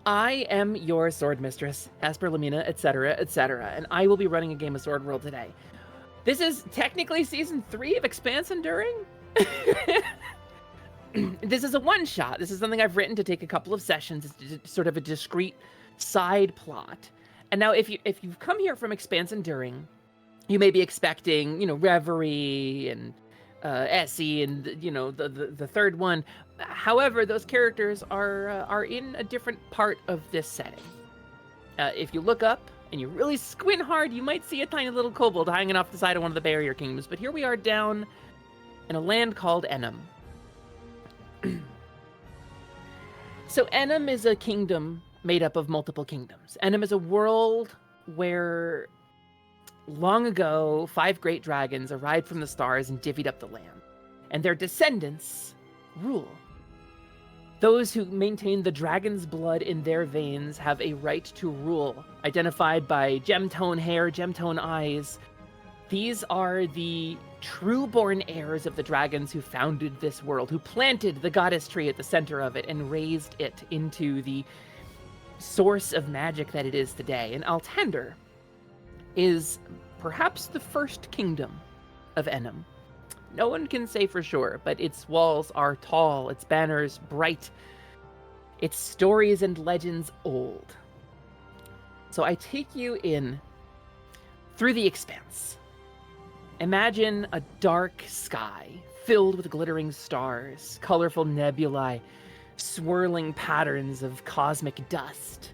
I am your sword mistress, Asper Lamina, etc., and I will be running a game of Sword World today. This is technically season 3 of Expanse Enduring. This is a one-shot. This is something I've written to take a couple of sessions. It's sort of a discrete side plot. And now, if you've come here from Expanse Enduring, you may be expecting, Reverie and Essie and the third one. However, those characters are in a different part of this setting. If you look up and you really squint hard, you might see a tiny little kobold hanging off the side of one of the barrier kingdoms. But here we are down in a land called Ennam. So Ennam is a kingdom made up of multiple kingdoms. Ennam is a world where long ago 5 great dragons arrived from the stars and divvied up the land, and their descendants rule. Those who maintain the dragon's blood in their veins have a right to rule, identified by gem-tone hair, gem-tone eyes. These are the true-born heirs of the dragons who founded this world, who planted the goddess tree at the center of it and raised it into the source of magic that it is today. And Altander is perhaps the first kingdom of Ennam. No one can say for sure, but its walls are tall, its banners bright, its stories and legends old. So I take you in through the Expanse. Imagine a dark sky filled with glittering stars, colorful nebulae, swirling patterns of cosmic dust.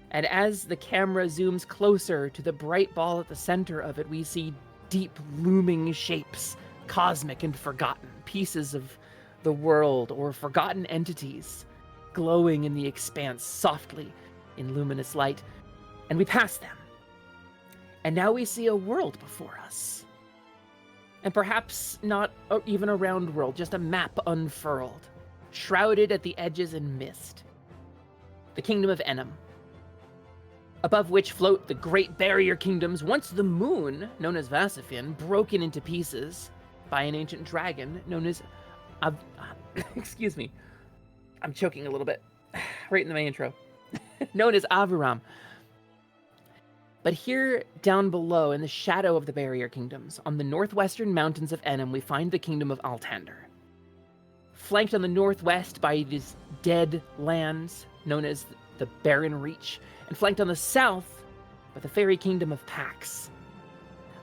And as the camera zooms closer to the bright ball at the center of it, we see deep looming shapes, cosmic and forgotten, pieces of the world or forgotten entities glowing in the expanse softly in luminous light. And we pass them. And now we see a world before us. And perhaps not even a round world, just a map unfurled, shrouded at the edges in mist. The Kingdom of Ennam, above which float the great barrier kingdoms, once the moon, known as Vasiphian, broken into pieces by an ancient dragon known as... excuse me. I'm choking a little bit. Right in my intro. Known as Aviram. But here, down below, in the shadow of the barrier kingdoms, on the northwestern mountains of Ennam, we find the Kingdom of Altander. Flanked on the northwest by these dead lands, known as the Barren Reach, and flanked on the south by the fairy kingdom of Pax.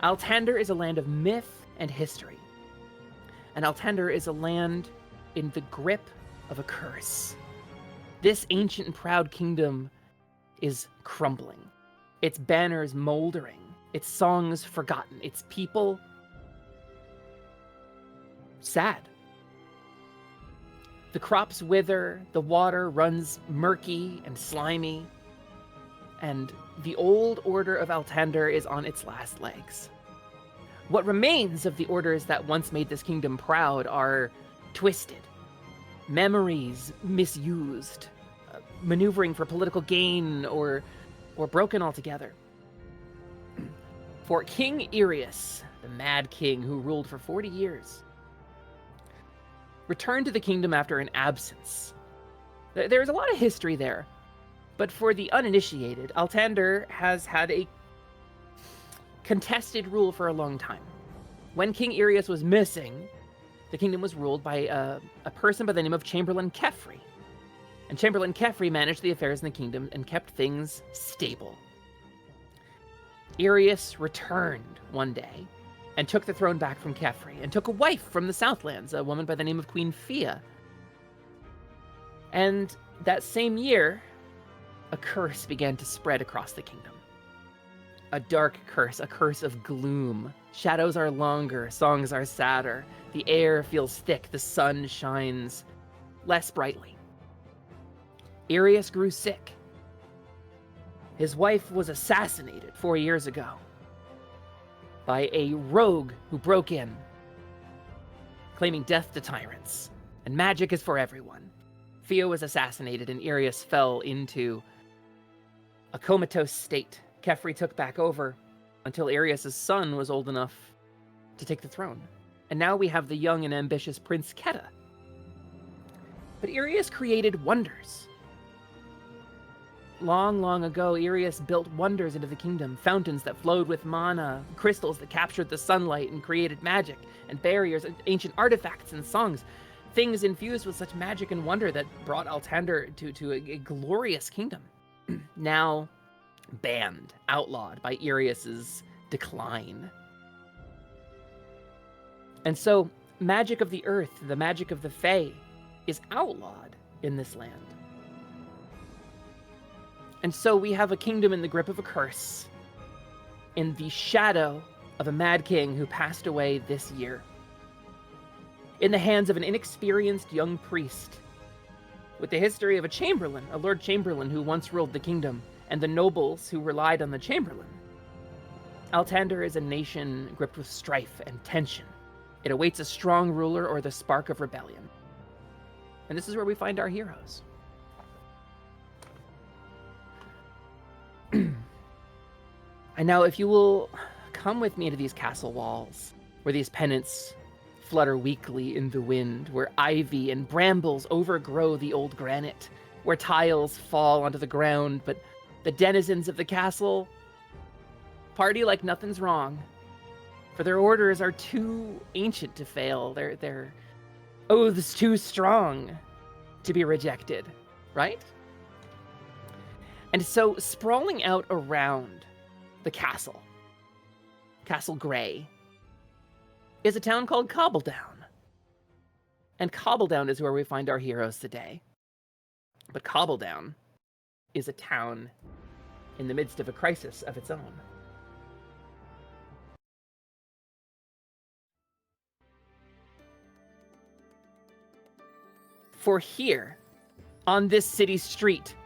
Altander is a land of myth and history. And Altander is a land in the grip of a curse. This ancient and proud kingdom is crumbling. Its banners moldering, its songs forgotten, its people sad. The crops wither, the water runs murky and slimy, and the old order of Altander is on its last legs. What remains of the orders that once made this kingdom proud are twisted, memories misused, maneuvering for political gain, or broken altogether. For King Irius, the Mad King who ruled for 40 years, returned to the kingdom after an absence. There's a lot of history there, but for the uninitiated, Altander has had a contested rule for a long time. When King Irius was missing, the kingdom was ruled by a person by the name of Chamberlain Kefri. And Chamberlain Kefri managed the affairs in the kingdom and kept things stable. Irius returned one day and took the throne back from Kefri and took a wife from the Southlands, a woman by the name of Queen Fia. And that same year, a curse began to spread across the kingdom. A dark curse, a curse of gloom. Shadows are longer, songs are sadder, the air feels thick, the sun shines less brightly. Irius grew sick. His wife was assassinated 4 years ago by a rogue who broke in, claiming death to tyrants, and magic is for everyone. Fia was assassinated, and Irius fell into a comatose state. Kefri took back over until Irius' son was old enough to take the throne. And now we have the young and ambitious Prince Keta. But Irius created wonders. long, long ago, Irius built wonders into the kingdom, fountains that flowed with mana, crystals that captured the sunlight and created magic, and barriers, and ancient artifacts and songs, things infused with such magic and wonder that brought Altander to a glorious kingdom. Now banned, outlawed by Irius's decline. And so, magic of the earth, the magic of the Fae, is outlawed in this land. And so we have a kingdom in the grip of a curse, in the shadow of a mad king who passed away this year, in the hands of an inexperienced young priest, with the history of a chamberlain, a Lord Chamberlain who once ruled the kingdom, and the nobles who relied on the chamberlain. Altander is a nation gripped with strife and tension. It awaits a strong ruler or the spark of rebellion. And this is where we find our heroes. And now, if you will come with me to these castle walls, where these pennants flutter weakly in the wind, where ivy and brambles overgrow the old granite, where tiles fall onto the ground, but the denizens of the castle party like nothing's wrong, for their orders are too ancient to fail. Their oaths too strong to be rejected, right? And so, sprawling out around the castle, Castle Grey, is a town called Cobbledown. And Cobbledown is where we find our heroes today. But Cobbledown is a town in the midst of a crisis of its own. For here, on this city street,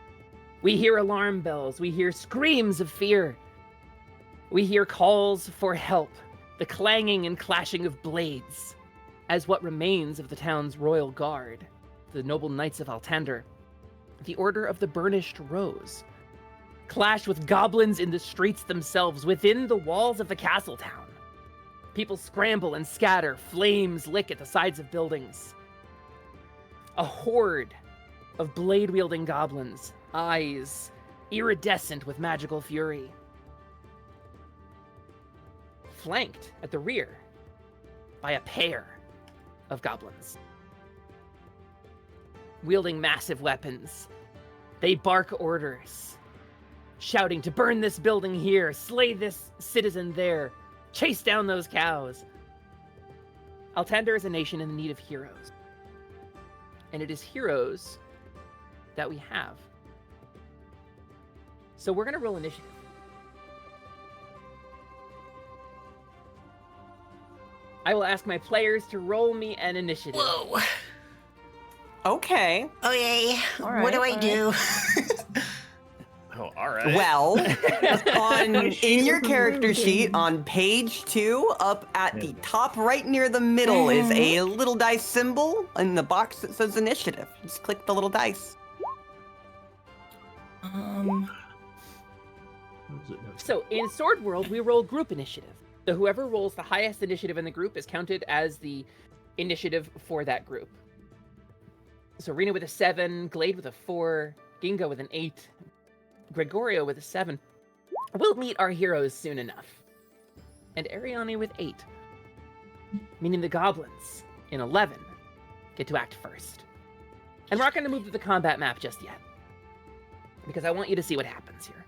we hear alarm bells, we hear screams of fear, we hear calls for help, the clanging and clashing of blades, as what remains of the town's royal guard, the noble knights of Altander, the Order of the Burnished Rose, clash with goblins in the streets themselves, within the walls of the castle town. People scramble and scatter, flames lick at the sides of buildings. A horde of blade-wielding goblins, eyes iridescent with magical fury, flanked at the rear by a pair of goblins. Wielding massive weapons, they bark orders, shouting to burn this building here, slay this citizen there, chase down those cows. Altander is a nation in need of heroes. And it is heroes that we have. So we're going to roll initiative. I will ask my players to roll me an initiative. Whoa. Okay. Okay. All right, What do I do? Oh, all right. Well, in your character sheet on page 2, up at the top right near the middle is a little dice symbol in the box that says initiative. Just click the little dice. So in Sword World, we roll group initiative. So whoever rolls the highest initiative in the group is counted as the initiative for that group. So Rena with a 7, Glade with a 4, Ginga with an 8, Gregorio with a 7. We'll meet our heroes soon enough. And Ariane with 8. Meaning the goblins in 11 get to act first. And we're not going to move to the combat map just yet, because I want you to see what happens here.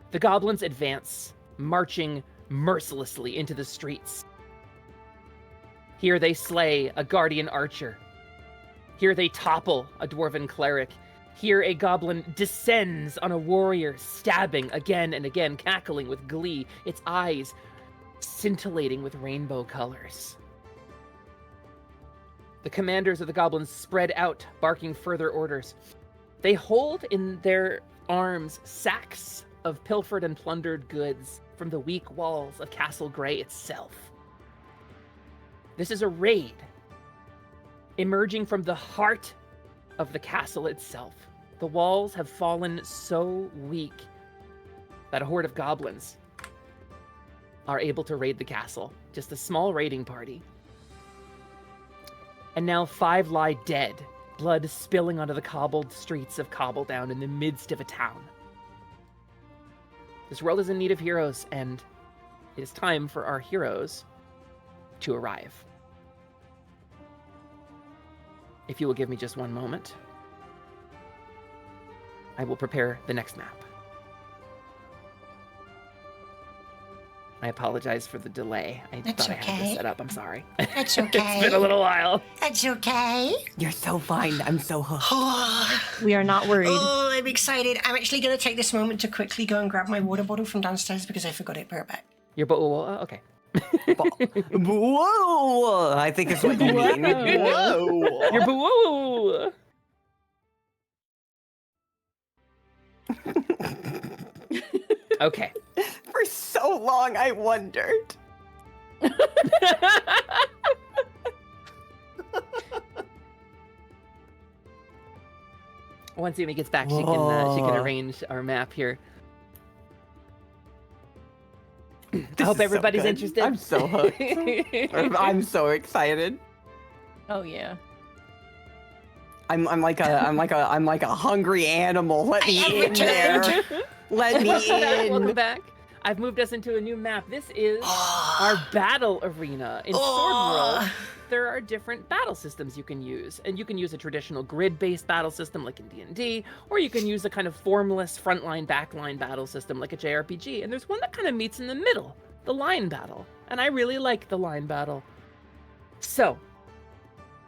The goblins advance, marching mercilessly into the streets. Here they slay a guardian archer. Here they topple a dwarven cleric. Here a goblin descends on a warrior, stabbing again and again, cackling with glee, its eyes scintillating with rainbow colors. The commanders of the goblins spread out, barking further orders. They hold in their arms sacks of pilfered and plundered goods from the weak walls of Castle Grey itself. This is a raid emerging from the heart of the castle itself. The walls have fallen so weak that a horde of goblins are able to raid the castle. Just a small raiding party. And now 5 lie dead, blood spilling onto the cobbled streets of Cobbledown in the midst of a town. This world is in need of heroes, and it is time for our heroes to arrive. If you will give me just one moment, I will prepare the next map. I apologize for the delay. I That's thought I had this okay. set up. I'm sorry. That's okay. It's been a little while. That's okay. You're so fine. I'm so hooked. Oh, We are not worried. I'm excited. I'm actually going to take this moment to quickly go and grab my water bottle from downstairs because I forgot it. Be right back. Okay. Whoa! I think it's what you mean. Whoa! You're boo. Okay. For so long, I wondered. Once Amy gets back, she can Whoa. arrange our map here. I This hope is so everybody's good. interested. I'm so hooked. I'm so excited. Oh yeah. I'm like a hungry animal. Let me in there. Let me Welcome in. back. I've moved us into a new map. This is our battle arena. In Sword World, there are different battle systems you can use. And you can use a traditional grid-based battle system like in D&D, or you can use a kind of formless frontline, backline battle system like a JRPG. And there's one that kind of meets in the middle, the line battle. And I really like the line battle. So,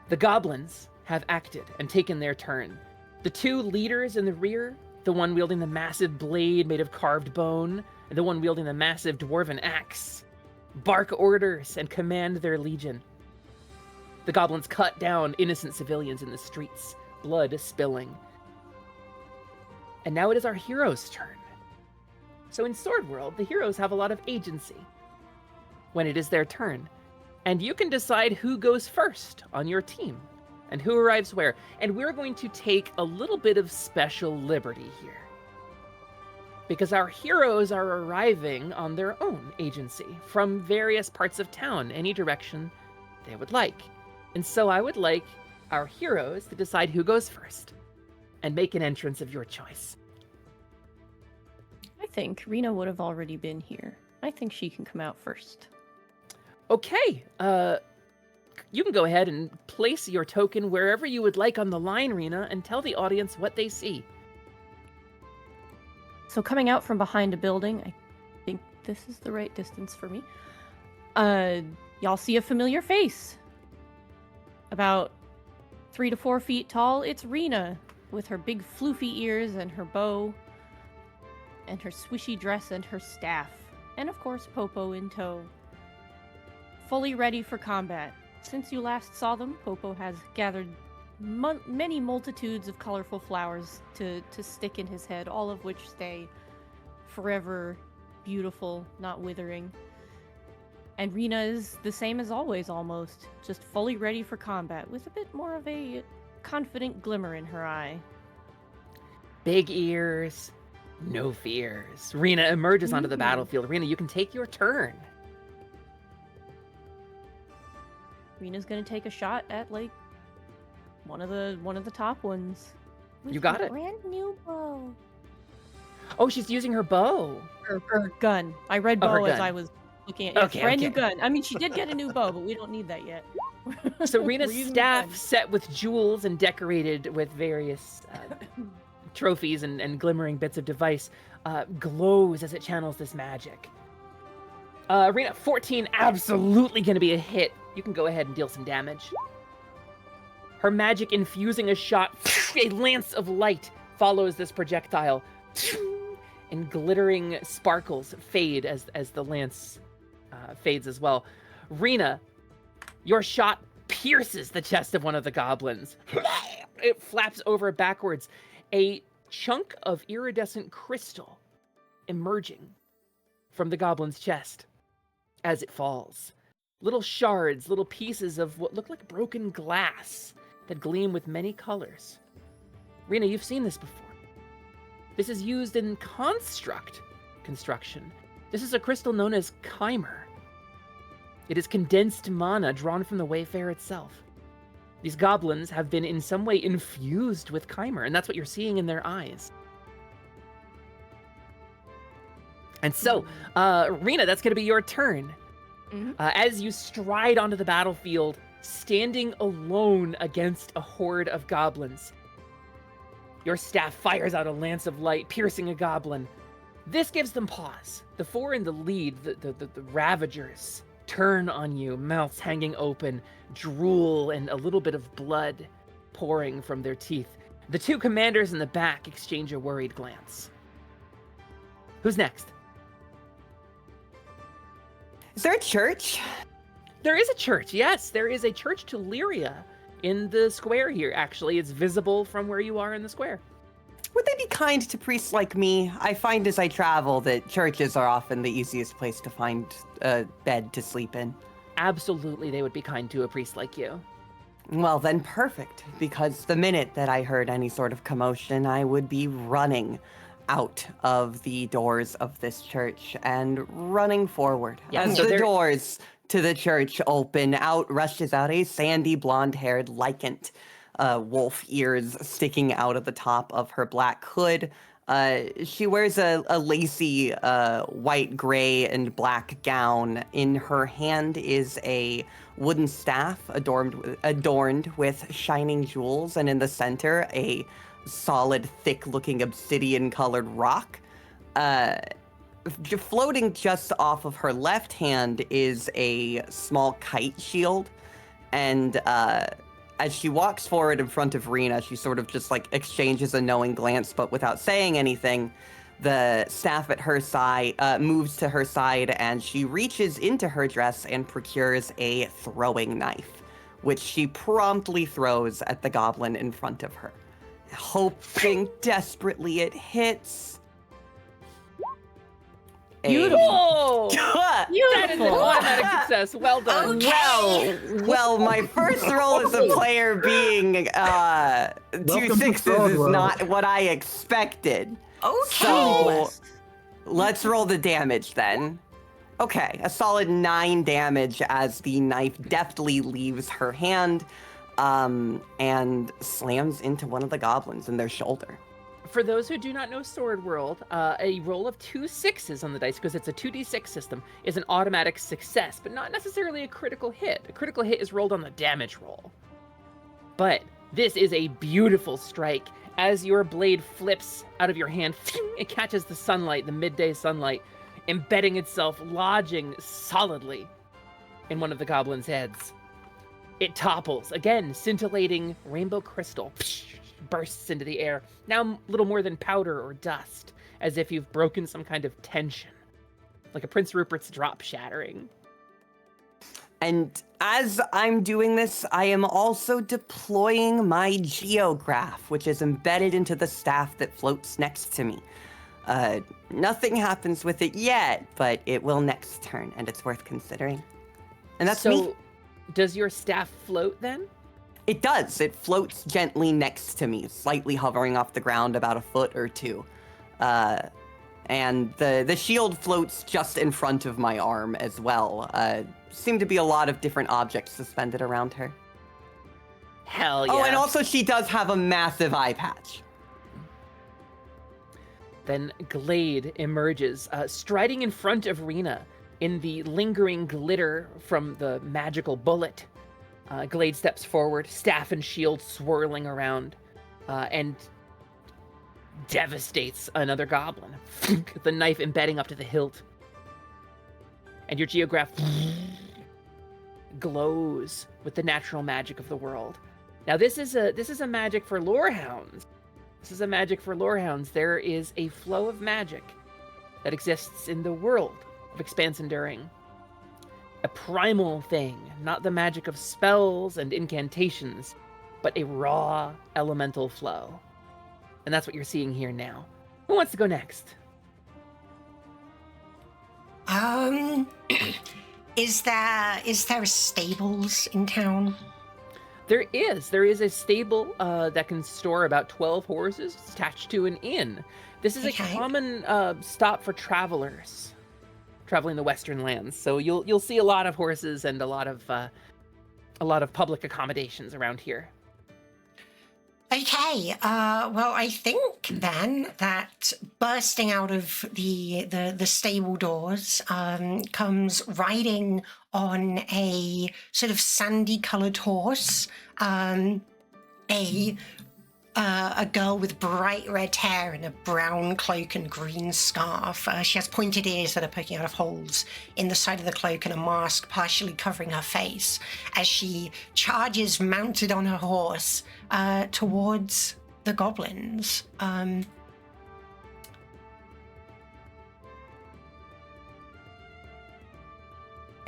the goblins have acted and taken their turn. The two leaders in the rear, the one wielding the massive blade made of carved bone, and the one wielding the massive dwarven axe, bark orders and command their legion. The goblins cut down innocent civilians in the streets, blood spilling. And now it is our heroes' turn. So in Sword World, the heroes have a lot of agency when it is their turn. And you can decide who goes first on your team and who arrives where. And we're going to take a little bit of special liberty here, because our heroes are arriving on their own agency from various parts of town, any direction they would like. And so I would like our heroes to decide who goes first and make an entrance of your choice. I think Rena would have already been here. I think she can come out first. Okay, you can go ahead and place your token wherever you would like on the line, Rena, and tell the audience what they see. So coming out from behind a building, I think this is the right distance for me. Y'all see a familiar face. About 3 to 4 feet tall, it's Rena, with her big floofy ears and her bow, and her swishy dress and her staff, and of course Popo in tow. Fully ready for combat. Since you last saw them, Popo has gathered many multitudes of colorful flowers to stick in his head, all of which stay forever beautiful, not withering. And Rena is the same as always, almost, just fully ready for combat, with a bit more of a confident glimmer in her eye. Big ears, no fears. Rena emerges onto the battlefield. Rena, you can take your turn. Rena's gonna take a shot at like one of the top ones. You got her it. Brand new bow. Oh, she's using her bow. Her gun. I read Oh, her bow as gun. I was looking at. Yes, Okay, brand new okay. gun. I mean, she did get a new bow, but we don't need that yet. So We're Rena's using the staff, gun. set with jewels and decorated with various trophies and glimmering bits of device, glows as it channels this magic. Rena, 14, absolutely going to be a hit. You can go ahead and deal some damage. Her magic infusing a shot, a lance of light follows this projectile, and glittering sparkles fade as the lance fades as well. Rena, your shot pierces the chest of one of the goblins. It flaps over backwards, a chunk of iridescent crystal emerging from the goblin's chest as it falls. Little shards, little pieces of what look like broken glass that gleam with many colors. Rena, you've seen this before. This is used in construction. This is a crystal known as Chimer. It is condensed mana drawn from the Wayfarer itself. These goblins have been in some way infused with Chimer, and that's what you're seeing in their eyes. And so, Rena, that's going to be your turn. As you stride onto the battlefield, standing alone against a horde of goblins, your staff fires out a lance of light, piercing a goblin. This gives them pause. The four in the lead, the Ravagers, turn on you, mouths hanging open, drool and a little bit of blood pouring from their teeth. The two commanders in the back exchange a worried glance. Who's next? Is there a church? There is a church, yes. There is a church to Lyria in the square here, actually. It's visible from where you are in the square. Would they be kind to priests like me? I find as I travel that churches are often the easiest place to find a bed to sleep in. Absolutely, they would be kind to a priest like you. Well, then perfect, because the minute that I heard any sort of commotion, I would be running out of the doors of this church and running forward. Yeah, As so the doors to the church open, rushes out a sandy blonde-haired lycant, wolf ears sticking out of the top of her black hood. She wears a lacy white, gray, and black gown. In her hand is a wooden staff adorned with shining jewels, and in the center, a solid, thick-looking obsidian-colored rock. Floating just off of her left hand is a small kite shield, and as she walks forward in front of Rena, she sort of just like exchanges a knowing glance, but without saying anything. The staff at her side moves to her side, and she reaches into her dress and procures a throwing knife, which she promptly throws at the goblin in front of her, hoping desperately it hits. Beautiful! That is an Beautiful. automatic success. Well done. Well, my first roll as a player being 2 Welcome to 6s Frog is World. not what I expected. Okay. So let's roll the damage then. Okay, a solid 9 damage as the knife deftly leaves her hand and slams into one of the goblins in their shoulder. For those who do not know Sword World, a roll of 2 6s on the dice, because it's a 2d6 system, is an automatic success, but not necessarily a critical hit. A critical hit is rolled on the damage roll. But this is a beautiful strike. As your blade flips out of your hand, it catches the sunlight, the midday sunlight, embedding itself, lodging solidly in one of the goblin's heads. It topples, again, scintillating rainbow crystal bursts into the air, now little more than powder or dust, as if you've broken some kind of tension, like a Prince Rupert's drop shattering. And as I'm doing this, I am also deploying my geograph, which is embedded into the staff that floats next to me. Nothing happens with it yet, but it will next turn, and it's worth considering. And that's me. So, does your staff float then? It does. It floats gently next to me, slightly hovering off the ground about a foot or two. And the shield floats just in front of my arm as well. Seem to be a lot of different objects suspended around her. Hell yeah. Oh, and also she does have a massive eye patch. Then Glade emerges, striding in front of Rena in the lingering glitter from the magical bullet. Glade steps forward, staff and shield swirling around, and devastates another goblin. The knife embedding up to the hilt. And your geograph glows with the natural magic of the world. Now this is a magic for lorehounds. This is a magic for lorehounds. There is a flow of magic that exists in the world of Expanse Enduring. A primal thing, not the magic of spells and incantations, but a raw elemental flow. And that's what you're seeing here now. Who wants to go next? Is there a stables in town? There is a stable that can store about 12 horses. It's attached to an inn. This is Okay. a common stop for travelers traveling the Western lands. So you'll see a lot of horses and a lot a lot of public accommodations around here. Okay, well, I think then that bursting out of the stable doors comes riding on a sort of sandy-coloured horse, a girl with bright red hair and a brown cloak and green scarf. She has pointed ears that are poking out of holes in the side of the cloak and a mask partially covering her face as she charges mounted on her horse towards the goblins. I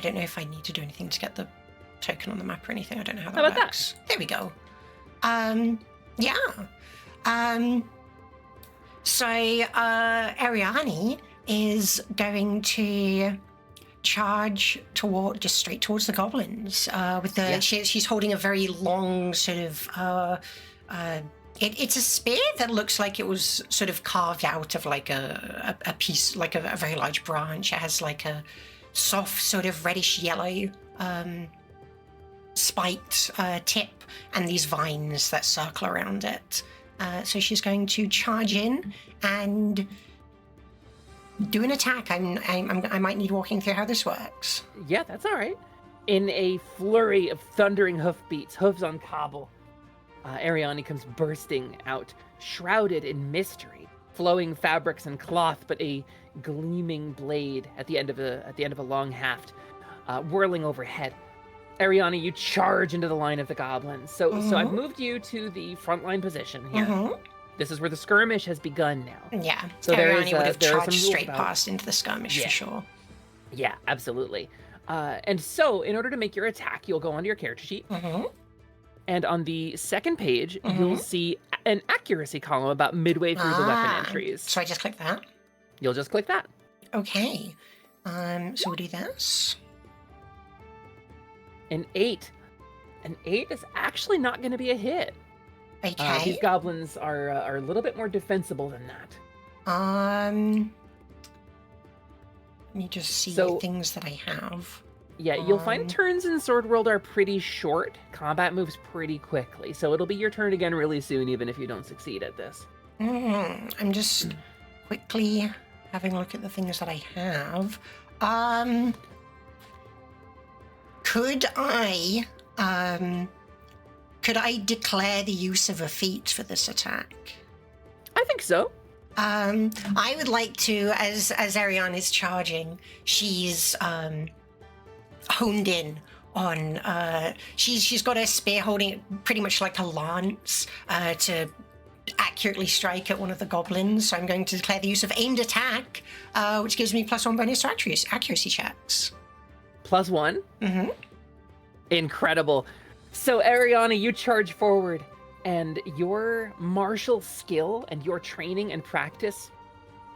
don't know if I need to do anything to get the token on the map or anything. I don't know how that How about works. There we go. Yeah. So Ariani is going to charge just straight towards the goblins. With the she's holding a very long sort of it's a spear that looks like it was sort of carved out of like a piece, like a very large branch. It has like a soft sort of reddish yellow spiked tip and these vines that circle around it. So she's going to charge in and do an attack. I might need walking through how this works. Yeah, that's all right. In a flurry of thundering hoofbeats, hooves on cobble, Ariani comes bursting out, shrouded in mystery, flowing fabrics and cloth, but a gleaming blade at the end of a long haft, whirling overhead. Ariani, you charge into the line of the goblins. So I've moved you to the frontline position here. This is where the skirmish has begun now. Yeah, so Ariani would have charged straight about past into the skirmish for sure. Yeah, absolutely. And so, in order to make your attack, you'll go onto your character sheet. And on the second page, you'll see an accuracy column about midway through the weapon entries. So I just click that? You'll just click that. Okay. So we'll do this. An 8. An 8 is actually not going to be a hit. Okay. These goblins are a little bit more defensible than that. Let me just see things that I have. Yeah, you'll find turns in Sword World are pretty short. Combat moves pretty quickly, so it'll be your turn again really soon, even if you don't succeed at this. I'm just quickly having a look at the things that I have. Could I declare the use of a feat for this attack? I think so. I would like to, as Ariane is charging, she's honed in on she's got her spear holding it pretty much like a lance to accurately strike at one of the goblins. So I'm going to declare the use of aimed attack, which gives me +1 bonus to accuracy checks. +1? Incredible. So Ariana, you charge forward, and your martial skill and your training and practice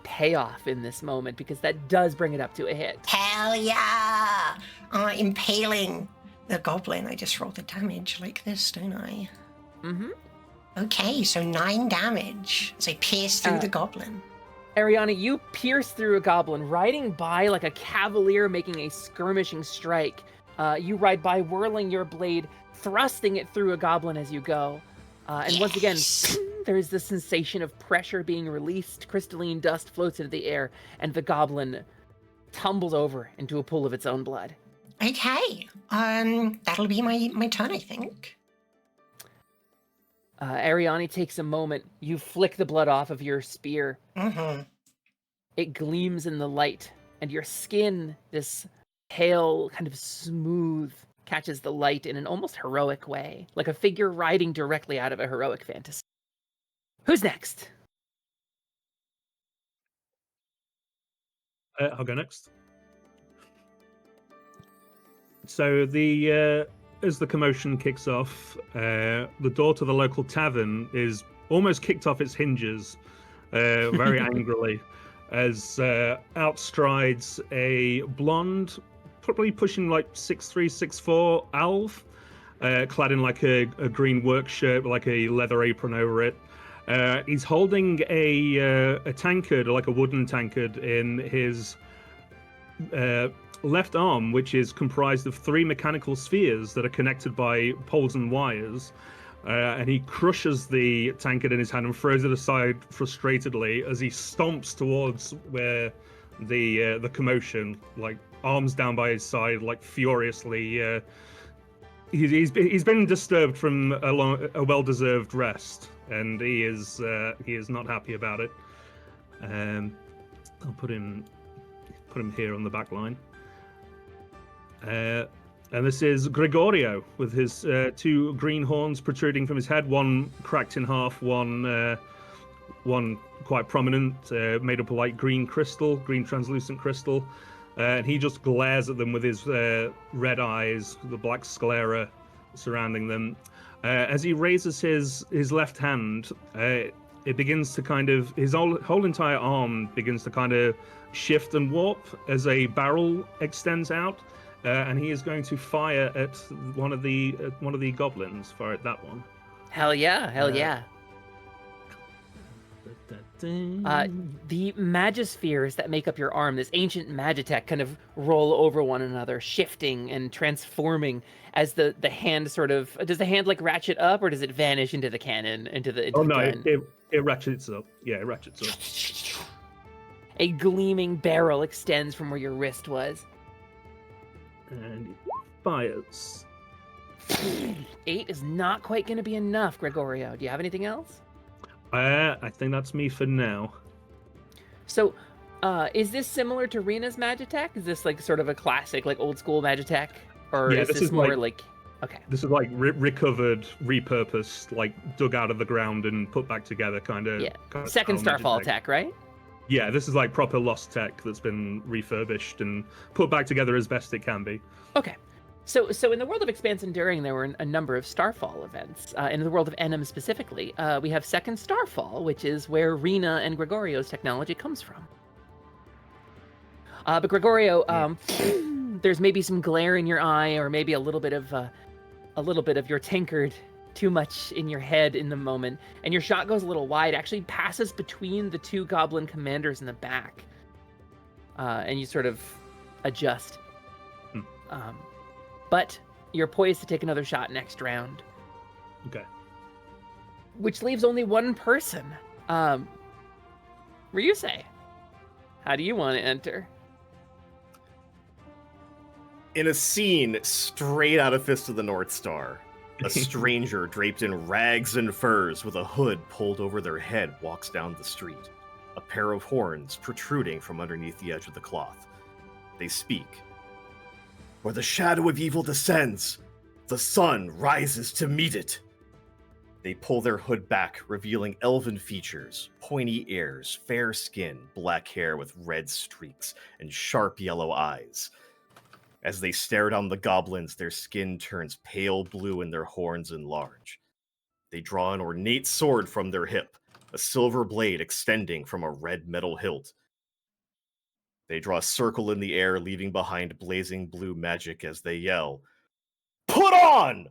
pay off in this moment, because that does bring it up to a hit. Hell yeah! Impaling the goblin. I just rolled the damage like this, don't I? Okay, so 9 damage as I pierce through the goblin. Ariana, you pierce through a goblin, riding by like a cavalier making a skirmishing strike. You ride by, whirling your blade, thrusting it through a goblin as you go. And once again, there's the sensation of pressure being released. Crystalline dust floats into the air, and the goblin tumbles over into a pool of its own blood. Okay, that'll be my turn, I think. Ariani takes a moment. You flick the blood off of your spear. It gleams in the light, and your skin, this pale, kind of smooth, catches the light in an almost heroic way, like a figure riding directly out of a heroic fantasy. Who's next? I'll go next. So as the commotion kicks off, the door to the local tavern is almost kicked off its hinges, very angrily, as out strides a blonde, probably pushing like 6'3", 6'4" elf, clad in like a green work shirt with like a leather apron over it. He's holding a tankard, like a wooden tankard, in his left arm, which is comprised of 3 mechanical spheres that are connected by poles and wires. And he crushes the tankard in his hand and throws it aside frustratedly as he stomps towards where the commotion, like arms down by his side, like furiously. He's been disturbed from a well-deserved rest, and he is not happy about it. I'll put him here on the back line. And this is Gregorio with his 2 green horns protruding from his head, one cracked in half, one quite prominent, made up of like green translucent crystal. And he just glares at them with his red eyes, the black sclera surrounding them. As he raises his left hand, it begins to kind of, his whole entire arm begins to kind of shift and warp as a barrel extends out. And he is going to fire at one of the goblins. Fire at that one. Hell yeah. The magispheres that make up your arm, this ancient magitech, kind of roll over one another, shifting and transforming as the hand sort of... Does the hand like ratchet up, or does it vanish into the cannon, into the gun? It ratchets up. Yeah, it ratchets up. A gleaming barrel extends from where your wrist was. And he fires. 8 is not quite going to be enough, Gregorio. Do you have anything else? I think that's me for now. So, is this similar to Rena's Magitech? Is this like sort of a classic, like old school Magitech? Or is this more like... Okay. This is like recovered, repurposed, like dug out of the ground and put back together kind of... Yeah. Second Starfall tech, right? Yeah, this is like proper lost tech that's been refurbished and put back together as best it can be. Okay. So in the world of Expanse Enduring, there were a number of Starfall events. In the world of Ennam specifically, we have Second Starfall, which is where Rena and Gregorio's technology comes from. But Gregorio, there's maybe some glare in your eye, or maybe a little bit of your tankard too much in your head in the moment, and your shot goes a little wide, actually passes between the 2 goblin commanders in the back, and you sort of adjust. But you're poised to take another shot next round. Okay. Which leaves only one person. Ryusei, how do you want to enter? In a scene straight out of Fist of the North Star, a stranger draped in rags and furs with a hood pulled over their head walks down the street, a pair of horns protruding from underneath the edge of the cloth. They speak. Where the shadow of evil descends, the sun rises to meet it. They pull their hood back, revealing elven features, pointy ears, fair skin, black hair with red streaks, and sharp yellow eyes. As they stare down the goblins, their skin turns pale blue and their horns enlarge. They draw an ornate sword from their hip, a silver blade extending from a red metal hilt. They draw a circle in the air, leaving behind blazing blue magic as they yell, "Put on!"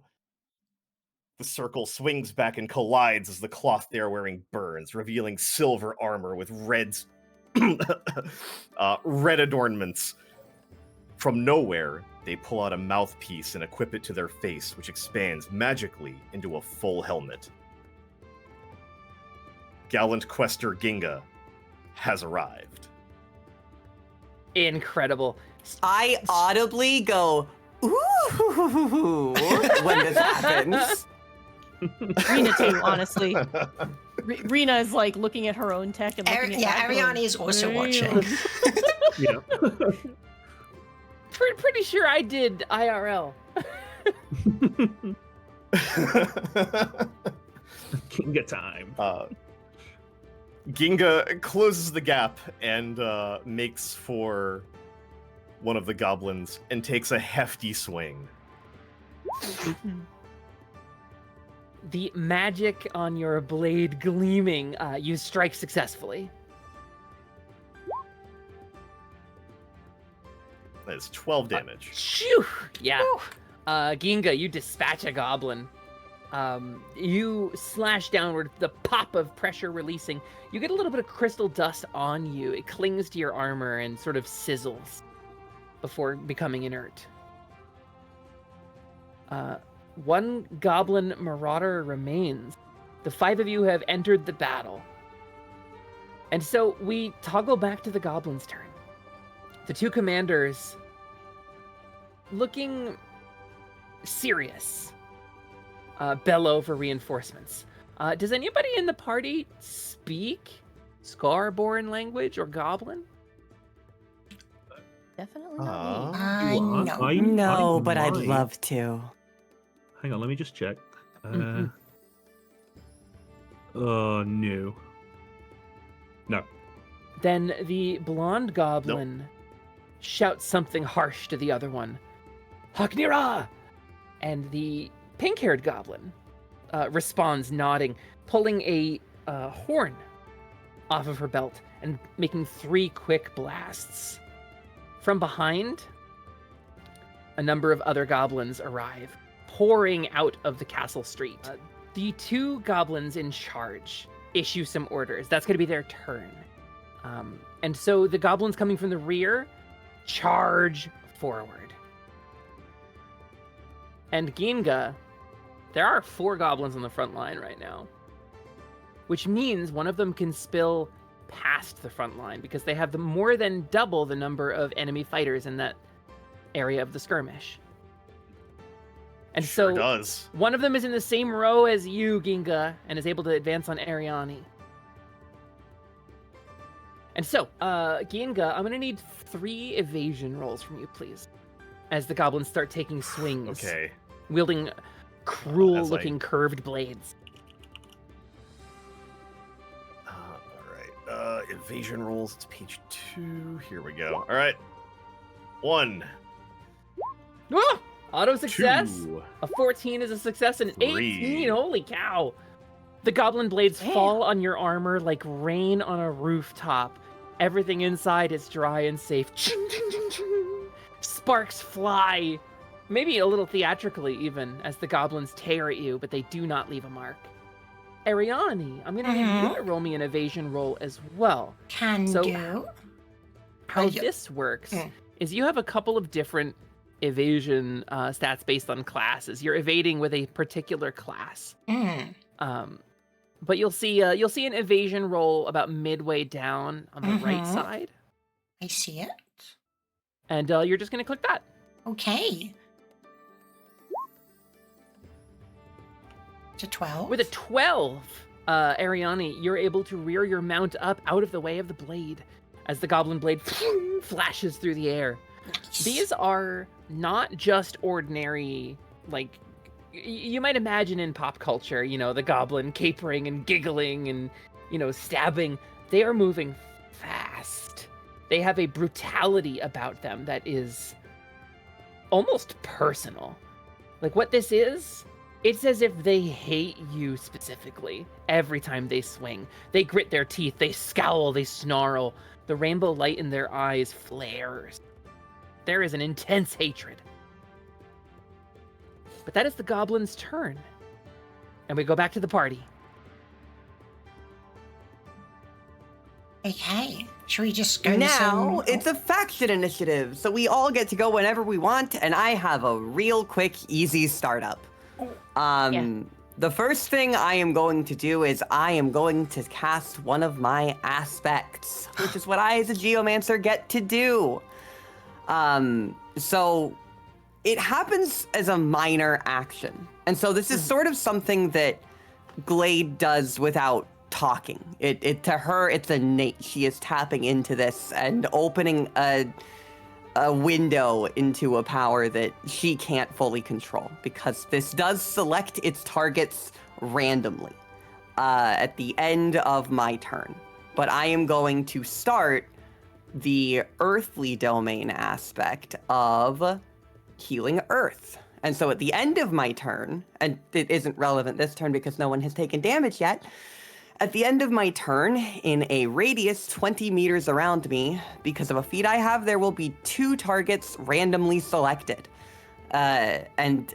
The circle swings back and collides as the cloth they are wearing burns, revealing silver armor with red adornments. From nowhere, they pull out a mouthpiece and equip it to their face, which expands magically into a full helmet. Gallant quester Ginga has arrived. Incredible. I audibly go, ooh, when this happens. Rena too, honestly. Rena is like looking at her own tech and looking at that. Ariane is also watching. Yeah. Pretty sure I did IRL. Ginga time. Ginga closes the gap and makes for one of the goblins and takes a hefty swing. The magic on your blade gleaming, you strike successfully. That's 12 damage. Phew! Yeah. Ginga, you dispatch a goblin. You slash downward, the pop of pressure releasing. You get a little bit of crystal dust on you. It clings to your armor and sort of sizzles. before becoming inert. One goblin marauder remains. The 5 of you have entered the battle. And so we toggle back to the goblins' turn. The 2 commanders looking serious, bellow for reinforcements. Does anybody in the party speak Scarborn language or Goblin? Definitely not me. No. No, but I'd might. love to. Hang on, let me just check. Oh, no. No. Then the blonde goblin shouts something harsh to the other one. Haknira! And the pink-haired goblin responds, nodding, pulling a horn off of her belt and making 3 quick blasts. From behind, a number of other goblins arrive, pouring out of the castle street. The 2 goblins in charge issue some orders. That's going to be their turn. And so the goblins coming from the rear charge forward. And Ginga, there are 4 goblins on the front line right now, which means one of them can spill past the front line because they have more than double the number of enemy fighters in that area of the skirmish. And Sure so does. one of them is in the same row as you, Ginga, and is able to advance on Ariani. And so, Ginga, I'm going to need 3 evasion rolls from you, please, as the goblins start taking swings, Okay. wielding cruel-looking curved blades. All right. Evasion rolls. It's page 2. Here we go. All right. 1. Ah! Auto success. 2. A 14 is a success, and 3. 18. Holy cow! The goblin blades fall on your armor like rain on a rooftop. Everything inside is dry and safe. Sparks fly, maybe a little theatrically even, as the goblins tear at you, but they do not leave a mark. Ariani, I'm going to need you to roll me an evasion roll as well. Can So- do. How you- this works is you have a couple of different evasion stats based on classes. You're evading with a particular class. But you'll see an evasion roll about midway down on the right side, I see it. and you're just going to click that. Okay. It's a 12. With a 12, Ariani, you're able to rear your mount up out of the way of the blade as the goblin blade flashes through the air. These are not just ordinary, like, you might imagine in pop culture, the goblin capering and giggling and, stabbing. They are moving fast. They have a brutality about them that is almost personal. Like, what this is, it's as if they hate you specifically every time they swing. They grit their teeth, they scowl, they snarl. The rainbow light in their eyes flares. There is an intense hatred. But that is the goblin's turn. And we go back to the party. Okay. Should we just go Now, some... it's a faction initiative, so we all get to go whenever we want, and I have a real quick, easy startup. The first thing I am going to do is I am going to cast one of my aspects, which is what I as a geomancer get to do. So it happens as a minor action. And so this is sort of something that Glade does without talking. It to her, it's innate. She is tapping into this and opening a window into a power that she can't fully control, because this does select its targets randomly at the end of my turn. But I am going to start the earthly domain aspect of healing earth. And so at the end of my turn, and it isn't relevant this turn because no one has taken damage yet, at the end of my turn, in a radius 20 meters around me, because of a feat I have, there will be 2 targets randomly selected. And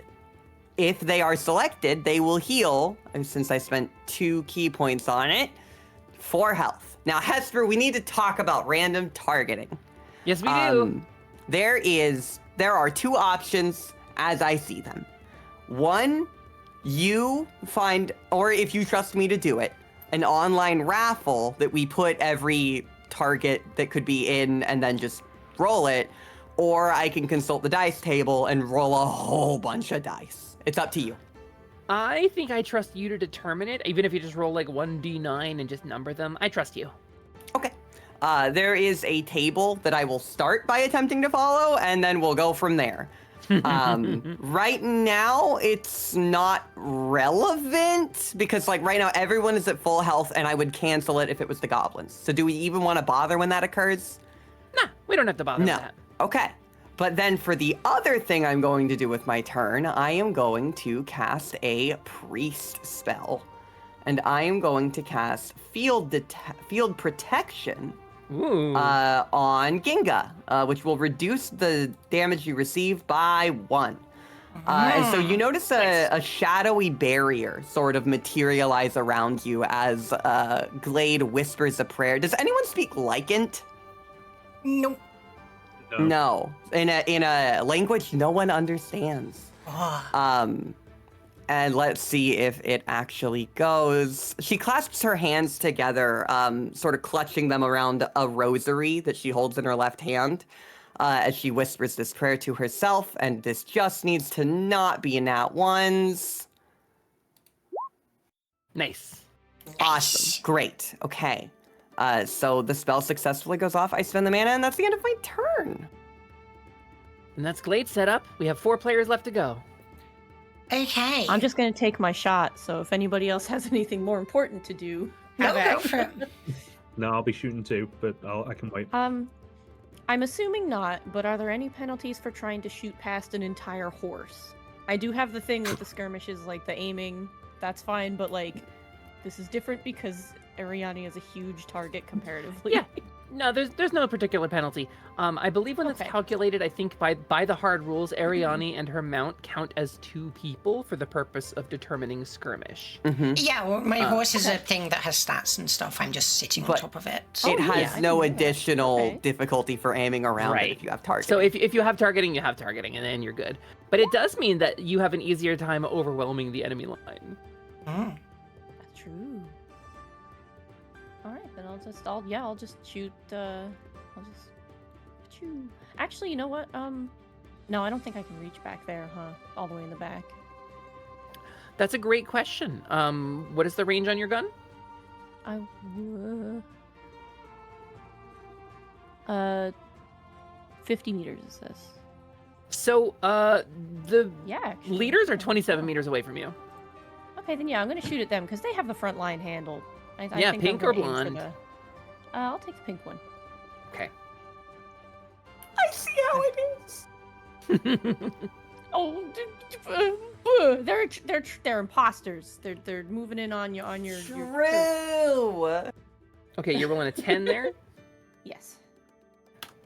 if they are selected, they will heal, since I spent 2 key points on it, 4 health. Now, Hesper, we need to talk about random targeting. Yes, we do. There are two options as I see them. One, you find, or if you trust me to do it, an online raffle that we put every target that could be in and then just roll it, or I can consult the dice table and roll a whole bunch of dice. It's up to you. I think I trust you to determine it, even if you just roll like 1d9 and just number them. I trust you. Okay. There is a table that I will start by attempting to follow, and then we'll go from there. Right now, it's not relevant because, like, right now everyone is at full health, and I would cancel it if it was the goblins. So, do we even want to bother when that occurs? Nah, we don't have to bother with that. Okay. But then for the other thing I'm going to do with my turn, I am going to cast a priest spell, and I am going to cast field protection. Ooh. On Ginga, which will reduce the damage you receive by 1. And so you notice a shadowy barrier sort of materialize around you as Glade whispers a prayer. Does anyone speak Lycant? Nope. No. In a language no one understands. And let's see if it actually goes. She clasps her hands together, sort of clutching them around a rosary that she holds in her left hand, as she whispers this prayer to herself, and this just needs to not be nat ones. Nice. Awesome. Great. Okay. So the spell successfully goes off. I spend the mana, and that's the end of my turn. And that's Glade set up. We have 4 players left to go. Okay. I'm just gonna take my shot. So if anybody else has anything more important to do, have Go at for it. No, I'll be shooting too, but I can wait. I'm assuming not, but are there any penalties for trying to shoot past an entire horse? I do have the thing with the skirmishes, like the aiming, that's fine, but like, this is different because Ariani is a huge target comparatively. Yeah. No, there's no particular penalty. I believe when it's Okay. calculated, I think by the hard rules, Ariani and her mount count as 2 people for the purpose of determining skirmish. Mm-hmm. Yeah, well, my horse is a thing that has stats and stuff. I'm just sitting on But top of it. It Oh, has yeah, I no didn't know that. additional Okay. difficulty for aiming around Right. it if you have target. So if you have targeting, you have targeting, and then you're good. But it does mean that you have an easier time overwhelming the enemy line. Mm. That's true. All right, then I'll just shoot. I'll just choo. Actually, you know what? No, I don't think I can reach back there, huh? All the way in the back. That's a great question. What is the range on your gun? 50 meters, it says. So the Yeah, actually. leaders are 27 meters away from you. Okay, then yeah, I'm gonna shoot at them because they have the front line handled. I Yeah, think pink I'm or gonna aim for blonde? I'll take the pink one. Okay. I see how it is. Oh, they're imposters. They're moving in on your True. Okay, you're rolling a 10 there. Yes.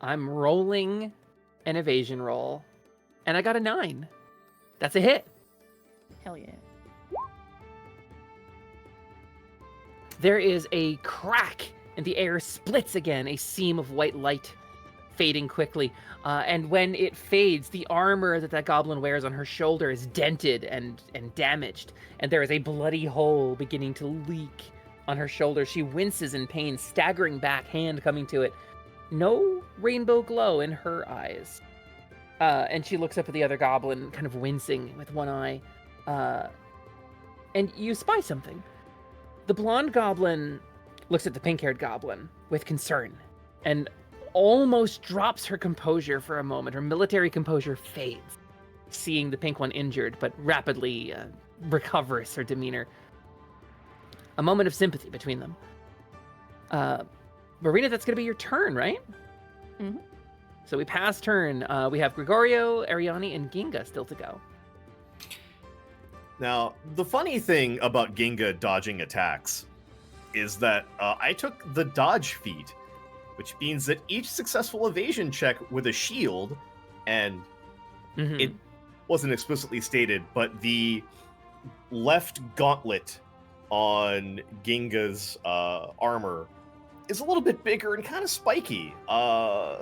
I'm rolling an evasion roll, and I got a 9. That's a hit. Hell yeah. There is a crack, and the air splits again, a seam of white light fading quickly. And when it fades, the armor that goblin wears on her shoulder is dented and damaged, and there is a bloody hole beginning to leak on her shoulder. She winces in pain, staggering back, hand coming to it. No rainbow glow in her eyes. And she looks up at the other goblin, kind of wincing with one eye. And you spy something. The blonde goblin looks at the pink-haired goblin with concern and almost drops her composure for a moment. Her military composure fades, seeing the pink one injured, but rapidly recovers her demeanor. A moment of sympathy between them. Marina, that's going to be your turn, right? Mhm. So we pass turn. We have Gregorio, Ariani, and Ginga still to go. Now, the funny thing about Ginga dodging attacks is that I took the dodge feat, which means that each successful evasion check with a shield, and Mhm. it wasn't explicitly stated, but the left gauntlet on Ginga's armor is a little bit bigger and kind of spiky.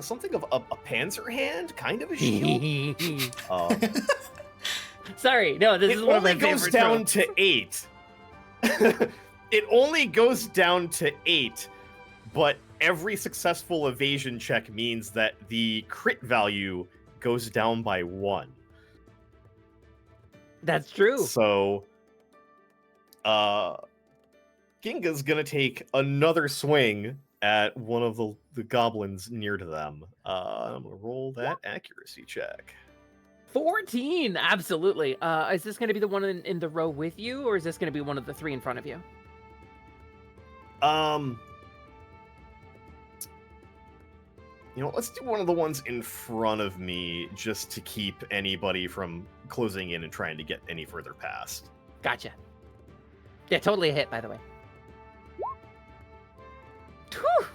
Something of a panzer hand, kind of a shield. Sorry, no, this is one of my goes favorite down tropes. to 8. It only goes down to 8, but every successful evasion check means that the crit value goes down by 1. That's true. So, Ginga's gonna take another swing at one of the goblins near to them. I'm gonna roll that accuracy check. 14, absolutely. Is this going to be the one in the row with you, or is this going to be one of the 3 in front of you? You know, let's do one of the ones in front of me, just to keep anybody from closing in and trying to get any further past. Gotcha. Yeah, totally a hit, by the way. Whew.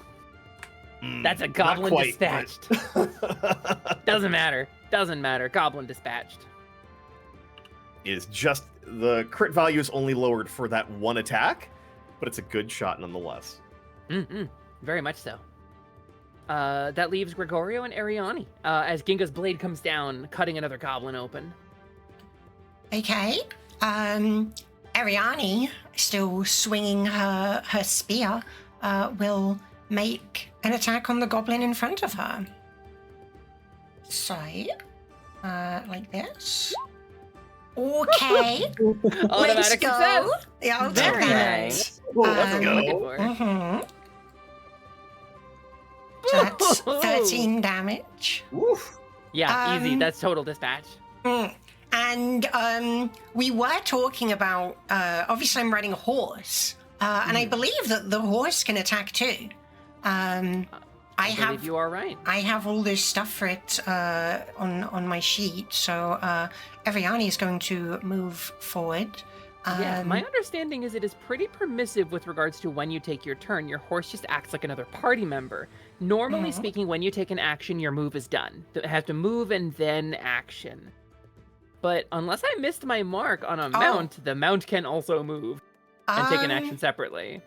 That's a goblin quite, dispatched. but- Doesn't matter. Doesn't matter. Goblin dispatched. Is just the crit value is only lowered for that one attack, but it's a good shot nonetheless. Very much so. That leaves Gregorio and Ariani as Ginga's blade comes down, cutting another goblin open. Okay. Ariani, still swinging her spear, will make an attack on the goblin in front of her. So, like this. Okay. Let's Automatic go. success. Yeah, I'll take Very that. nice. Let's Um, go. Looking for. Mhm. So that's 13 damage. Oof. Yeah, easy. Um, That's total dispatch. And we were talking about, obviously I'm riding a horse, and I believe that the horse can attack too. I believe you are right. I have all this stuff for it on my sheet, so Ariani is going to move forward. Yeah, my understanding is it is pretty permissive with regards to when you take your turn. Your horse just acts like another party member. Normally speaking, when you take an action, your move is done. You have to move and then action. But unless I missed my mark on a mount, the mount can also move and take an action separately.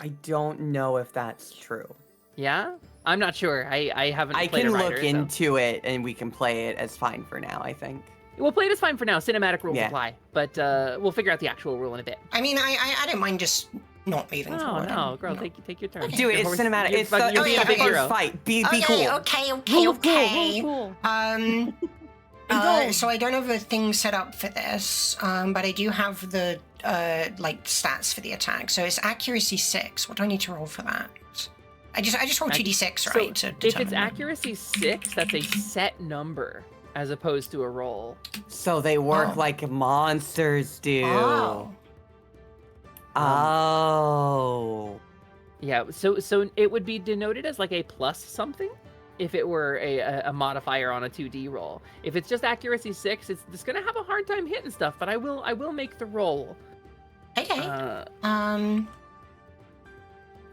I don't know if that's true. Yeah? I'm not sure. I haven't I played can a rider, look so. into it and we can play it as fine for now, I think. We'll play it as fine for now. Cinematic rules Yeah. apply. But we'll figure out the actual rule in a bit. I mean, I don't mind just not moving No, forward. no, girl, No. take your turn. Do it, Your it's horse- cinematic. you're It's fucking- you're being a big first hero. fight. Be Okay, cool. okay. Cool. So I don't have a thing set up for this, but I do have the like stats for the attack. So it's accuracy 6. What do I need to roll for that? I just roll 2d6, right? to If it's determine that. accuracy 6, that's a set number as opposed to a roll. So they work Oh. like monsters do. Oh. Oh. Yeah, so it would be denoted as like a plus something if it were a modifier on a 2D roll. If it's just accuracy 6, it's gonna have a hard time hitting stuff, but I will make the roll. Okay.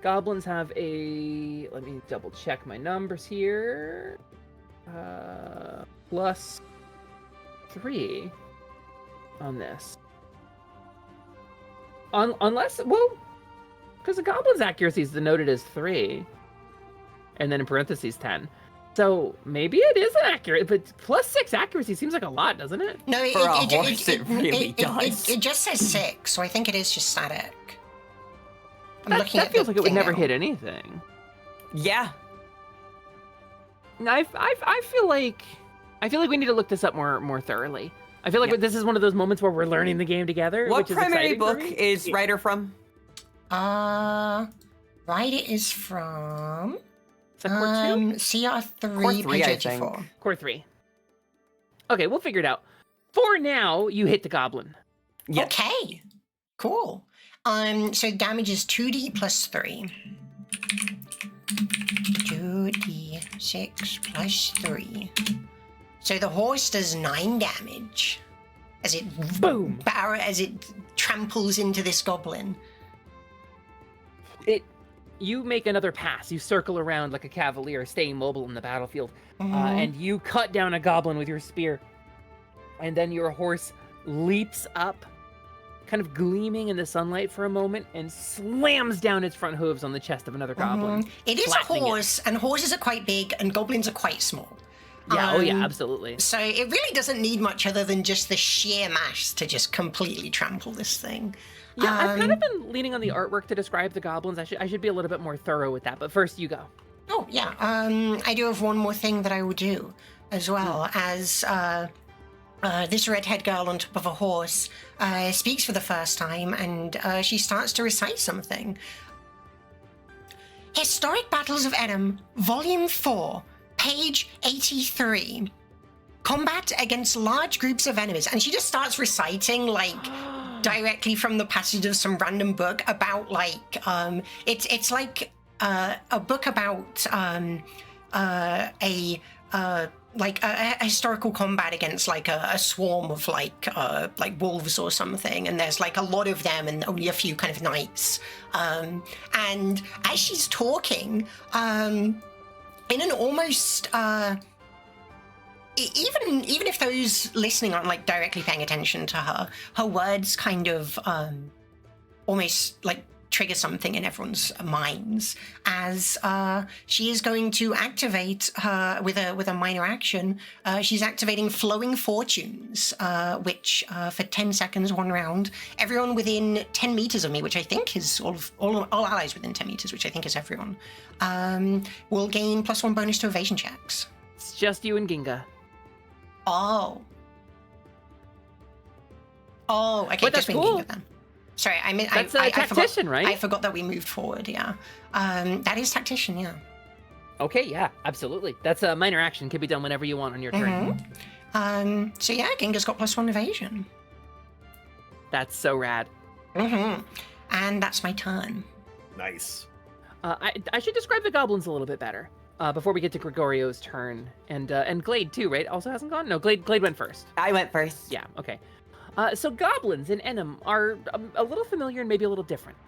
Goblins have a, let me double check my numbers here. Plus 3 on this. Unless, well, because the goblin's accuracy is denoted as 3. And then in parentheses 10. So maybe it is accurate, but plus 6 accuracy seems like a lot, doesn't it? No, For a horse, it really does. It just says 6, so I think it is just static. I'm That looking at feels the like it would thing never now. hit anything. Yeah. I feel like we need to look this up more thoroughly. I feel like Yeah. this is one of those moments where we're learning the game together. What which is primary exciting for book me. is Writer from? Right, it is from Is that core 2? CR3, Core 3, page I 84. think. Core 3. Okay, we'll figure it out. For now, you hit the goblin. Yeah. Okay, cool. So damage is 2d plus 3. 2d6 plus 3. So the horse does 9 damage as it Boom. as it tramples into this goblin. You make another pass. You circle around like a cavalier, staying mobile in the battlefield, and you cut down a goblin with your spear. And then your horse leaps up, kind of gleaming in the sunlight for a moment, and slams down its front hooves on the chest of another goblin. It is a flattening it. horse, and horses are quite big, and goblins are quite small. Yeah, oh yeah, absolutely. So it really doesn't need much other than just the sheer mass to just completely trample this thing. Yeah, I've kind of been leaning on the artwork to describe the goblins. I should be a little bit more thorough with that, but first you go. Oh, yeah. I do have one more thing that I will do as well, as this redhead girl on top of a horse speaks for the first time, and she starts to recite something. Historic Battles of Ennam, Volume 4, page 83. Combat against large groups of enemies. And she just starts reciting, like, directly from the passage of some random book about, like, it's like a book about a historical combat against like a swarm of like wolves or something, and there's like a lot of them and only a few kind of knights. And as she's talking, in an almost even if those listening aren't like directly paying attention to her words kind of almost like trigger something in everyone's minds, as she is going to activate her with a minor action. She's activating Flowing Fortunes, which for 10 seconds, one round, everyone within 10 meters of me, which I think is all allies within 10 meters, which I think is everyone, will gain +1 bonus to evasion checks. It's just you and Ginga. Oh, okay, But that's just me and cool. Ginga then. Sorry, I mean, That's I tactician, forgot, right? I forgot that we moved forward, yeah. That is tactician, yeah. Okay, yeah, absolutely. That's a minor action. Can be done whenever you want on your turn. So yeah, Ginga's got +1 evasion. That's so rad. And that's my turn. Nice. I should describe the goblins a little bit better before we get to Gregorio's turn. And Glade too, right? Also hasn't gone? No, Glade went first. I went first. Yeah, okay. So goblins in Ennam are a little familiar and maybe a little different.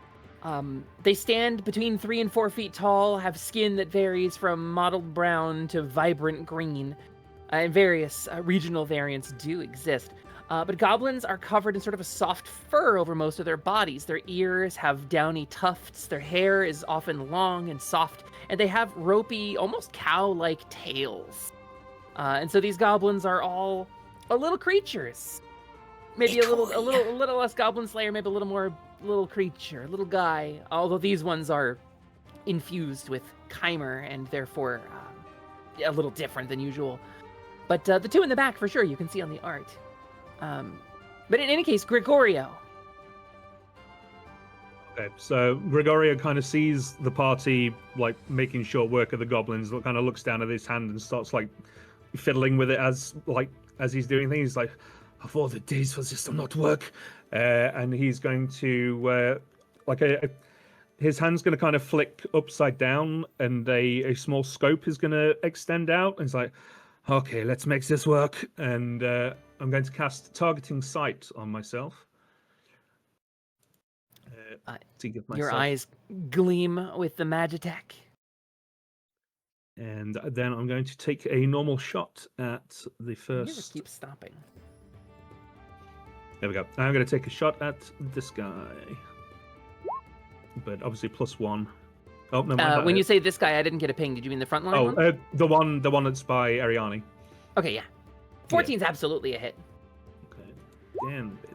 They stand between 3 and 4 feet tall, have skin that varies from mottled brown to vibrant green, and various regional variants do exist. But goblins are covered in sort of a soft fur over most of their bodies. Their ears have downy tufts, their hair is often long and soft, and they have ropey, almost cow-like tails. And so these goblins are all little creatures. Maybe a little less goblin slayer, maybe a little more little creature, a little guy. Although these ones are infused with chimer and therefore a little different than usual. But the two in the back, for sure, you can see on the art. But in any case, Gregorio. Okay, so Gregorio kind of sees the party like making short work of the goblins. Kind of looks down at his hand and starts like fiddling with it as he's doing things. He's like, "Of all the days for this to not work," and he's going to his hand's going to kind of flick upside down, and a small scope is going to extend out. And it's like, "Okay, let's make this work." And I'm going to cast Targeting Sight on myself. To give myself... Your eyes gleam with the Magitech. And then I'm going to take a normal shot at the first... You never keep stopping. There we go. I'm going to take a shot at this guy. But obviously +1. Oh, no, when you say this guy, I didn't get a ping. Did you mean the front line one? The one that's by Ariani. Okay, yeah. 14's absolutely a hit. Okay. Damn, bitch.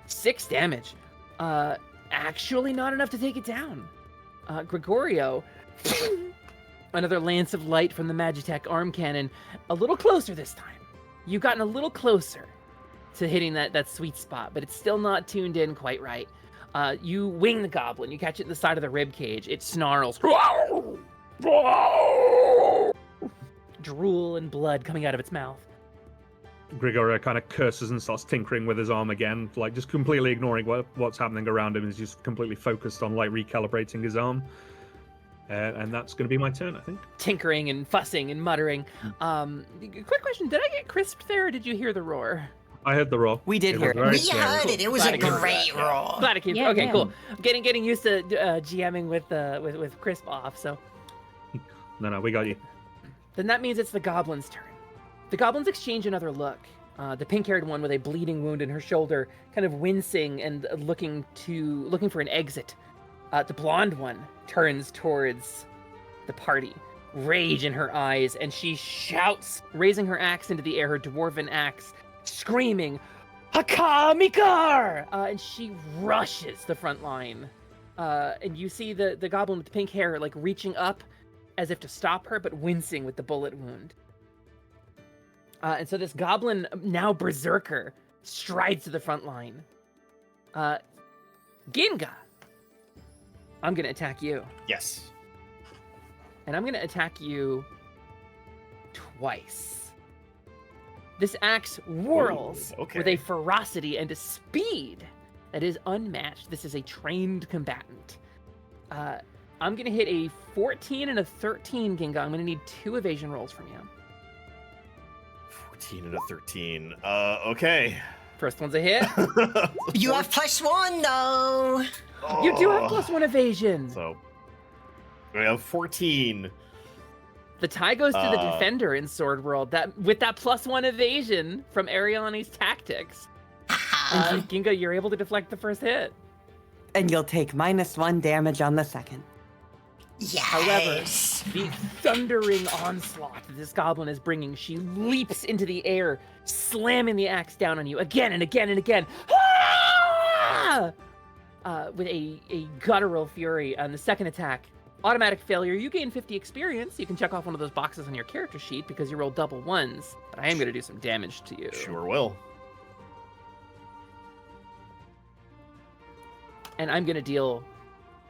6 damage. Actually not enough to take it down. Gregorio, another lance of light from the Magitech arm cannon, a little closer this time. You've gotten a little closer to hitting that sweet spot, but it's still not tuned in quite right. You wing the goblin, you catch it in the side of the rib cage, it snarls. Drool and blood coming out of its mouth. Gregorio kind of curses and starts tinkering with his arm again, like just completely ignoring what's happening around him. He's just completely focused on like recalibrating his arm. And that's going to be my turn, I think. Tinkering and fussing and muttering. Quick question, did I get crisped there, or did you hear the roar? I heard the roar. We did hear it. We heard it. It was a great roar. Glad it came. Yeah, okay, yeah. cool. Getting used to GMing with crisp off. So No, we got you. then that means it's the goblin's turn. The goblins exchange another look, The pink-haired one with a bleeding wound in her shoulder, kind of wincing and looking for an exit. The blonde one turns towards the party, rage in her eyes, and she shouts, raising her axe into the air, her dwarven axe, screaming, "Haka Mikar!" And she rushes the front line. And you see the goblin with the pink hair, like, reaching up as if to stop her, but wincing with the bullet wound. And so this goblin, now berserker, strides to the front line. Ginga, I'm going to attack you. Yes. And I'm going to attack you twice. This axe whirls Ooh, okay. with a ferocity and a speed that is unmatched. This is a trained combatant. I'm going to hit a 14 and a 13, Ginga. I'm going to need 2 evasion rolls from you. 14 and a 13. Okay. First one's a hit. You have +1 though. You do have +1 evasion. So we have 14. The tie goes to the defender in Sword World. That with that +1 evasion from Ariani's tactics. Ginga, you're able to deflect the first hit. And you'll take -1 damage on the second. Yes. However, the thundering onslaught that this goblin is bringing, she leaps into the air, slamming the axe down on you again and again and again. Ah! With a guttural fury on the second attack. Automatic failure. You gain 50 experience. You can check off one of those boxes on your character sheet because you rolled double ones. But I am going to do some damage to you. Sure will. And I'm going to deal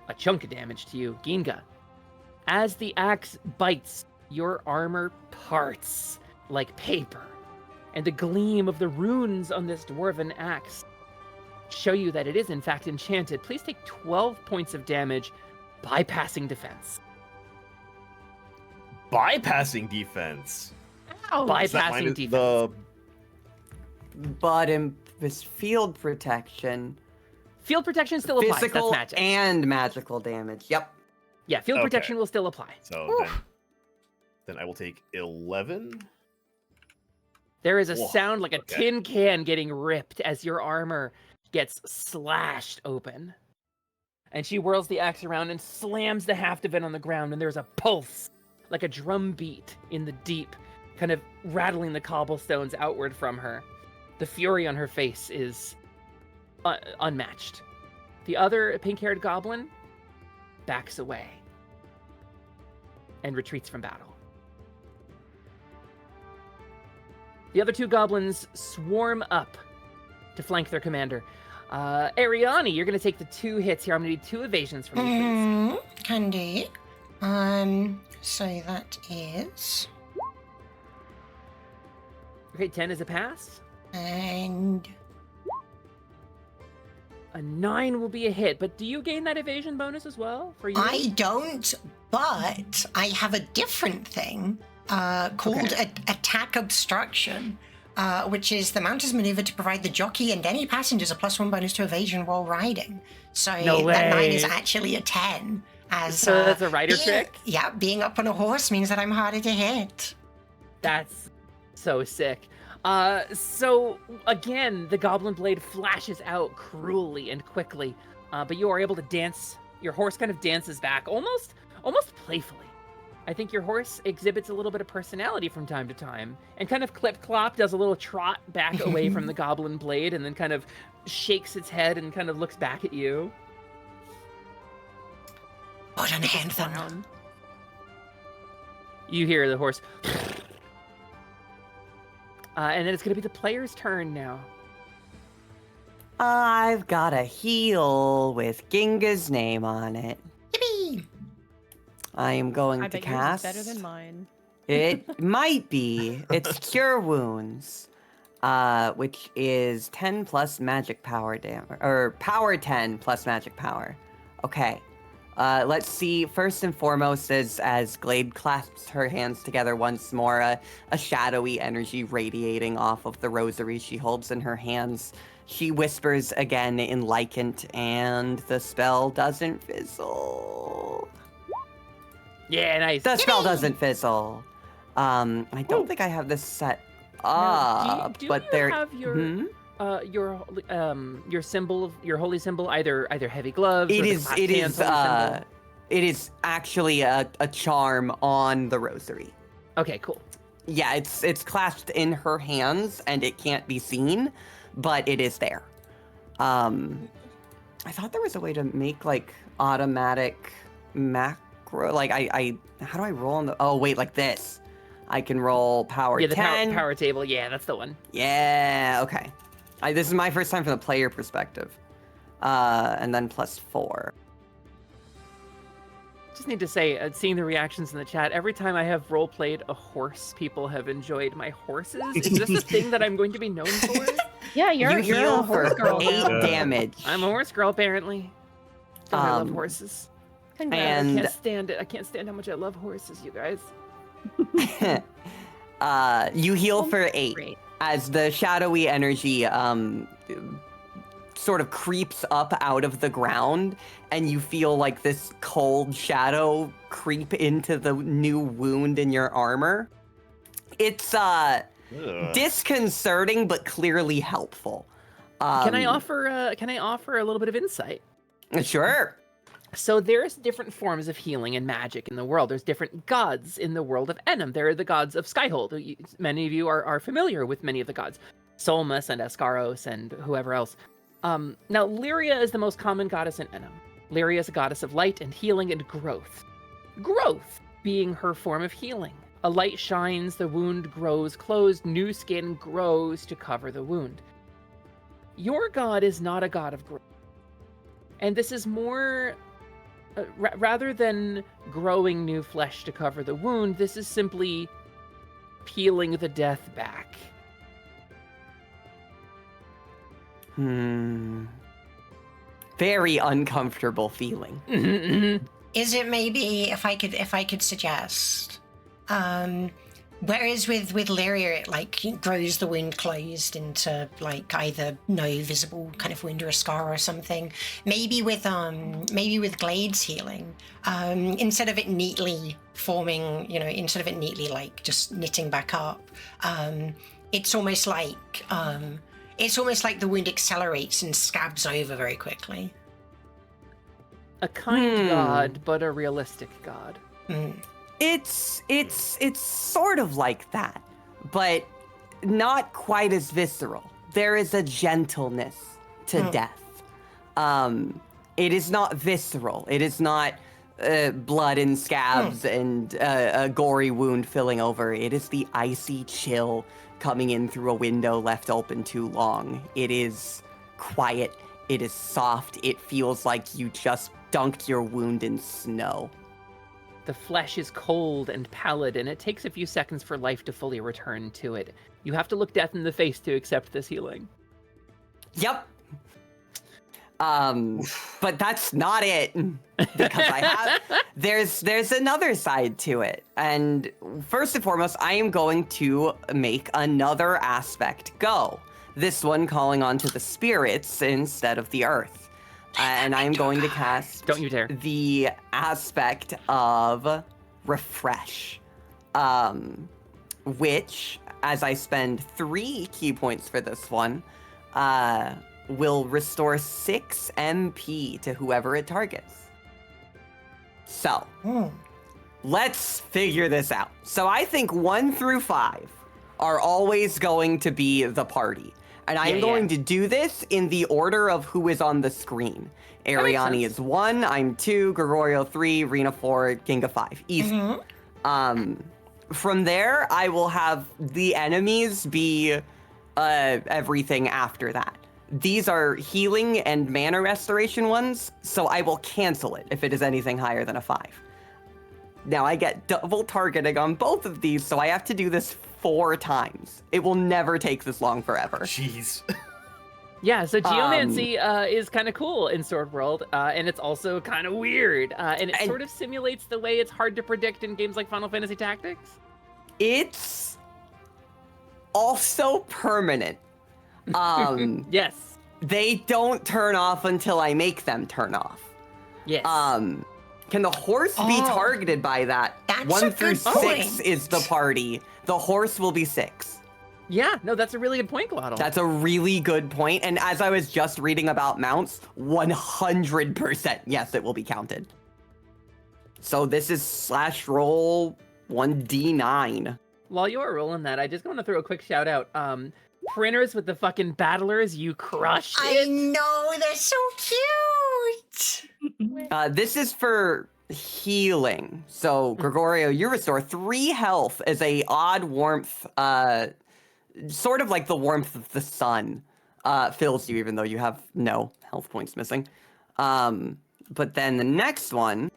a chunk of damage to you, Ginga. As the axe bites, your armor parts like paper, and the gleam of the runes on this dwarven axe show you that it is in fact enchanted. Please take 12 points of damage, bypassing defense. Bypassing defense. Ow. Is that Bypassing minus defense. But in this field protection, Field protection still applies. physical That's magic. and magical damage. Yep. Yeah, field Okay. protection will still apply. So then I will take 11. There is a Whoa, sound like a okay. tin can getting ripped as your armor gets slashed open. And she whirls the axe around and slams the haft of it on the ground, and there's a pulse, like a drum beat in the deep, kind of rattling the cobblestones outward from her. The fury on her face is unmatched. The other pink-haired goblin backs away and retreats from battle. The other 2 goblins swarm up to flank their commander. Ariani, you're going to take the 2 hits here. I'm going to need 2 evasions from you, please. Can do. So that is, Okay, 10 is a pass. and A 9 will be a hit, but do you gain that evasion bonus as well for you? I don't, but I have a different thing called attack obstruction, which is the mounter's maneuver to provide the jockey and any passengers a +1 bonus to evasion while riding. So No that 9 way. is actually a 10. As So that's a rider trick? Yeah, being up on a horse means that I'm harder to hit. That's so sick. So again, the goblin blade flashes out cruelly and quickly, but you are able to dance. Your horse kind of dances back, almost playfully. I think your horse exhibits a little bit of personality from time to time, and kind of clip-clop does a little trot back away from the goblin blade, and then kind of shakes its head and kind of looks back at you. What an anthem. Clown. You hear the horse. And then it's going to be the player's turn now. I've got a heal with Ginga's name on it. Yippee! I am going I to bet yours cast. is better than mine. It might be. It's Cure Wounds, which is 10 plus magic power damage, or power 10 plus magic power. Okay. Let's see. First and foremost, as Glade clasps her hands together once more, a shadowy energy radiating off of the rosary she holds in her hands. She whispers again in Lycant, and the spell doesn't fizzle. Yeah, nice. The spell doesn't fizzle. I don't think I have this set Do but you there. have your Hmm? your symbol of your holy symbol, either heavy gloves It or the is. clasped It hands is. holy symbol? It is actually a charm on the rosary. Okay, cool. Yeah, it's clasped in her hands and it can't be seen, but it is there. I thought there was a way to make like automatic macro. Like I how do I roll on the? Oh wait, like this. I can roll power Yeah, the 10. power table. Yeah, that's the one. Yeah. Okay. This is my first time from the player perspective. And then +4. Just need to say, seeing the reactions in the chat, every time I have role played a horse, people have enjoyed my horses. Is this a thing that I'm going to be known for? Yeah, you're You a heal horse for girl 8 now. damage. I'm a horse girl, apparently. Oh, I love Um, horses. Congrats. I and- can't stand it. I can't stand how much I love horses, you guys. You heal for 8 Great. as the shadowy energy sort of creeps up out of the ground, and you feel like this cold shadow creep into the new wound in your armor. It's Ugh. disconcerting, but clearly helpful. Can I offer a little bit of insight? Sure. So there's different forms of healing and magic in the world. There's different gods in the world of Ennam. There are the gods of Skyhold. Many of you are familiar with many of the gods. Solmus and Escaros and whoever else. Now, Lyria is the most common goddess in Ennam. Lyria is a goddess of light and healing and growth. Growth being her form of healing. A light shines, the wound grows closed, new skin grows to cover the wound. Your god is not a god of growth. And this is more... rather than growing new flesh to cover the wound, this is simply peeling the death back. Very uncomfortable feeling. Is it maybe, if I could suggest, whereas with Lyria it like grows the wound closed into like either no visible kind of wound or a scar or something. Maybe with Glade's healing, instead of it neatly forming, instead of it neatly like just knitting back up, it's almost like the wound accelerates and scabs over very quickly. A kind god, but a realistic god. It's sort of like that, but not quite as visceral. There is a gentleness to death. It is not visceral. It is not blood and scabs and a gory wound filling over. It is the icy chill coming in through a window left open too long. It is quiet. It is soft. It feels like you just dunked your wound in snow. The flesh is cold and pallid, and it takes a few seconds for life to fully return to it. You have to look death in the face to accept this healing. Yep. But that's not it, because there's another side to it. And first and foremost, I am going to make another aspect go. This one calling onto the spirits instead of the earth. And I am going to cast Don't you dare. the aspect of refresh, which, as I spend 3 key points for this one, will restore 6 MP to whoever it targets. So, let's figure this out. So I think 1 through 5 are always going to be the party. And I am going to do this in the order of who is on the screen. Ariani is 1, I'm 2, Gregorio 3, Rena 4, Kinga 5. Easy. From there, I will have the enemies be everything after that. These are healing and mana restoration ones, so I will cancel it if it is anything higher than a 5. Now I get double targeting on both of these, so I have to do this 4 times. It will never take this long forever. Jeez. Yeah, so geomancy is kind of cool in Sword World, and it's also kind of weird, and it sort of simulates the way it's hard to predict in games like Final Fantasy Tactics. It's also permanent. Yes. They don't turn off until I make them turn off. Yes. Can the horse be targeted by that? That's 1 a through good 6 point. is the party. The horse will be 6. Yeah, no, that's a really good point, Glottal. That's a really good point. And as I was just reading about mounts, 100% yes, it will be counted. So this is /roll 1d9. While you're rolling that, I just want to throw a quick shout out. Printers with the fucking battlers, you crushed I it. know, they're so cute. This is for healing. So Gregorio, you restore 3 health as a odd warmth, sort of like the warmth of the sun fills you, even though you have no health points missing. But then the next one.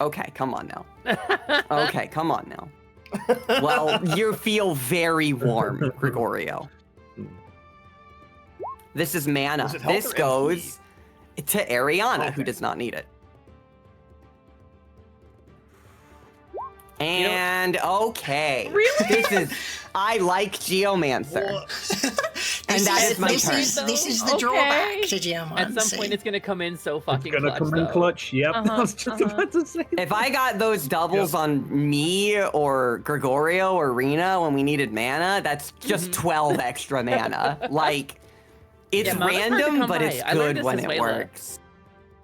Okay, come on now. Okay, come on now. Well, you feel very warm, Gregorio. This is mana. Was it health This or goes to Ariana, who Okay. does not need it. And okay. Really? This is I like Geomancer. And that is my turn. This is the Okay. drawback to Geomancy. At some point, it's gonna come in so It's fucking gonna clutch, come in though. clutch. Yep. I Uh-huh, was just uh-huh. about to say. If I got those doubles on me or Gregorio or Rena when we needed mana, that's just 12 extra mana. Like, it's Yeah, mana's hard to random, come but by. it's I learned good this when this it way, works.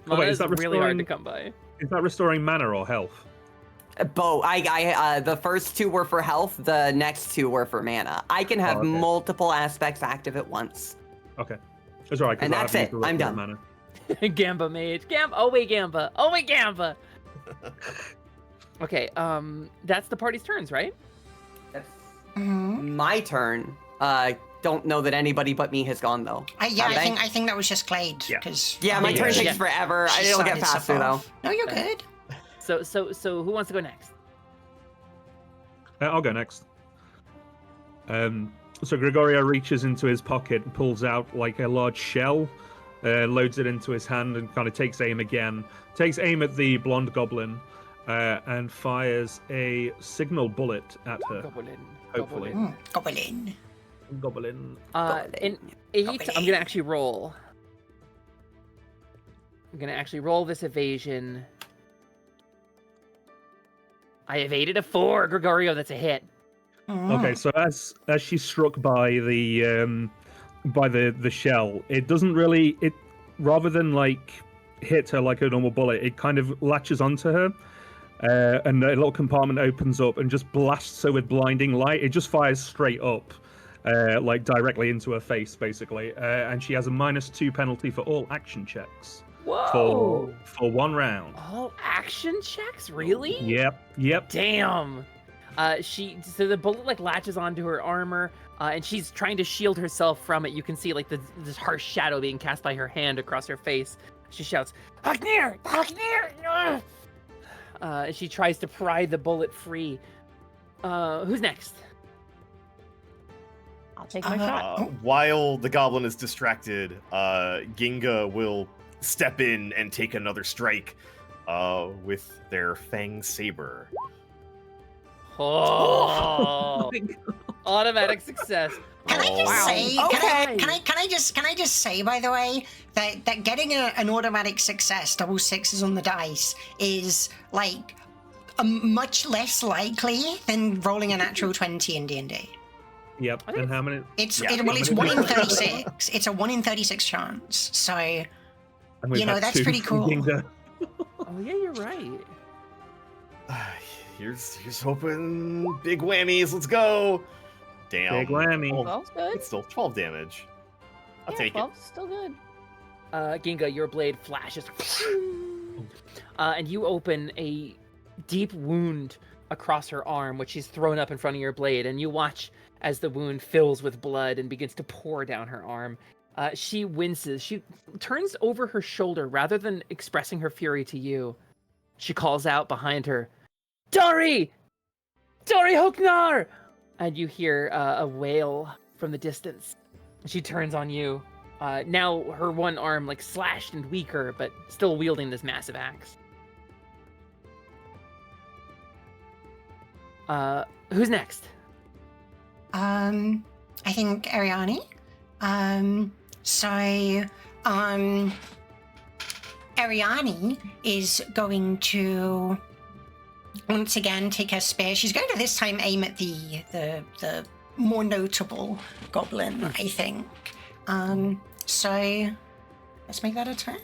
Mana wait, is is that really hard to restoring- come by. Is that restoring mana or health? Both. The first 2 were for health. The next 2 were for mana. I can have okay. multiple aspects active at once. Okay. That's all right. 'cause And I that's haven't it. used the I'm rest of done. the mana. Gamba mage. Oh wait, Gamba. Okay, that's the party's turns, right? That's Mhm. my turn. Don't know that anybody but me has gone though. Yeah, Have they? I think that was just Clade. Yeah. Because Yeah, my turn Yeah. takes forever. she It'll get started stuff faster though. off. No, you're good. So who wants to go next? I'll go next. So Gregorio reaches into his pocket and pulls out like a large shell, loads it into his hand and kind of takes aim again. Takes aim at the blonde goblin and fires a signal bullet at her. Goblin. Hopefully. Goblin. Goblin. In 8, I'm gonna actually roll. I'm gonna actually roll this evasion. I evaded a 4, Gregorio. That's a hit. Okay, so as she's struck by the shell, it doesn't really rather than like hit her like a normal bullet, it kind of latches onto her, and a little compartment opens up and just blasts her with blinding light. It just fires straight up, like directly into her face, basically, and she has a -2 penalty for all action checks Whoa! for 1 round. All action checks, really? Yep. Damn. So the bullet like latches onto her armor, and she's trying to shield herself from it. You can see like this harsh shadow being cast by her hand across her face. She shouts, "Haknir! Haknir!" And she tries to pry the bullet free. Who's next? I'll take my shot. While the goblin is distracted, Ginga will step in and take another strike with their fang saber. Oh, automatic success. Can I just Wow. say? Okay. Can I just say, by the way, that getting an automatic success, double 6s on the dice, is like much less likely than rolling a natural 20 in D&D. Yep. And how many? It's Yeah. it's 1 in 36. It's a 1 in 36 chance. So And we've You know, had that's 2 pretty from cool. Ginga. Oh yeah, you're right. Here's hoping big whammies. Let's go. Damn. Big whammy. 12's good. It's still 12 damage. I'll take it. 12's still good. Ginga, your blade flashes, and you open a deep wound across her arm, which she's thrown up in front of your blade, and you watch as the wound fills with blood and begins to pour down her arm. She winces. She turns over her shoulder rather than expressing her fury to you. She calls out behind her, "Dori! Dori Hoknar!" And you hear a wail from the distance. She turns on you. Now her one arm like slashed and weaker, but still wielding this massive axe. Who's next? I think Ariani. Ariani is going to once again take her spear. She's going to this time aim at the more notable goblin, I think. So let's make that attack.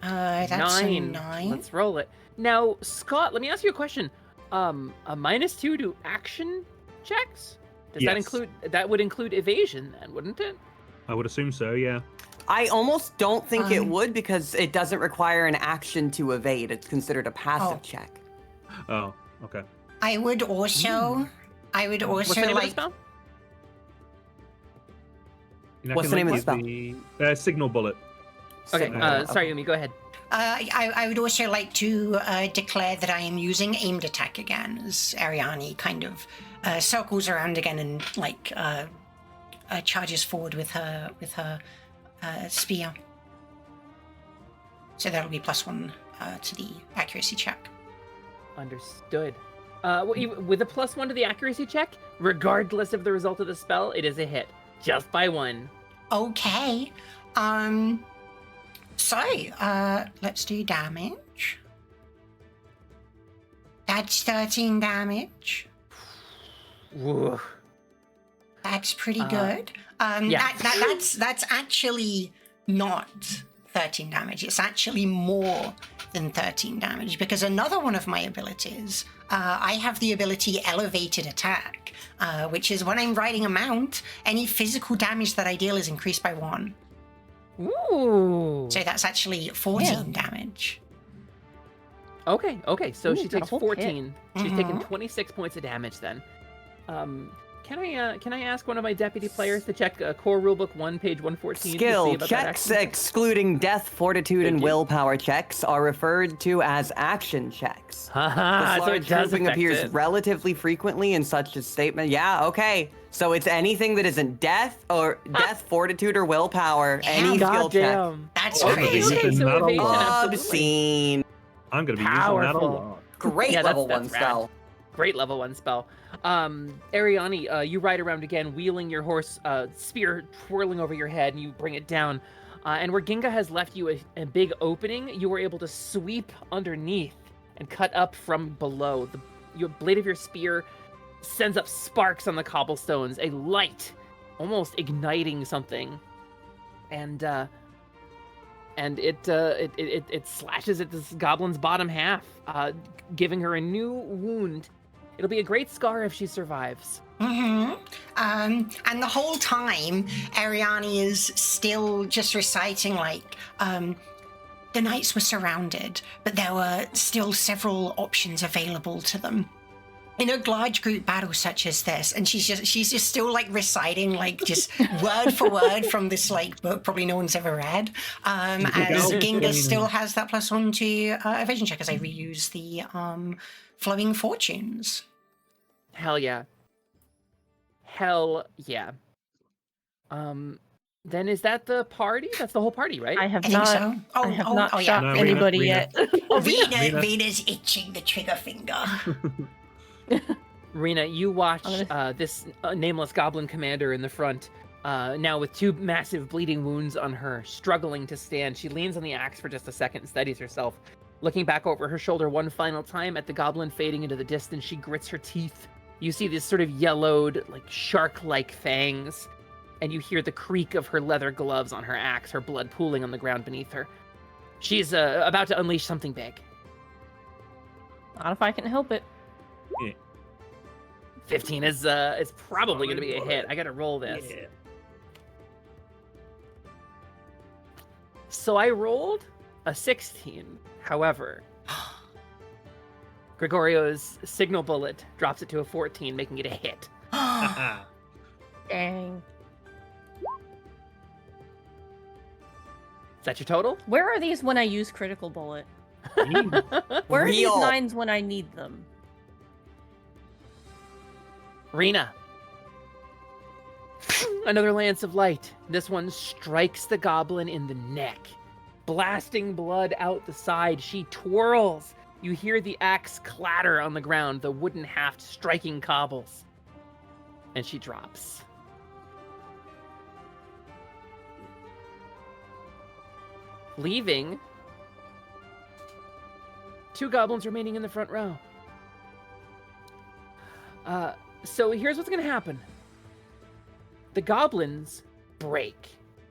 That's a 9. Let's roll it. Now, Scott, let me ask you a question. A -2 to action checks? Does that Yes. include, that would include evasion then, wouldn't it? I would assume so, yeah. I almost don't think it Um, would because it doesn't require an action to evade. It's considered a passive Oh. check. Oh, okay. I would also What's the name of the like spell? And I What's can the name of link the you the signal bullet. Okay, Signal. sorry, Umi, go ahead. I would also like to declare that I am using aimed attack again, as Ariane kind of circles around again and like charges forward with her spear. So that'll be +1 to the accuracy check. Understood. With a +1 to the accuracy check, regardless of the result of the spell, it is a hit. Just by 1. Okay. So, let's do damage. That's 13 damage. Woo. That's pretty good. yeah. That's actually not 13 damage. It's actually more than 13 damage because another one of my abilities, I have the ability Elevated Attack, which is when I'm riding a mount, any physical damage that I deal is increased by 1. Ooh. So that's actually 14 damage. Okay. So Ooh, she got a takes whole 14. She's Mhm. taken 26 points of damage then. Can I ask one of my deputy players to check core rulebook 1, page 114? to see Skill about that checks action? excluding death, fortitude, Thank and you. willpower checks are referred to as action checks. Haha, This so it large does grouping affect appears it. relatively frequently in such a statement. Yeah, okay. So it's anything that isn't death, fortitude, or willpower. Any Damn. skill check. Goddamn. That's I'm gonna be crazy. using so that a evasion, lot. absolutely. Obscene. I'm going to be using that a Powerful. lot. Great Yeah, level that's 1 rad. spell. Great level 1 spell. Ariane, you ride around again, wheeling your horse, spear twirling over your head, and you bring it down. And where Ginga has left you a big opening, you were able to sweep underneath and cut up from below. Your blade of your spear sends up sparks on the cobblestones, a light, almost igniting something. And it slashes at this goblin's bottom half, giving her a new wound. It'll be a great scar if she survives. And the whole time, Ariane is still just reciting like, the knights were surrounded, but there were still several options available to them. In a large group battle such as this, and she's just still like reciting like just word for word from this like book probably no one's ever read. As Ginga still has that +1 to evasion check as I reuse the flowing fortunes. Hell yeah. Hell yeah. Then is that the party? That's the whole party, right? I have I think not. so. I have not yeah. shot No, anybody Rena. yet. Oh, Rena. Rena's itching the trigger finger. Rena, you watch I'm this nameless goblin commander in the front, now with 2 massive bleeding wounds on her, struggling to stand. She leans on the axe for just a second and steadies herself. Looking back over her shoulder one final time at the goblin fading into the distance, she grits her teeth. You see these sort of yellowed, like shark-like fangs, and you hear the creak of her leather gloves on her axe, her blood pooling on the ground beneath her. She's about to unleash something big. Not if I can help it. 15 is probably going to be a hit. I got to roll this. Yeah. So I rolled a 16. However, Gregorio's signal bullet drops it to a 14, making it a hit. Dang. Is that your total? Where are these when I use critical bullet? Where are these Real. 9s when I need them? Rena. Another lance of light. This one strikes the goblin in the neck. Blasting blood out the side, she twirls. You hear the axe clatter on the ground, the wooden haft striking cobbles. And she drops. Leaving 2 goblins remaining in the front row. So here's what's going to happen. The goblins break.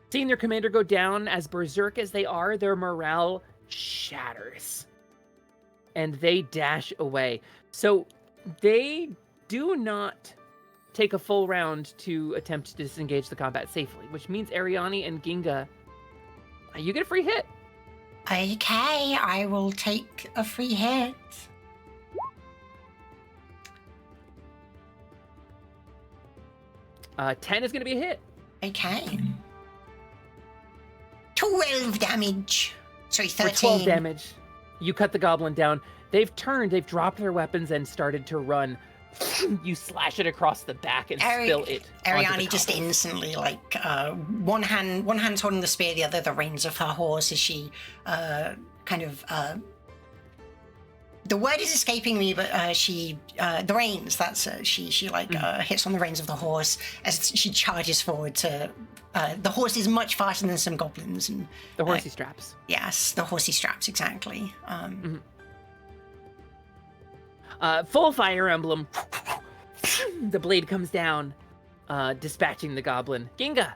Seeing their commander go down, as berserk as they are, their morale shatters. And they dash away. So they do not take a full round to attempt to disengage the combat safely, which means Ariani and Ginga, you get a free hit. Okay, I will take a free hit. 10 is going to be a hit. Okay. 12 damage. Sorry, For 13. 12 damage. You cut the goblin down. They've turned, they've dropped their weapons and started to run. You slash it across the back and spill it. Ariani just instantly, like, one hand's holding the spear, the other the reins of her horse as she the word is escaping me, but the reins, that's she hits on the reins of the horse as she charges forward to the horse is much faster than some goblins, and the horsey straps. Yes, the horsey straps, exactly. Full Fire Emblem. The blade comes down, dispatching the goblin. Ginga!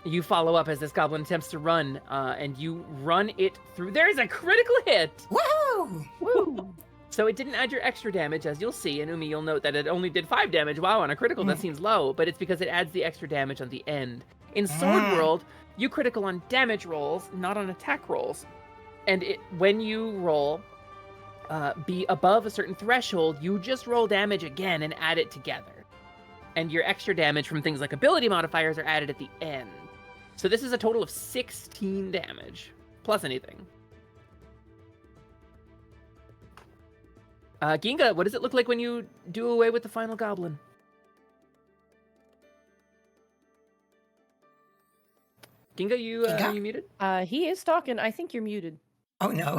You follow up as this goblin attempts to run, and you run it through. There's a critical hit! Woohoo! Woo! So it didn't add your extra damage, as you'll see. And Umi, you'll note that it only did 5 damage. Wow, on a critical, that seems low, but it's because it adds the extra damage on the end. In Sword World, you critical on damage rolls, not on attack rolls. And when you roll, be above a certain threshold, you just roll damage again and add it together. And your extra damage from things like ability modifiers are added at the end. So this is a total of 16 damage, plus anything. Ginga, what does it look like when you do away with the final goblin? Ginga, are you muted? He is talking. I think you're muted. Oh no.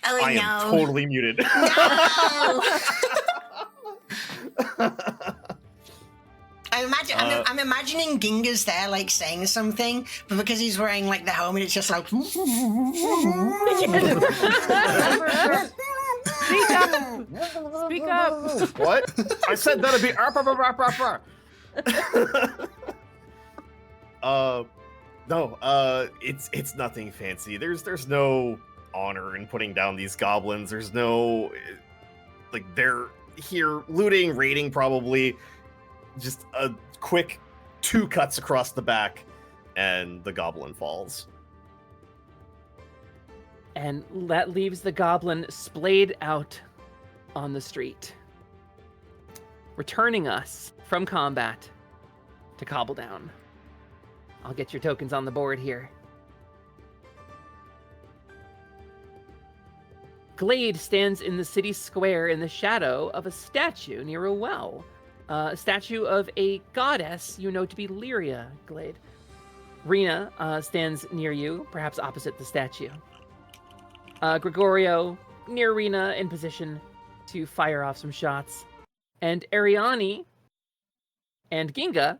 I am totally muted. No! I'm imagining Ginga's there, like, saying something, but because he's wearing, like, the helmet, it's just like... Speak up! Speak up! What? I said that'd be... No, it's nothing fancy. There's no honor in putting down these goblins. There's no... Like, they're here looting, raiding, probably. Just a quick 2 cuts across the back, and the goblin falls. And that leaves the goblin splayed out on the street, returning us from combat to Cobble Down. I'll get your tokens on the board here. Glade stands in the city square in the shadow of a statue near a well. A statue of a goddess you know to be Lyria, Glade. Rena stands near you, perhaps opposite the statue. Gregorio near Rena in position to fire off some shots. And Ariani and Ginga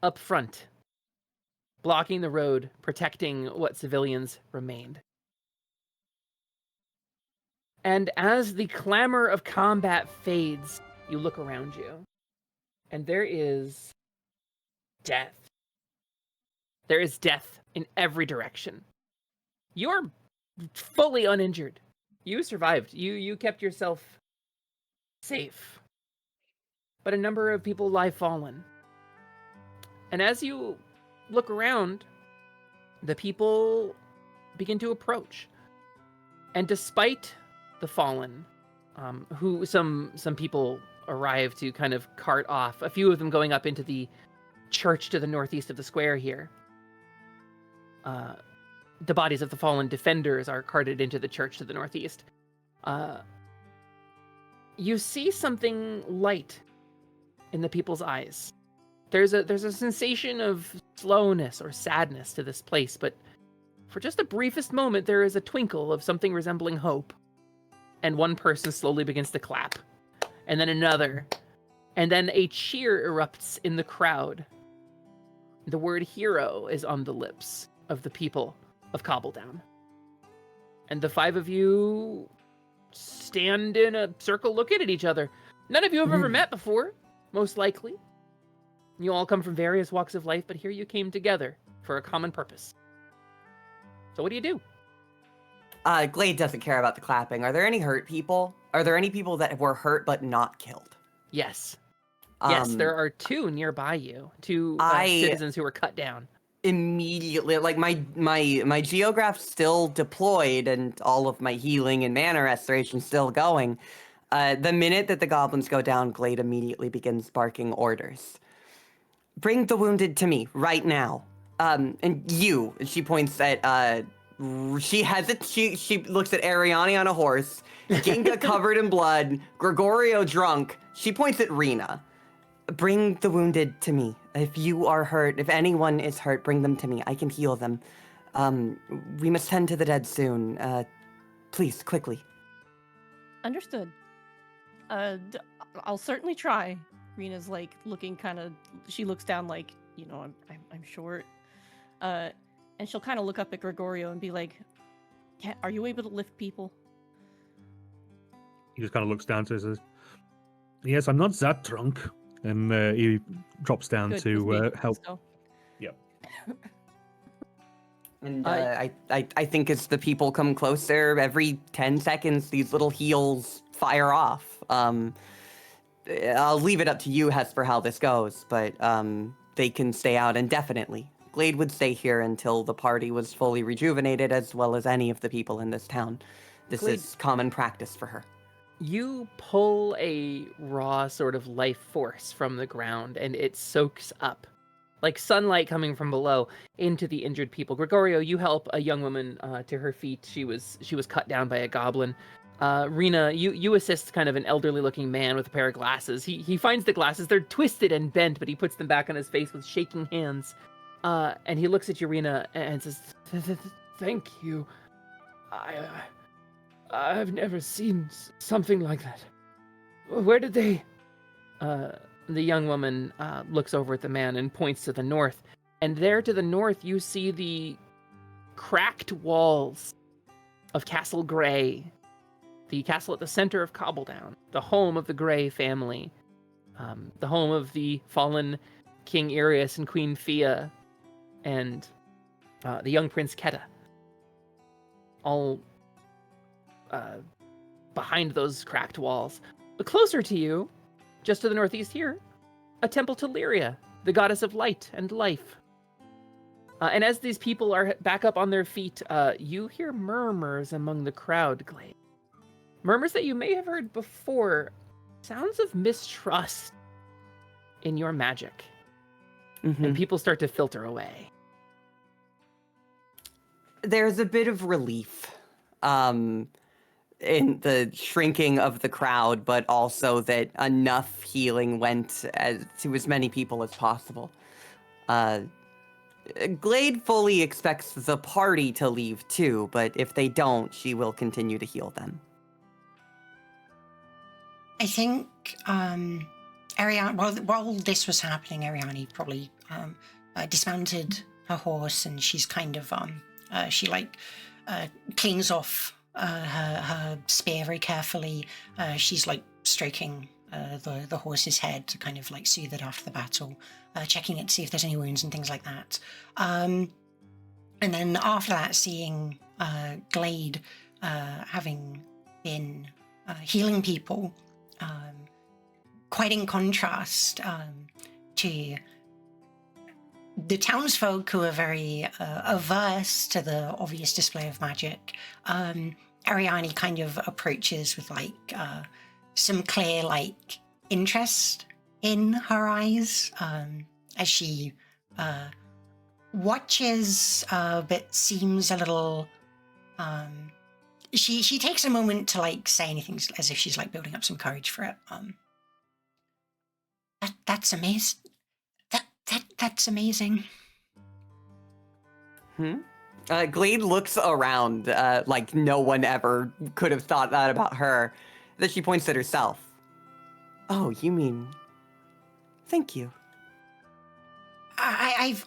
up front, blocking the road, protecting what civilians remained. And as the clamor of combat fades, you look around you, and there is death. There is death in every direction. You're fully uninjured. You survived. You kept yourself safe. But a number of people lie fallen. And as you look around, the people begin to approach. And despite the fallen, who some people arrive to kind of cart off, a few of them going up into the church to the northeast of the square here. The bodies of the fallen defenders are carted into the church to the northeast. You see something light in the people's eyes. There's a sensation of slowness or sadness to this place, but for just the briefest moment, there is a twinkle of something resembling hope. And one person slowly begins to clap. And then another. And then a cheer erupts in the crowd. The word hero is on the lips of the people of Cobbledown. And the 5 of you stand in a circle looking at each other. None of you have ever met before, most likely. You all come from various walks of life, but here you came together for a common purpose. So what do you do? Glade doesn't care about the clapping. Are there any hurt people? Are there any people that were hurt but not killed? Yes. Yes, there are 2 nearby you. 2 citizens who were cut down. Immediately, like my geograph still deployed and all of my healing and mana restoration still going. The minute that the goblins go down, Glade immediately begins barking orders. Bring the wounded to me right now. And you, she points at she looks at Ariani on a horse, Ginga covered in blood, Gregorio drunk. She points at Rena. Bring the wounded to me. If you are hurt, if anyone is hurt, bring them to me. I can heal them. We must tend to the dead soon. Please, quickly. Understood. I'll certainly try. Rena's like looking kind of. She looks down like, you know, I'm short. And she'll kind of look up at Gregorio and be like, "Are you able to lift people?" He just kind of looks down to us and says, "Yes, I'm not that drunk." And he drops down Good, to help. let's go. Yep. And I think as the people come closer, every 10 seconds, these little heals fire off. I'll leave it up to you, Hesper, how this goes, but they can stay out indefinitely. Glade would stay here until the party was fully rejuvenated, as well as any of the people in this town. This Glade, is common practice for her. You pull a raw sort of life force from the ground, and it soaks up, like sunlight coming from below, into the injured people. Gregorio, you help a young woman to her feet. She was cut down by a goblin. Rena, you assist kind of an elderly-looking man with a pair of glasses. He finds the glasses. They're twisted and bent, but he puts them back on his face with shaking hands. And he looks at you, Rena, and says, "Thank you. I've never seen something like that. Where did they..." The young woman looks over at the man and points to the north. And there to the north, you see the cracked walls of Castle Grey, the castle at the center of Cobbledown, the home of the Grey family, the home of the fallen King Arius and Queen Fia, and the young Prince Keta. All behind those cracked walls. But closer to you, just to the northeast here, a temple to Lyria, the goddess of light and life. And as these people are back up on their feet, you hear murmurs among the crowd, Glade. Murmurs that you may have heard before. Sounds of mistrust in your magic. Mm-hmm. And people start to filter away. There's a bit of relief in the shrinking of the crowd, but also that enough healing went to as many people as possible. Glade fully expects the party to leave too, but if they don't, she will continue to heal them. I think Ariane, while this was happening, Ariane probably dismounted her horse, and she's kind of she cleans off her spear very carefully. She's like stroking the horse's head to kind of like soothe it after the battle, checking it to see if there's any wounds and things like that. And then after that, seeing Glade having been healing people, quite in contrast to the townsfolk who are very averse to the obvious display of magic. Ariane kind of approaches with like some clear like interest in her eyes as she watches, but seems a little. She takes a moment to like say anything as if she's like building up some courage for it. That's amazing. That's amazing. Glade looks around like no one ever could have thought that about her. Then she points at herself. Oh, you mean? Thank you. I've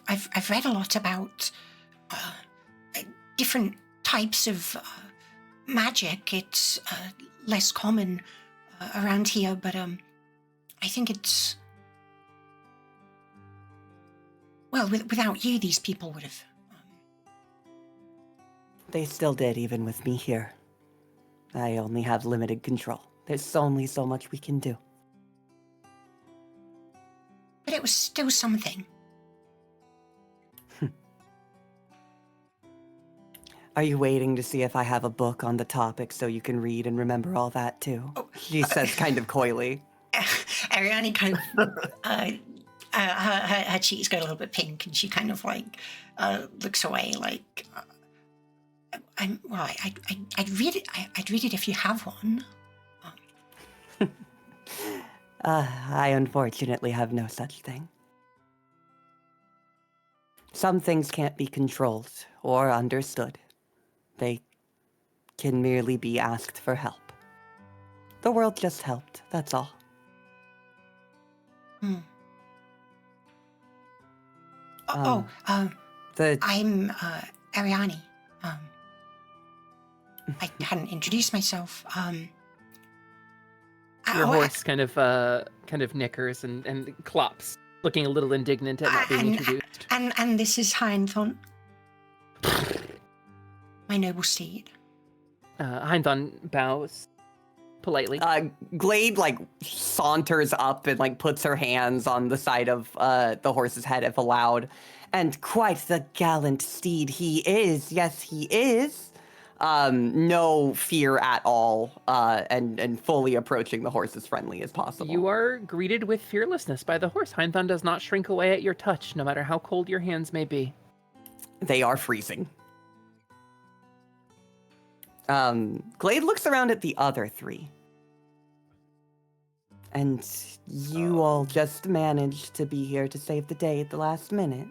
read a lot about different types of magic. It's less common around here, but I think it's... Well, without you, these people would have... They still did, even with me here. I only have limited control. There's only so much we can do. But it was still something. Are you waiting to see if I have a book on the topic so you can read and remember all that too? Oh, She says kind of coyly. Ariane kind of... her cheeks go a little bit pink, and she kind of like looks away, like... I'd read it. I'd read it if you have one. I unfortunately have no such thing. Some things can't be controlled or understood. They can merely be asked for help. The world just helped, that's all. I'm Ariane. I hadn't introduced myself. Your horse kind of nickers and clops, looking a little indignant at not being introduced. And this is Heinthon, my noble steed. Heinthon bows politely. Glade saunters up and puts her hands on the side of the horse's head if allowed. And quite the gallant steed he is. Yes, he is. No fear at all, and fully approaching the horse as friendly as possible. You are greeted with fearlessness by the horse. Heinthon does not shrink away at your touch, no matter how cold your hands may be. They are freezing. Glade looks around at the other three. And you all just managed to be here to save the day at the last minute.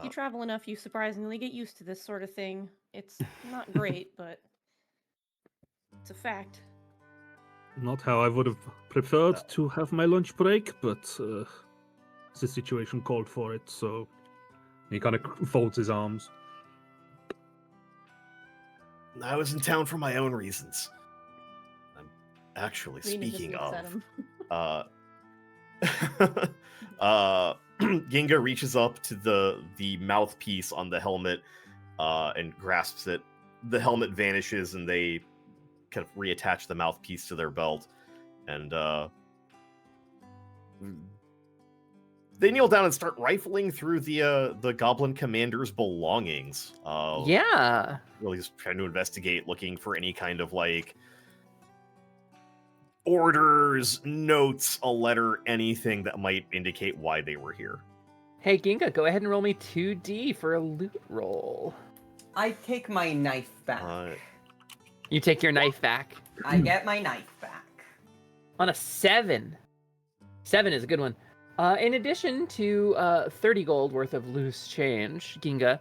You travel enough, you surprisingly get used to this sort of thing. It's not great, but it's a fact. Not how I would have preferred to have my lunch break, but the situation called for it, so he kind of folds his arms. I was in town for my own reasons. I'm actually Rena just speaking looks of. at him. Ginga reaches up to the mouthpiece on the helmet and grasps it. The helmet vanishes, and they kind of reattach the mouthpiece to their belt. And they kneel down and start rifling through the goblin commander's belongings. Yeah. Really just trying to investigate, looking for any kind of orders, notes, a letter, anything that might indicate why they were here. Hey, Ginga, go ahead and roll me 2D for a loot roll. I take my knife back. You take your knife back. I get my knife back. On a 7. 7 is a good one. In addition to 30 gold worth of loose change, Ginga,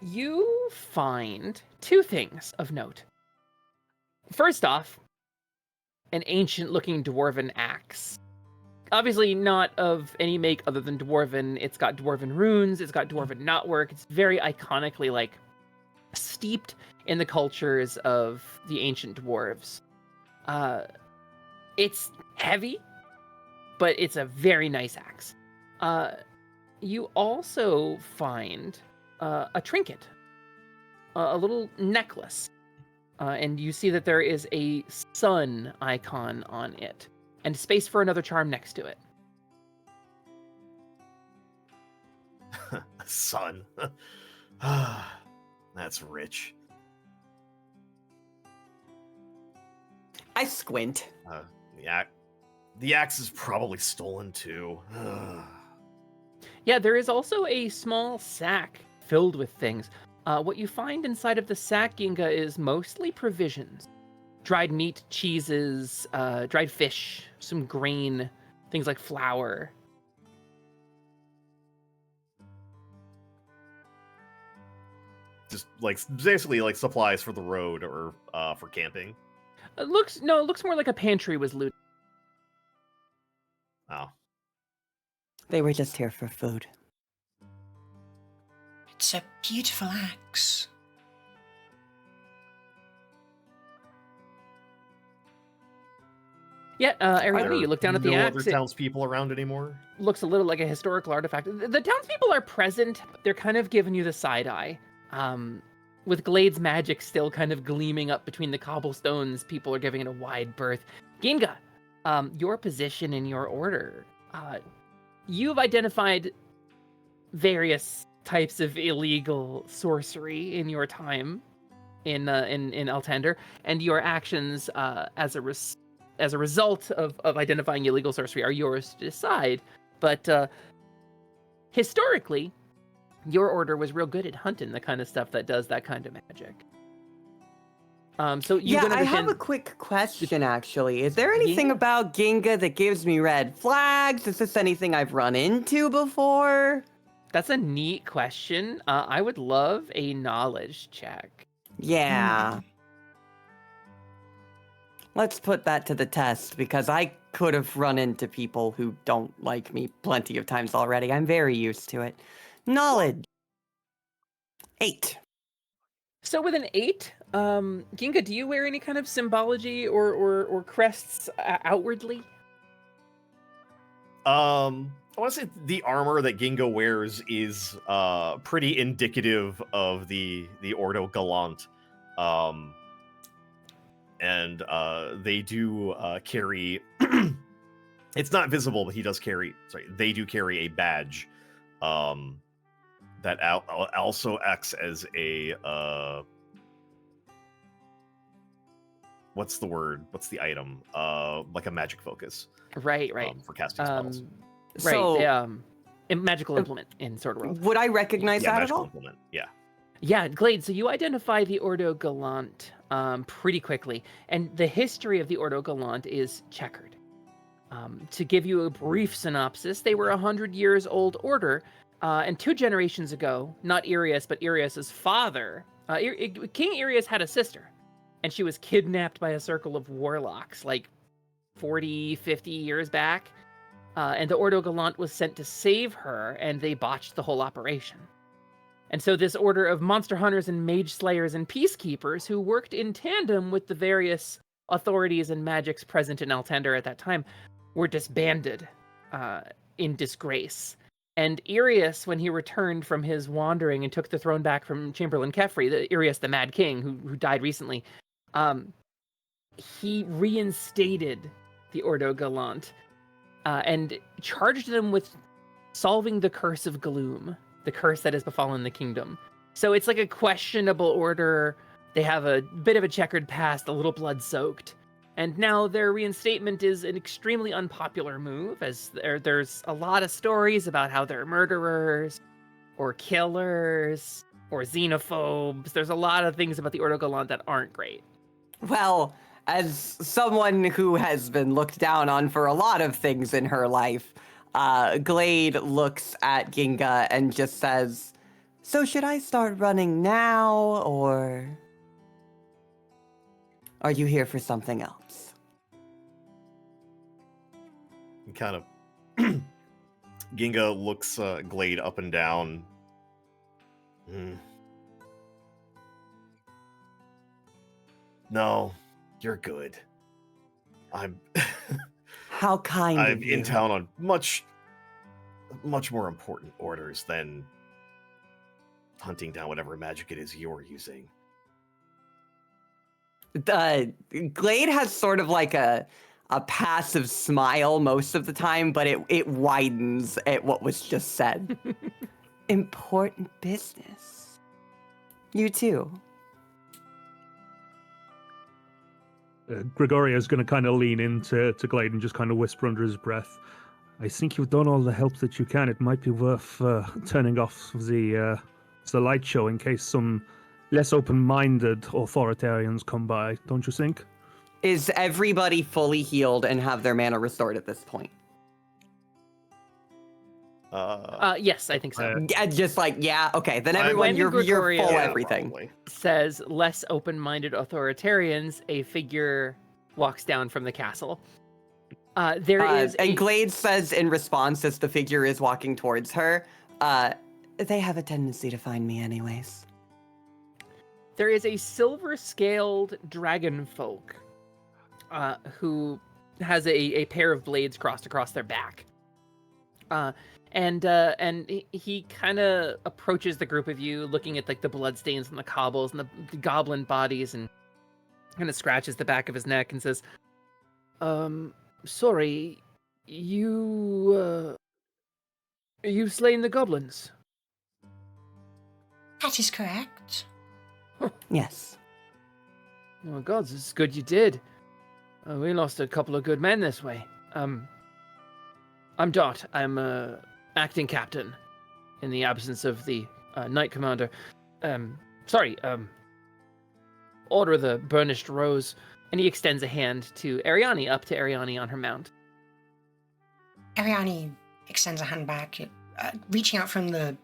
you find 2 things of note. First off, an ancient-looking dwarven axe. Obviously not of any make other than dwarven. It's got dwarven runes, it's got dwarven knotwork. It's very iconically, steeped in the cultures of the ancient dwarves. It's heavy, but it's a very nice axe. You also find a trinket, a little necklace. And you see that there is a sun icon on it, and space for another charm next to it. Sun. That's rich. I squint. The axe is probably stolen too. Yeah, there is also a small sack filled with things. What you find inside of the sack, Ginga, is mostly provisions. Dried meat, cheeses, dried fish, some grain, things like flour. Just basically supplies for the road or for camping. It looks more like a pantry was looted. Oh. They were just here for food. It's a beautiful axe. Yeah, Are Ariana, there you look down at the no axe. other townspeople around anymore? It looks a little like a historical artifact. The townspeople are present, but they're kind of giving you the side eye. With Glade's magic still kind of gleaming up between the cobblestones, people are giving it a wide berth. Ginga, your position in your order. You've identified various types of illegal sorcery in your time in Altander, and your actions as a result of identifying illegal sorcery are yours to decide. But historically, your order was real good at hunting the kind of stuff that does that kind of magic. So you Yeah, don't I understand. have a quick question, actually. Is there anything about Ginga that gives me red flags? Is this anything I've run into before? That's a neat question. I would love a knowledge check. Yeah. Let's put that to the test, because I could have run into people who don't like me plenty of times already. I'm very used to it. Knowledge. 8. So with an 8, Ginga, do you wear any kind of symbology or crests outwardly? I want to say the armor that Ginga wears is pretty indicative of the Ordo Gallant. And they do carry it's not visible, but they do carry a badge that also acts as a what's the item, like a magic focus, Right. for casting spells. Right. So, magical implement in Sword World. would I recognize Yeah, that at magical all? implement. Yeah. Yeah, Glade, so you identify the Ordo Gallant pretty quickly, and the history of the Ordo Gallant is checkered. To give you a brief synopsis, they were a 100-years-old order, and 2 generations ago, not Irius, but Irius's father, King Irius had a sister, and she was kidnapped by a circle of warlocks, like 40, 50 years back, and the Ordo Gallant was sent to save her, and they botched the whole operation. And so this order of monster hunters and mage slayers and peacekeepers who worked in tandem with the various authorities and magics present in Altander at that time were disbanded in disgrace. And Irius, when he returned from his wandering and took the throne back from Chamberlain Kefri, Irius the Mad King, who died recently, he reinstated the Ordo Gallant and charged them with solving the Curse of Gloom, the curse that has befallen the kingdom. So it's like a questionable order. They have a bit of a checkered past, a little blood-soaked. And now their reinstatement is an extremely unpopular move, as there's a lot of stories about how they're murderers, or killers, or xenophobes. There's a lot of things about the Ordo Gallant that aren't great. Well, as someone who has been looked down on for a lot of things in her life, Glade looks at Ginga and just says, "So should I start running now, or are you here for something else?" And kind of Ginga looks Glade up and down. No, you're good. I'm How kind I'm of you. in town on much more important orders than hunting down whatever magic it is you're using. Glade has sort of like a passive smile most of the time, but it widens at what was just said. Important business. You too. Gregorio's going to kind of lean into Glade and just kind of whisper under his breath, "I think you've done all the help that you can. It might be worth turning off the light show in case some less open-minded authoritarians come by, don't you think?" Is everybody fully healed and have their mana restored at this point? Yes, I think so. Yeah, just like, yeah, okay. Then everyone, you're full Gregorio everything. Probably. Says less open-minded authoritarians, a figure walks down from the castle. There is and Glade says in response as the figure is walking towards her, they have a tendency to find me anyways. There is a silver-scaled dragon folk who has a pair of blades crossed across their back. And he kind of approaches the group of you, looking at like the bloodstains and the cobbles and the goblin bodies, and kind of scratches the back of his neck and says, sorry, you slain the goblins? That is correct. Yes. Oh gods, it's good you did. We lost a couple of good men this way. I'm Dot. I'm acting captain in the absence of the knight commander. Order of the Burnished Rose. And he extends a hand to Ariani, up to Ariani on her mount. Ariani extends a hand back, reaching out from the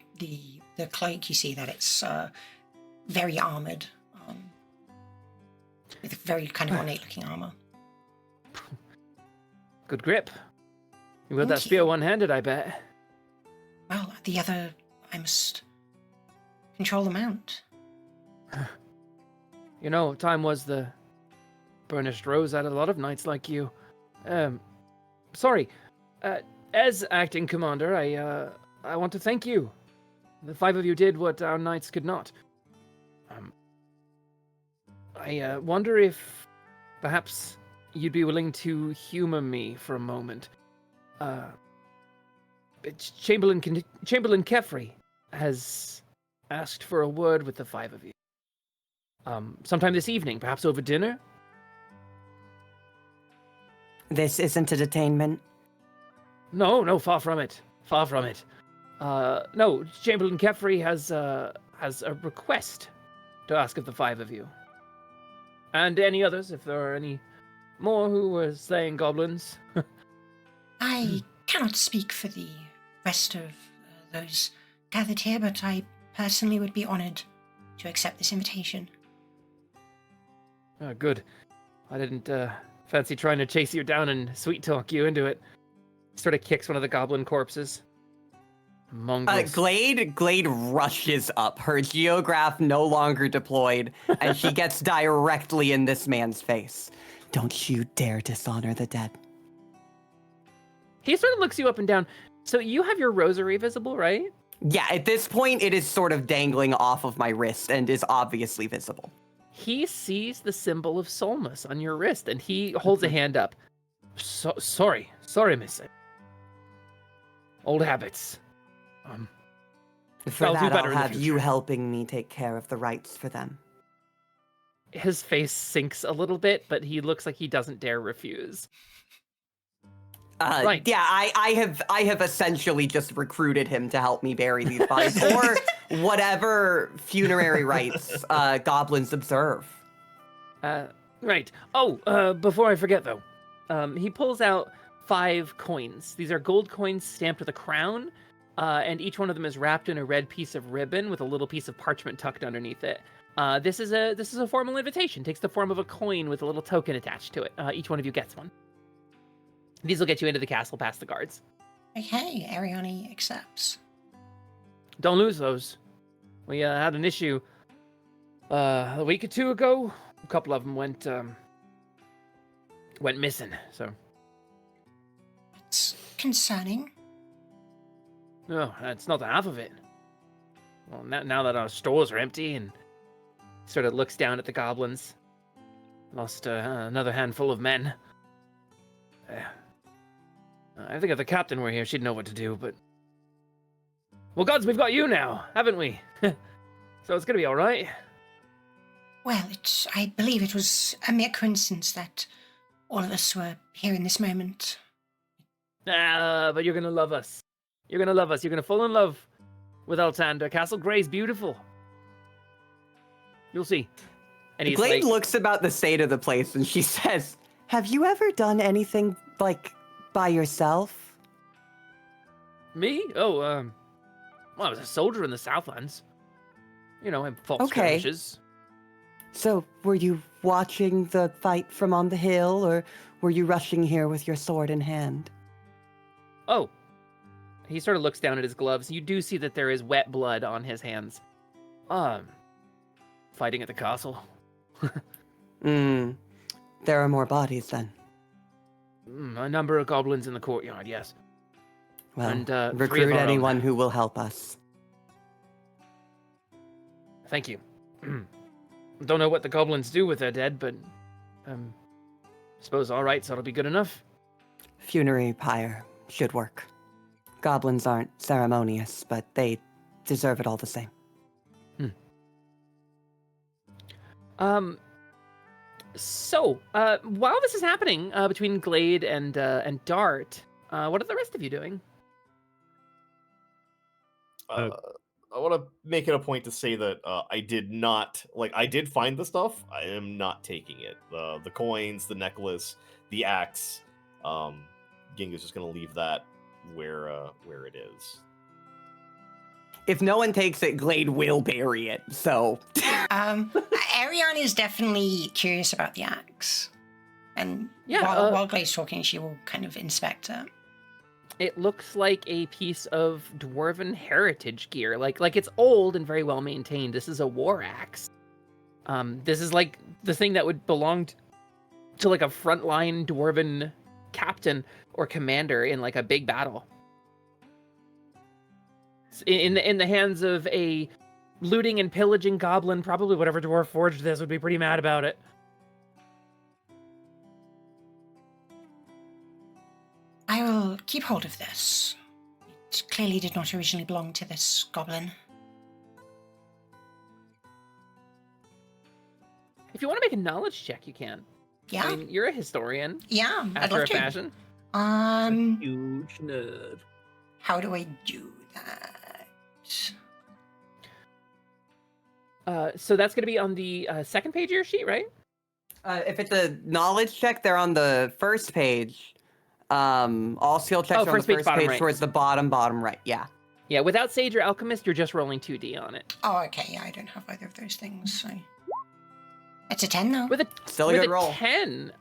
cloak. You see that it's very armored, with very kind of ornate-looking armor. Good grip. You wield that Thank spear you. one-handed, I bet. Well, the other, I must control the mount. You know, time was the Burnished Rose had a lot of knights like you. Sorry. As acting commander, I want to thank you. The 5 of you did what our knights could not. I wonder if perhaps you'd be willing to humor me for a moment. Chamberlain Kefri has asked for a word with the 5 of you. Sometime this evening, perhaps over dinner? This isn't a detainment. No, far from it. Far from it. No, Chamberlain Kefri has a request to ask of the 5 of you. And any others, if there are any more who were slaying goblins. I cannot speak for the rest of those gathered here, but I personally would be honored to accept this invitation. Oh, good. I didn't fancy trying to chase you down and sweet talk you into it. Sort of kicks one of the goblin corpses. Mongrels. Glade rushes up, her geograph no longer deployed, and she gets directly in this man's face. Don't you dare dishonor the dead. He sort of looks you up and down. So you have your rosary visible, right? Yeah, at this point, it is sort of dangling off of my wrist and is obviously visible. He sees the symbol of Solmus on your wrist, and he holds a hand up. Sorry, miss. Old habits. For I'll do that, better I'll in the have you future. helping me take care of the rights for them. His face sinks a little bit, but he looks like he doesn't dare refuse. Right. Yeah, I have essentially just recruited him to help me bury these bodies, or whatever funerary rites goblins observe. Right. Oh, before I forget though, he pulls out 5 coins. These are gold coins stamped with a crown, and each one of them is wrapped in a red piece of ribbon with a little piece of parchment tucked underneath it. This is a formal invitation. Takes the form of a coin with a little token attached to it. Each one of you gets one. These will get you into the castle past the guards. Okay, Ariani accepts. Don't lose those. We had an issue a week or 2 ago. A couple of them went missing. So It's concerning. no, that's not the half of it. Well, now that our stores are empty, and sort of looks down at the goblins. Lost another handful of men. I think if the captain were here, she'd know what to do, but... Well, gods, we've got you now, haven't we? So it's gonna be alright. Well, I believe it was a mere coincidence that all of us were here in this moment. But you're gonna love us. You're gonna love us. You're gonna fall in love with Altander. Castle Grey's beautiful. You'll see. And he's Glade like, looks about the state of the place and she says, have you ever done anything, like, by yourself? Me? Oh, well, I was a soldier in the Southlands. You know, I fought Okay. skirmishes. So, were you watching the fight from on the hill, or Were you rushing here with your sword in hand? Oh. He sort of looks down at his gloves. You do see that there is wet blood on his hands. Fighting at the castle. There are more bodies then. A number of goblins in the courtyard, yes. Well, And, 3 of recruit our own. anyone who will help us. Thank you. Don't know what the goblins do with their dead, but suppose all right, so it'll be good enough. Funerary pyre should work. Goblins aren't ceremonious, but they deserve it all the same. So, while this is happening between Glade and Dart, what are the rest of you doing? I want to make it a point to say that I did find the stuff. I am not taking it. The coins, the necklace, the axe. Ginga's just going to leave that where it is. If no one takes it, Glade will bury it, so... Ariane is definitely curious about the axe. And Yeah, while Glade's talking, she will kind of inspect it. It looks like a piece of dwarven heritage gear. Like it's old and very well maintained. This is a war axe. This is like the thing that would belong to like a frontline dwarven captain or commander in like a big battle. In the hands of a looting and pillaging goblin, probably whatever dwarf forged this would be pretty mad about it. I will keep hold of this. It clearly did not originally belong to this goblin. If you want to make a knowledge check, you can. Yeah, I mean, you're a historian yeah, I'd after love a to. fashion. Huge nerd. How do I do that? So that's going to be on the second page of your sheet, right? If it's a knowledge check, they're on the first page. All skill checks are on the first page, first bottom page right. towards the bottom right. Yeah. Yeah, without Sage or Alchemist, you're just rolling 2d on it. Oh, okay, yeah, I don't have either of those things, so... It's a 10, though. With a Still a with good a roll. 10,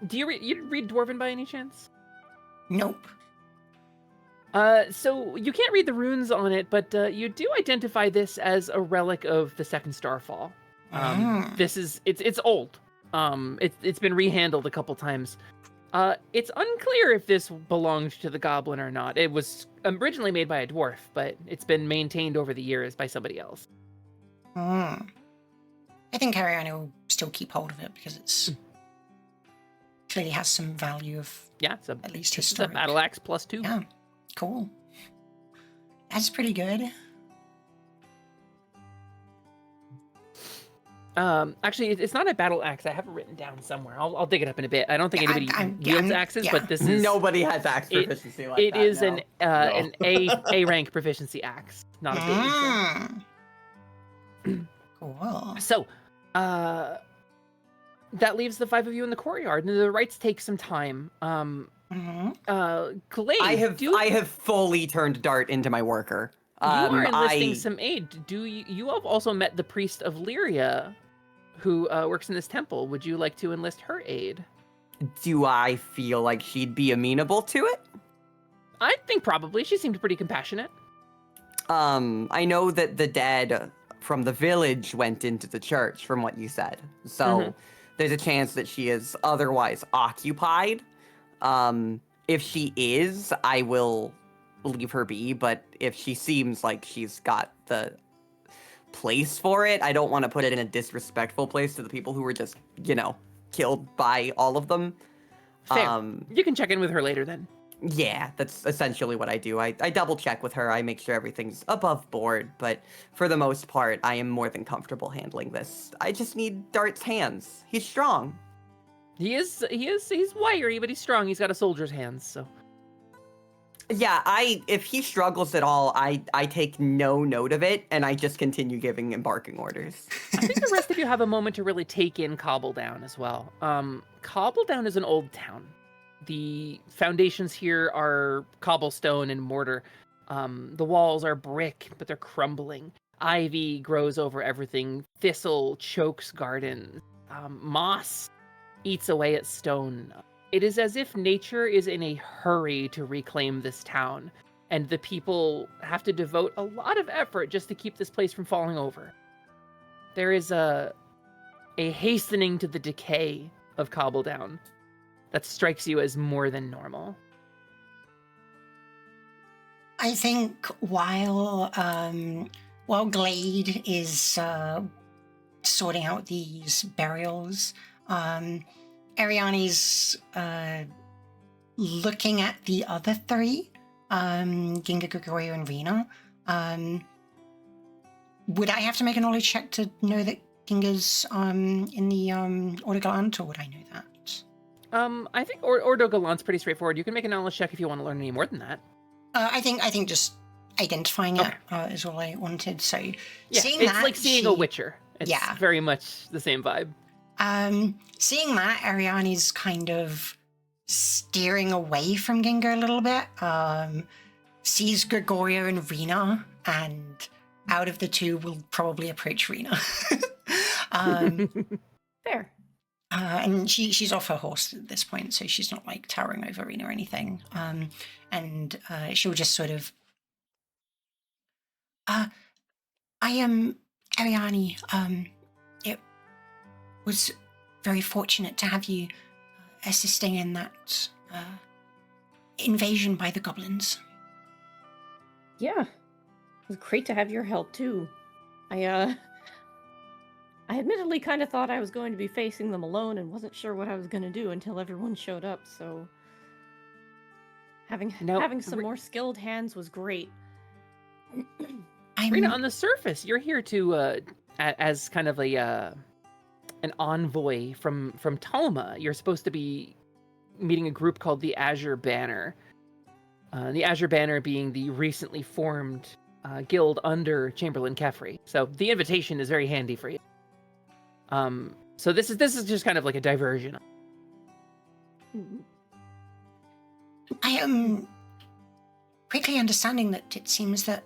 do you read Dwarven by any chance? Nope. So you can't read the runes on it, but you do identify this as a relic of the Second Starfall. This is it's old. It's been rehandled a couple times. It's unclear if this belonged to the goblin or not. It was originally made by a dwarf, but it's been maintained over the years by somebody else. I think Ariana will still keep hold of it because it's clearly has some value of Yeah, it's at least it's a historic. battle axe +2. Yeah, cool. That's pretty good. Actually, it's not a battle axe. I have it written down somewhere. I'll dig it up in a bit. I don't think Yeah, anybody wields axes, yeah. but this is Nobody has axe proficiency like it that. is no. an A rank proficiency axe, not a B. Cool. So, that leaves the 5 of you in the courtyard, and the rites take some time. Glade, I have fully turned Dart into my worker. You are enlisting some aid. Do you have also met the priest of Lyria, who works in this temple? Would you like to enlist her aid? Do I feel like she'd be amenable to it? I think probably. She seemed pretty compassionate. I know that the dead from the village went into the church, from what you said. So there's a chance that she is otherwise occupied. If she is, I will leave her be, but if she seems like she's got the place for it, I don't want to put it in a disrespectful place to the people who were just, killed by all of them. Fair. You can check in with her later then. Yeah, that's essentially what I do. I double check with her. I make sure everything's above board, but for the most part, I am more than comfortable handling this. I just need Dart's hands. He's strong. He's wiry, but he's strong. He's got a soldier's hands, so. Yeah, if he struggles at all, I take no note of it, and I just continue giving him barking orders. I think the rest of you have a moment to really take in Cobbledown as well. Cobbledown is an old town. The foundations here are cobblestone and mortar. The walls are brick, but they're crumbling. Ivy grows over everything. Thistle chokes gardens. Moss eats away at stone. It is as if nature is in a hurry to reclaim this town, and the people have to devote a lot of effort just to keep this place from falling over. There is a hastening to the decay of Cobbledown that strikes you as more than normal. I think while Glade is sorting out these burials, Ariani's looking at the other three, Ginga, Gregorio, and Rena. Would I have to make a knowledge check to know that Ginga's in the Order Gallant, or would I know that? I think Ordo Gallant's pretty straightforward. You can make a knowledge check if you want to learn any more than that. I think just identifying it is all I wanted. So yeah, seeing it's that, like seeing a Witcher. It's yeah, very much the same vibe. Seeing that, Ariani's kind of steering away from Ginga a little bit. Sees Gregorio and Rena, and out of the two, will probably approach Rena. Fair. And she's off her horse at this point, so she's not like towering over Rena or anything. And she'll just sort of, I am Ariani. It was very fortunate to have you assisting in that invasion by the goblins. Yeah, it was great to have your help too. I admittedly kind of thought I was going to be facing them alone and wasn't sure what I was going to do until everyone showed up, so having some more skilled hands was great. Rena, on the surface, you're here to as kind of an envoy from Talma. You're supposed to be meeting a group called the Azure Banner. The Azure Banner being the recently formed guild under Chamberlain Kefri. So the invitation is very handy for you. So this is just kind of like a diversion. I am quickly understanding that it seems that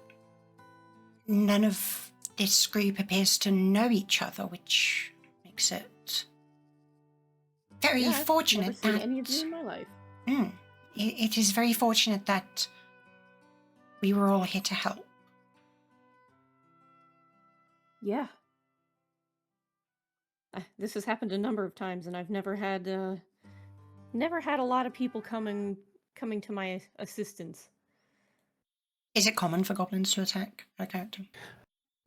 none of this group appears to know each other, which makes it very fortunate I've never seen any of you in my life. It is very fortunate that we were all here to help. Yeah. This has happened a number of times, and I've never had a lot of people coming to my assistance. Is it common for goblins to attack a character?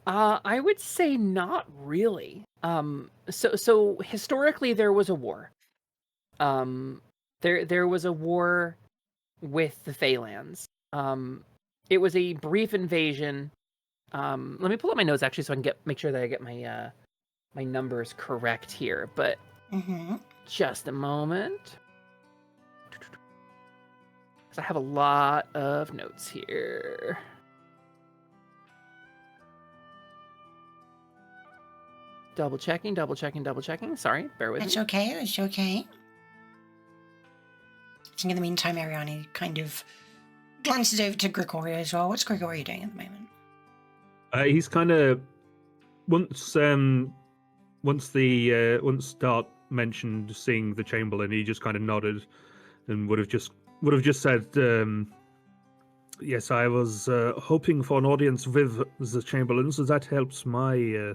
I would say not really. So historically there was a war. There was a war with the Phalanx. It was a brief invasion. Let me pull up my notes actually so I can make sure that I get my my numbers correct here. But just a moment. Because I have a lot of notes here. Double checking. Sorry, bear with me. That's okay. I think in the meantime, Ariani kind of glances over to Gregorio as well. What's Gregorio doing at the moment? He's kind of once Dart mentioned seeing the Chamberlain, he just kind of nodded and would have just said, "Yes, I was hoping for an audience with the Chamberlain, so that helps my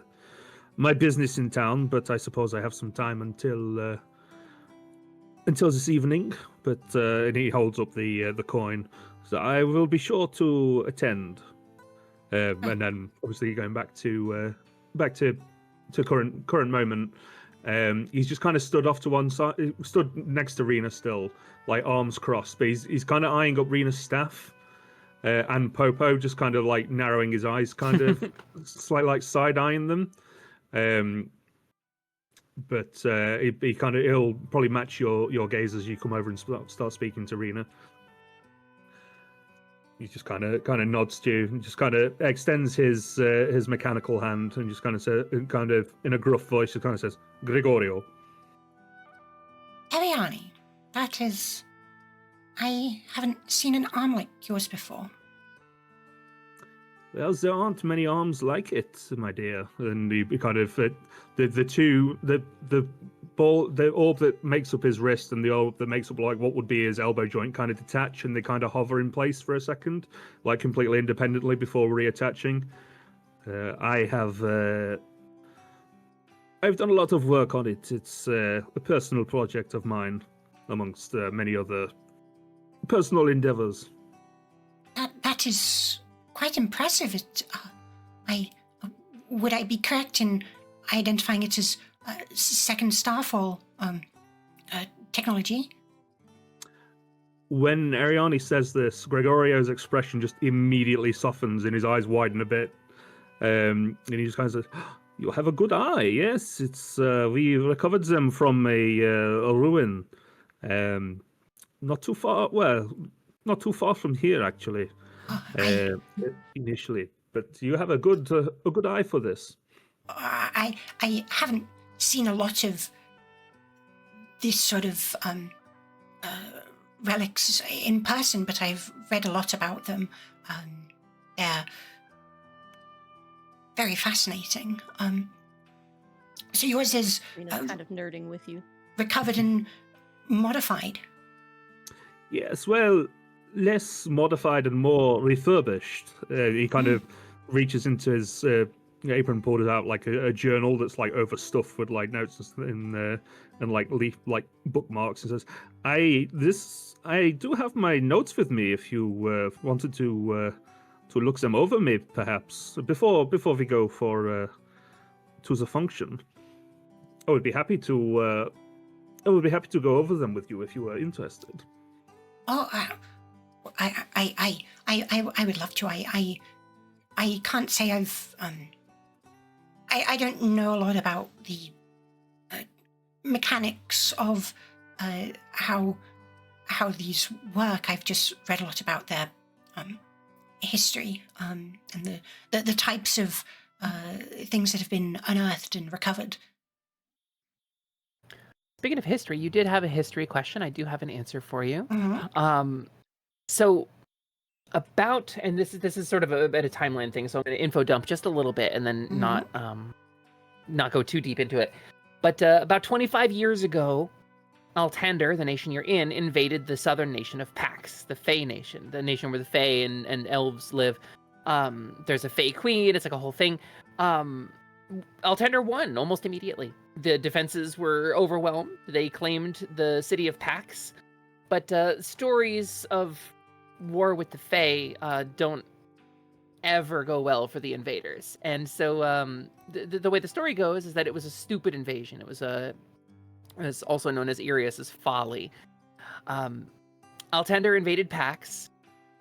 my business in town. But I suppose I have some time until this evening." But and he holds up the coin. So I will be sure to attend. And then obviously going back to current moment. He's just kind of stood off to one side, stood next to Rena still, like arms crossed, but he's kind of eyeing up Rena's staff, and Popo just kind of like narrowing his eyes, kind of slightly like side eyeing them. But he'll probably match your gaze as you come over and start speaking to Rena. He just kind of nods to you and just kind of extends his mechanical hand and just kind of in a gruff voice, just kind of says, "Gregorio." Ariani, that is... I haven't seen an arm like yours before. Well, there aren't many arms like it, my dear. And he kind of the the orb that makes up his wrist and the orb that makes up like what would be his elbow joint kind of detach, and they kind of hover in place for a second, like completely independently before reattaching. I've done a lot of work on it. It's a personal project of mine, amongst many other personal endeavors. That is quite impressive. Would I be correct in identifying it as second Starfall technology? When Ariani says this, Gregorio's expression just immediately softens and his eyes widen a bit. And he just kind of says, "You have a good eye, yes. It's we recovered them from a ruin. Not too far from here, actually, initially. But you have a good eye for this." I haven't seen a lot of this sort of relics in person, but I've read a lot about them. They're very fascinating. So yours is kind of nerding with you. Recovered and modified. Yes, well, less modified and more refurbished. He kind of reaches into his apron, pulls out like a journal that's like overstuffed with like notes and like bookmarks, and says, "I do have my notes with me if you wanted to look them over, maybe perhaps before we go for to the function. I would be happy to go over them with you if you were interested." Oh, I would love to. I can't say I've I don't know a lot about the mechanics of how these work. I've just read a lot about their history and the types of things that have been unearthed and recovered. Speaking of history, you did have a history question. I do have an answer for you. Mm-hmm. So about, and this is sort of a timeline thing, so I'm going to info dump just a little bit and then not go too deep into it. But about 25 years ago, Altander, the nation you're in, invaded the southern nation of Pax, the Fey nation, the nation where the Fey and elves live. There's a Fey queen. It's like a whole thing. Altander won almost immediately. The defenses were overwhelmed. They claimed the city of Pax, but stories of war with the Fey don't ever go well for the invaders. And so the way the story goes is that it was a stupid invasion. It was it's also known as Irias's folly. Altander invaded Pax,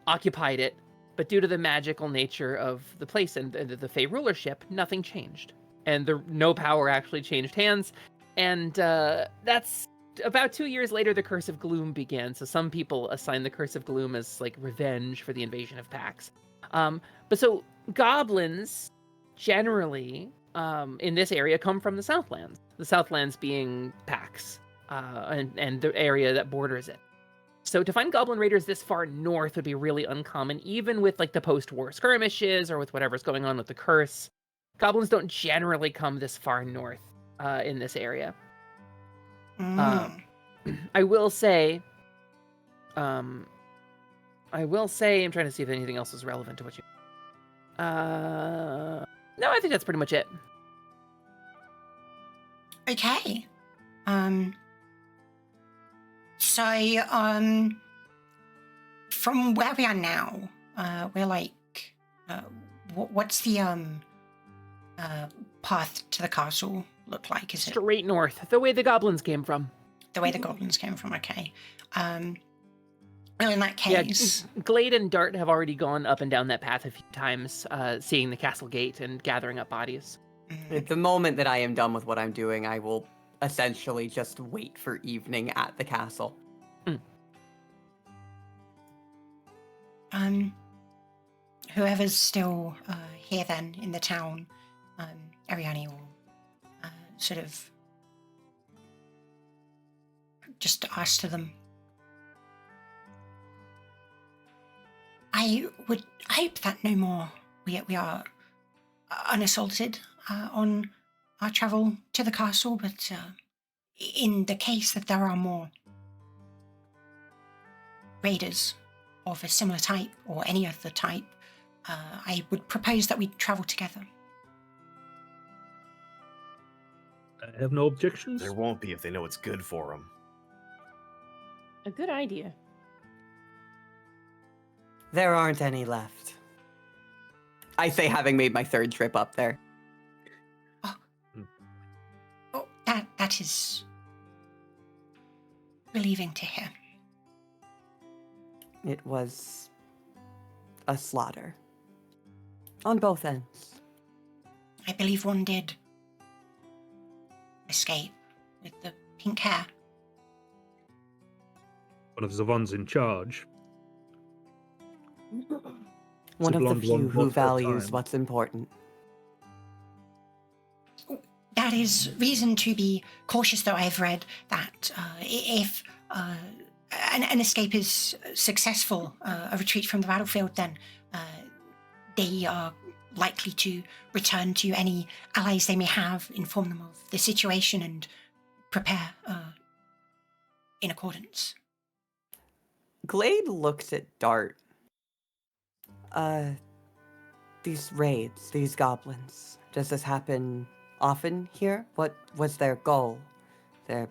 occupied it, but due to the magical nature of the place and the Fey rulership, nothing changed. And no power actually changed hands. And that's about 2 years later, the Curse of Gloom began. So some people assign the Curse of Gloom as like revenge for the invasion of Pax. But so goblins generally in this area come from the Southlands. The Southlands being Pax and the area that borders it. So to find goblin raiders this far north would be really uncommon, even with like the post-war skirmishes or with whatever's going on with the curse. Goblins don't generally come this far north in this area. I will say, I'm trying to see if anything else is relevant to what you. No, I think that's pretty much it. Okay. So, from where we are now, we're like, what's the path to the castle look like? Is it straight north, the way the goblins came from? The way the goblins came from. Okay. Well, in that case, yeah, Glade and Dart have already gone up and down that path a few times, seeing the castle gate and gathering up bodies. At the moment that I am done with what I'm doing, I will essentially just wait for evening at the castle. Whoever's still here then in the town, Ariani will sort of just ask to them. I would hope that no more we are unassaulted on our travel to the castle, but in the case that there are more raiders of a similar type or any other type, I would propose that we travel together. I have no objections. There won't be if they know what's good for them. A good idea. There aren't any left. I say, having made my third trip up there. Oh, that is relieving to hear. It was a slaughter. On both ends. I believe one did escape with the pink hair. One of the ones in charge. One of the blonde few one who once at a values time. what's important. That is reason to be cautious, though. I've read that if an escape is successful, a retreat from the battlefield, then they are likely to return to any allies they may have, inform them of the situation, and prepare in accordance. Glade looks at Dart. These raids, these goblins, does this happen often here? What was their goal? There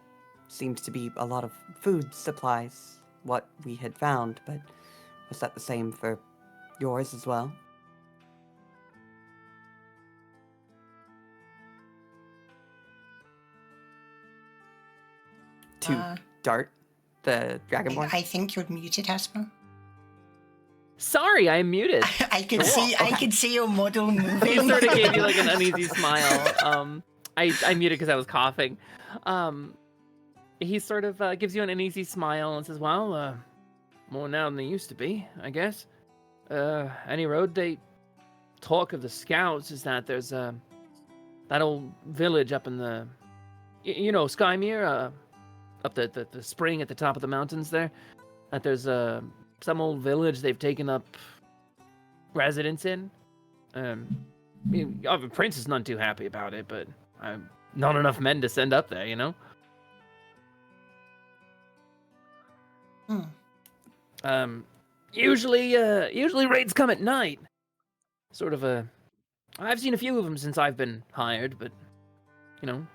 seems to be a lot of food supplies, what we had found, but was that the same for yours as well? To Dart, the Dragonborn? I think you're muted, Asper. Sorry, I'm muted. I can see. I can see your model He moving. sort of gave you like an uneasy smile. I muted because I was coughing. He sort of gives you an uneasy smile and says, "Well, more now than they used to be, I guess. Any road they talk of the scouts is that there's that old village up in the, you know, Skymere, up the spring at the top of the mountains there. That there's some old village they've taken up residence in. The prince is none too happy about it, but not enough men to send up there, you know." Usually raids come at night. Sort of I've seen a few of them since I've been hired, but, you know,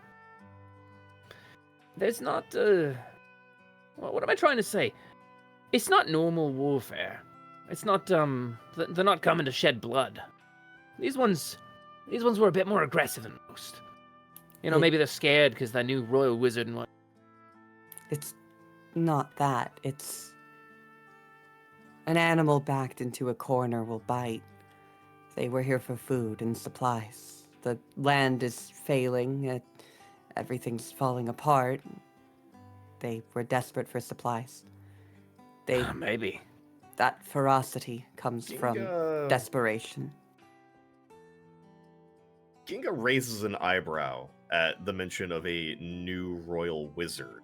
there's not, what am I trying to say? It's not normal warfare. It's not, they're not coming to shed blood. These ones were a bit more aggressive than most. You know, maybe they're scared because that new royal wizard and what. It's not that. It's an animal backed into a corner will bite. They were here for food and supplies. The land is failing. Everything's falling apart. They were desperate for supplies. Maybe. That ferocity comes from desperation. Ginga raises an eyebrow at the mention of a new royal wizard.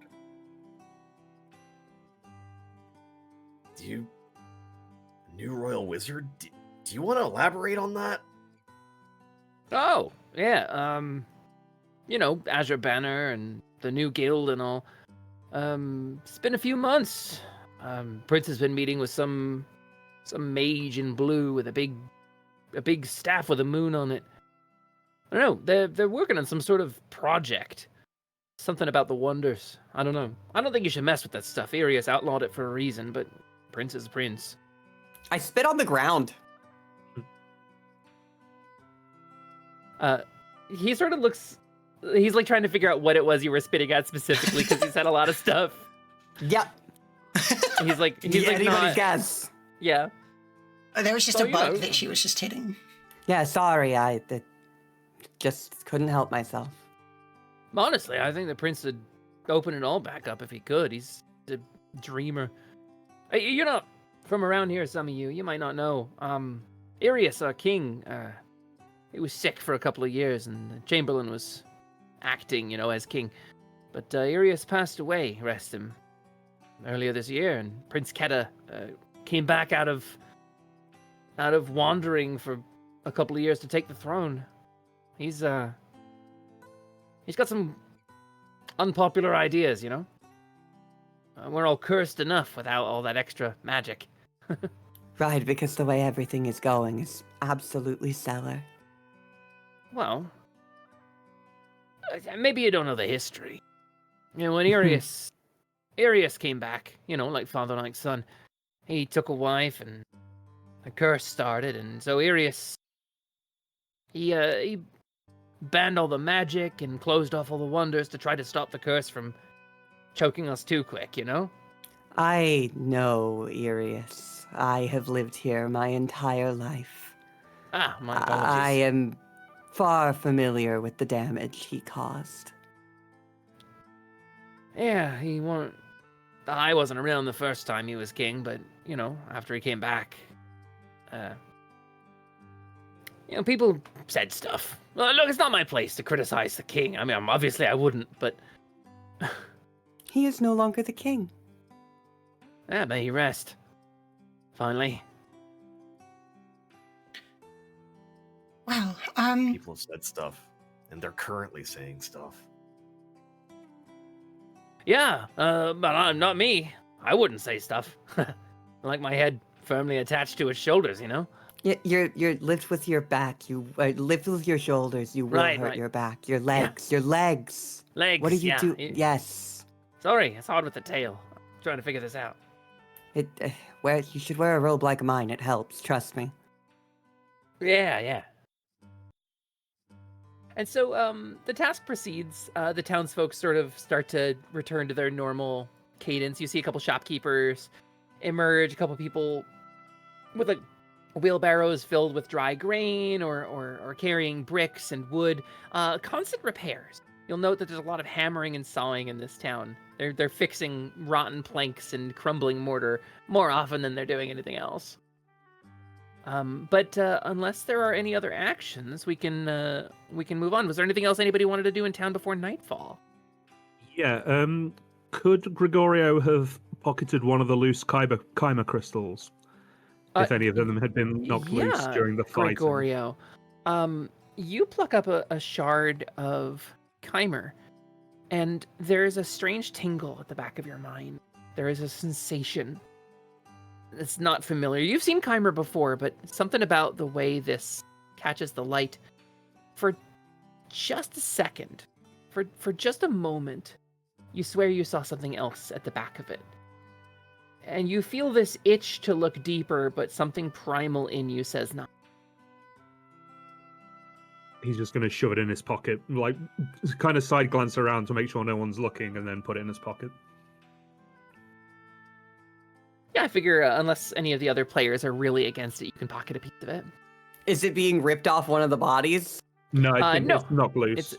New royal wizard? Do you want to elaborate on that? Oh, yeah, you know, Azure Banner and the new guild and all. It's been a few months. Prince has been meeting with some mage in blue with a big staff with a moon on it. I don't know, they're working on some sort of project. Something about the wonders. I don't know. I don't think you should mess with that stuff. Arius outlawed it for a reason, but Prince is a prince. I spit on the ground. He sort of looks... He's like trying to figure out what it was you were spitting at specifically because he's had a lot of stuff. Yep. He's like Anybody's not... guess. Yeah. There was just So, a bug you know. that she was just hitting. Yeah, sorry. I just couldn't help myself. Honestly, I think the prince would open it all back up if he could. He's a dreamer. You're not from around here, some of you. You might not know. Arius, our king, he was sick for a couple of years, and the Chamberlain was acting, you know, as king. But Arius passed away, rest him, earlier this year, and Prince Keta came back out of wandering for a couple of years to take the throne. He's got some unpopular ideas, you know? We're all cursed enough without all that extra magic. Right, because the way everything is going is absolutely stellar. Well, maybe you don't know the history. You know, when Arius came back, you know, like father, like son, he took a wife and the curse started, and so Arius, he banned all the magic and closed off all the wonders to try to stop the curse from choking us too quick, you know? I know, Arius. I have lived here my entire life. Ah, my apologies. I am far familiar with the damage he caused. Yeah, he won't. I wasn't around the first time he was king, but, you know, after he came back, you know, people said stuff. Well, look, it's not my place to criticize the king. I mean, obviously I wouldn't, but... He is no longer the king. May he rest. Finally. Well, People have said stuff, and they're currently saying stuff. Yeah, but not me. I wouldn't say stuff. I like my head firmly attached to his shoulders, you know? You're lift with your back. You lift with your shoulders. You will hurt your back. Your legs. Your legs. Legs, What do you yeah. do? Yes. Sorry, it's hard with the tail. I'm trying to figure this out. You should wear a robe like mine. It helps. Trust me. Yeah. And so the task proceeds. The townsfolk sort of start to return to their normal cadence. You see a couple shopkeepers emerge, a couple people with like wheelbarrows filled with dry grain or carrying bricks and wood. Constant repairs. You'll note that there's a lot of hammering and sawing in this town. They're fixing rotten planks and crumbling mortar more often than they're doing anything else. But unless there are any other actions, we can move on. Was there anything else anybody wanted to do in town before nightfall? Yeah. Could Gregorio have pocketed one of the loose Kyber crystals? If any of them had been knocked loose during the fight. Gregorio. You pluck up a shard of Chimer, and there is a strange tingle at the back of your mind. There is a sensation that's not familiar. You've seen Chimer before, but something about the way this catches the light. For just a second, for just a moment, you swear you saw something else at the back of it. And you feel this itch to look deeper, but something primal in you says no. He's just going to shove it in his pocket, like kind of side glance around to make sure no one's looking, and then put it in his pocket. Yeah, I figure unless any of the other players are really against it, you can pocket a piece of it. Is it being ripped off one of the bodies? No, I think no. it's knocked loose.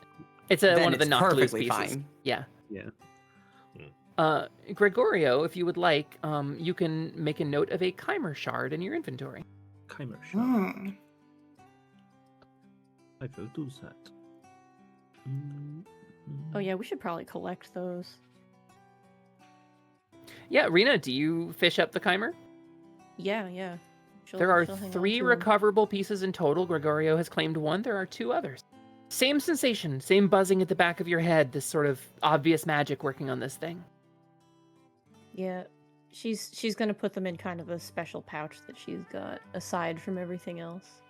It's one of the knocked loose pieces. Fine. Yeah. Yeah. Gregorio, if you would like, you can make a note of a Chimer shard in your inventory. Chimer shard. hmm. I will do that. Oh yeah, we should probably collect those. Yeah, Rena, do you fish up the Chimer? Yeah. There are she'll hang on 3 to 'em. recoverable pieces in total. Gregorio has claimed 1. There are 2 others. Same sensation, same buzzing at the back of your head, this sort of obvious magic working on this thing. Yeah, she's gonna put them in kind of a special pouch that she's got aside from everything else.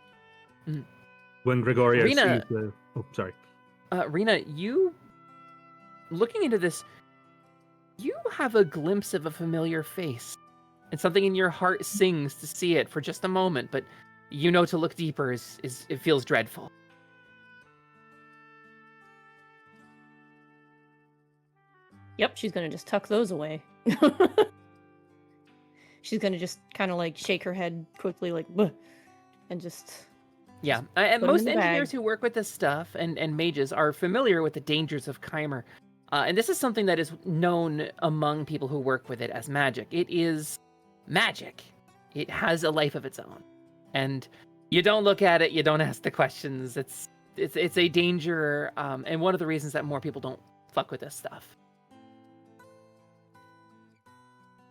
When Gregorio Rena- sees the... Oh, sorry. Rena, you, looking into this, you have a glimpse of a familiar face. And something in your heart sings to see it for just a moment, but you know to look deeper is it feels dreadful. Yep, she's gonna just tuck those away. She's gonna just kind of like shake her head quickly, like, "Bleh," and just. Yeah, and put 'em most in the engineers bag. who work with this stuff and mages are familiar with the dangers of Chimer. And this is something that is known among people who work with it as magic. It is magic. It has a life of its own. And you don't look at it, you don't ask the questions. It's a danger, and one of the reasons that more people don't fuck with this stuff.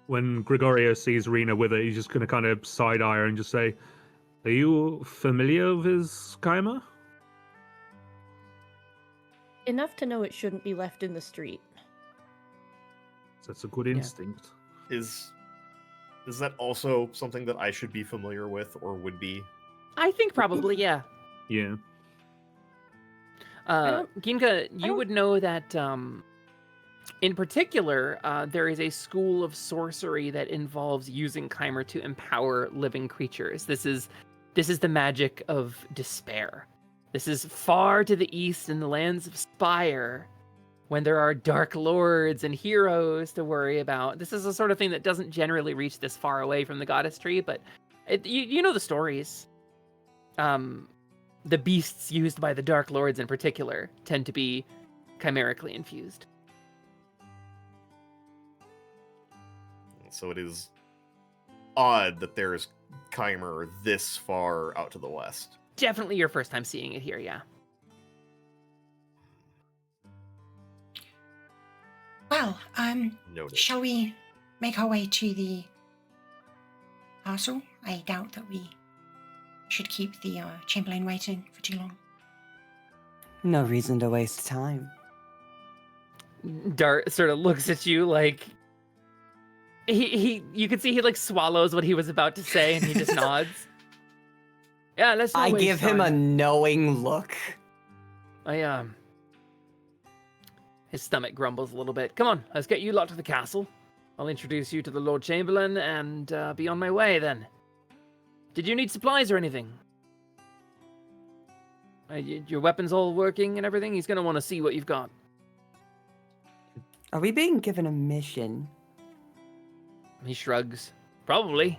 When Gregorio sees Rena with it, he's just going to kind of side-eye her and just say, "Are you familiar with his Chimer?" enough to know it shouldn't be left in the street. That's a good instinct. Is that also something that I should be familiar with, or would be? I think probably, yeah. Yeah. Ginka, you would know that in particular, there is a school of sorcery that involves using Chimer to empower living creatures. This is the magic of despair. This is far to the east in the lands of Spire, when there are dark lords and heroes to worry about. This is the sort of thing that doesn't generally reach this far away from the goddess tree, but you know the stories. The beasts used by the dark lords in particular tend to be chimerically infused. So it is odd that there's Chimer this far out to the west. Definitely your first time seeing it here, yeah. Well, Noted. shall we make our way to the castle? I doubt that we should keep the Chamberlain waiting for too long. No reason to waste time. Dart sort of looks at you like you can see he like swallows what he was about to say and he just nods. Yeah, let's not I waste give him a time. knowing look. His stomach grumbles a little bit. Come on, let's get you lot to the castle. I'll introduce you to the Lord Chamberlain and be on my way then. Did you need supplies or anything? Your weapons all working and everything? He's going to want to see what you've got. Are we being given a mission? He shrugs. Probably.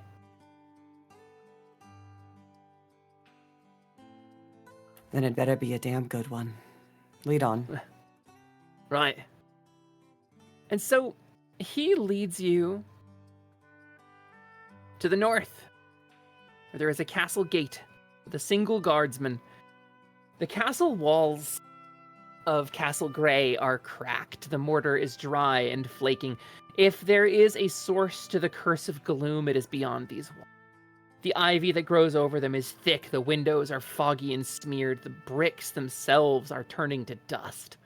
Then it better be a damn good one. Lead on. Right. And so he leads you to the north. There is a castle gate with a single guardsman. The castle walls of Castle Grey are cracked. The mortar is dry and flaking. If there is a source to the Curse of Gloom, it is beyond these walls. The ivy that grows over them is thick. The windows are foggy and smeared. The bricks themselves are turning to dust.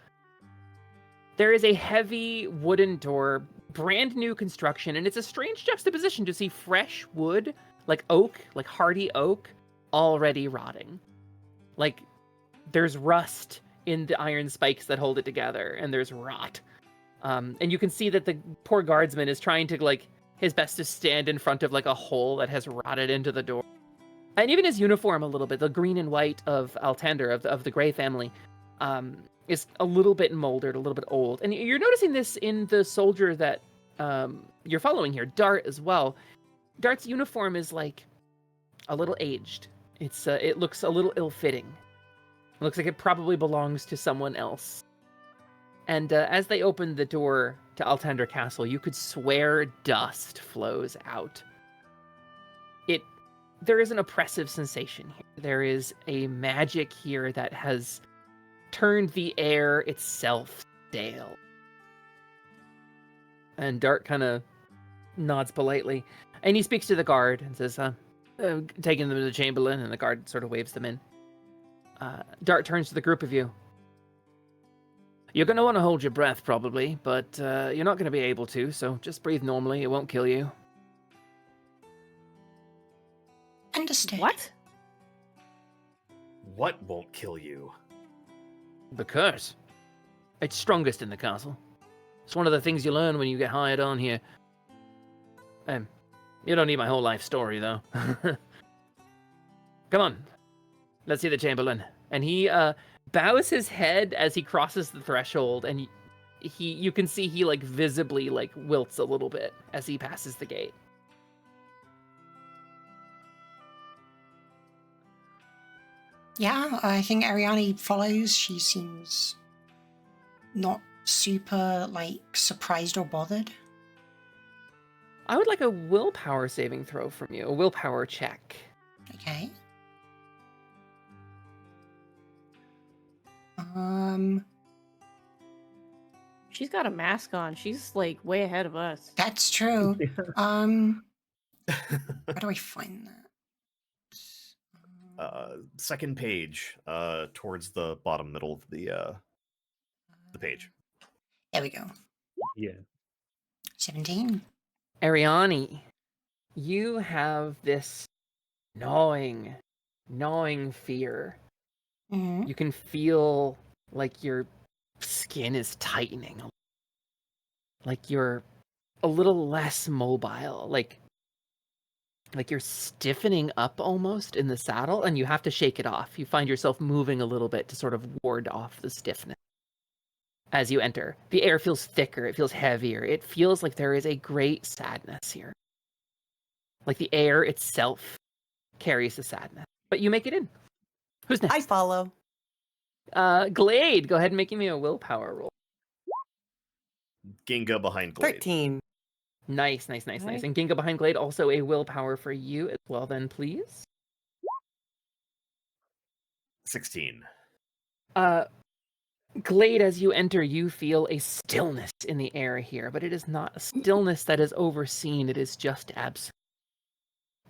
There is a heavy wooden door, brand new construction, and it's a strange juxtaposition to see fresh wood, like oak, like hardy oak, already rotting. Like, there's rust in the iron spikes that hold it together, and there's rot. And you can see that the poor guardsman is trying to, like, his best to stand in front of, like, a hole that has rotted into the door. And even his uniform a little bit, the green and white of Altander, of the Grey family, is a little bit moldered, a little bit old. And you're noticing this in the soldier that you're following here, Dart, as well. Dart's uniform is, like, a little aged. It looks a little ill-fitting. It looks like it probably belongs to someone else. And as they open the door to Altander Castle, you could swear dust flows out. There is an oppressive sensation here. There is a magic here that has turned the air itself stale. And Dart kind of nods politely. And he speaks to the guard and says, taking them to the Chamberlain, and the guard sort of waves them in. Dart turns to the group of you. You're going to want to hold your breath, probably, but you're not going to be able to, so just breathe normally. It won't kill you. Understood. What? What won't kill you? The curse. It's strongest in the castle. It's one of the things you learn when you get hired on here. You don't need my whole life story, though. Come on. Let's see the Chamberlain. And he bows his head as he crosses the threshold, and you can see he, like, visibly, like, wilts a little bit as he passes the gate. Yeah, I think Ariane follows. She seems not super, like, surprised or bothered. I would like a willpower saving throw from you, a willpower check. Okay. She's got a mask on. She's like way ahead of us. That's true. Where do I find that? Second page, towards the bottom middle of the the page. There we go. Yeah. 17. Ariani, you have this gnawing fear. Mm-hmm. You can feel like your skin is tightening, like you're a little less mobile, like you're stiffening up almost in the saddle, and you have to shake it off. You find yourself moving a little bit to sort of ward off the stiffness. As you enter, the air feels thicker, it feels heavier, it feels like there is a great sadness here. Like the air itself carries the sadness. But you make it in. Who's next? I follow. Glade, go ahead and make me a willpower roll. Ginga behind Glade. 13. Nice. Right. And Ginga behind Glade, also a willpower for you as well then, please. 16. Glade, as you enter, you feel a stillness in the air here, but it is not a stillness that is overseen, it is just absent.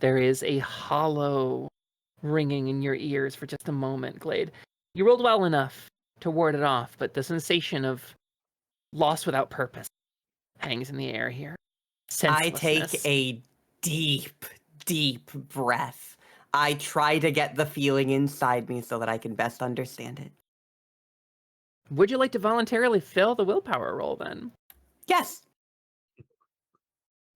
There is a hollow ringing in your ears for just a moment, Glade. You rolled well enough to ward it off, but the sensation of loss without purpose hangs in the air here. I take Senselessness. a deep, deep breath. I try to get the feeling inside me so that I can best understand it. Would you like to voluntarily fill the willpower roll then? Yes.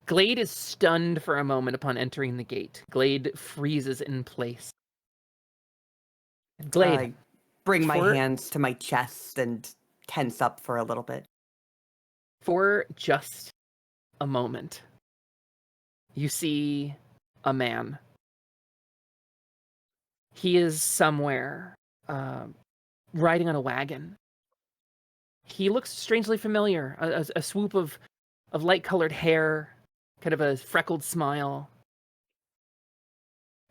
Glade is stunned for a moment upon entering the gate. Glade freezes in place. Glade, I bring my for- hands to my chest and tense up for a little bit. for just a moment, you see a man. He is somewhere riding on a wagon. He looks strangely familiar. A swoop of light-colored hair, kind of a freckled smile.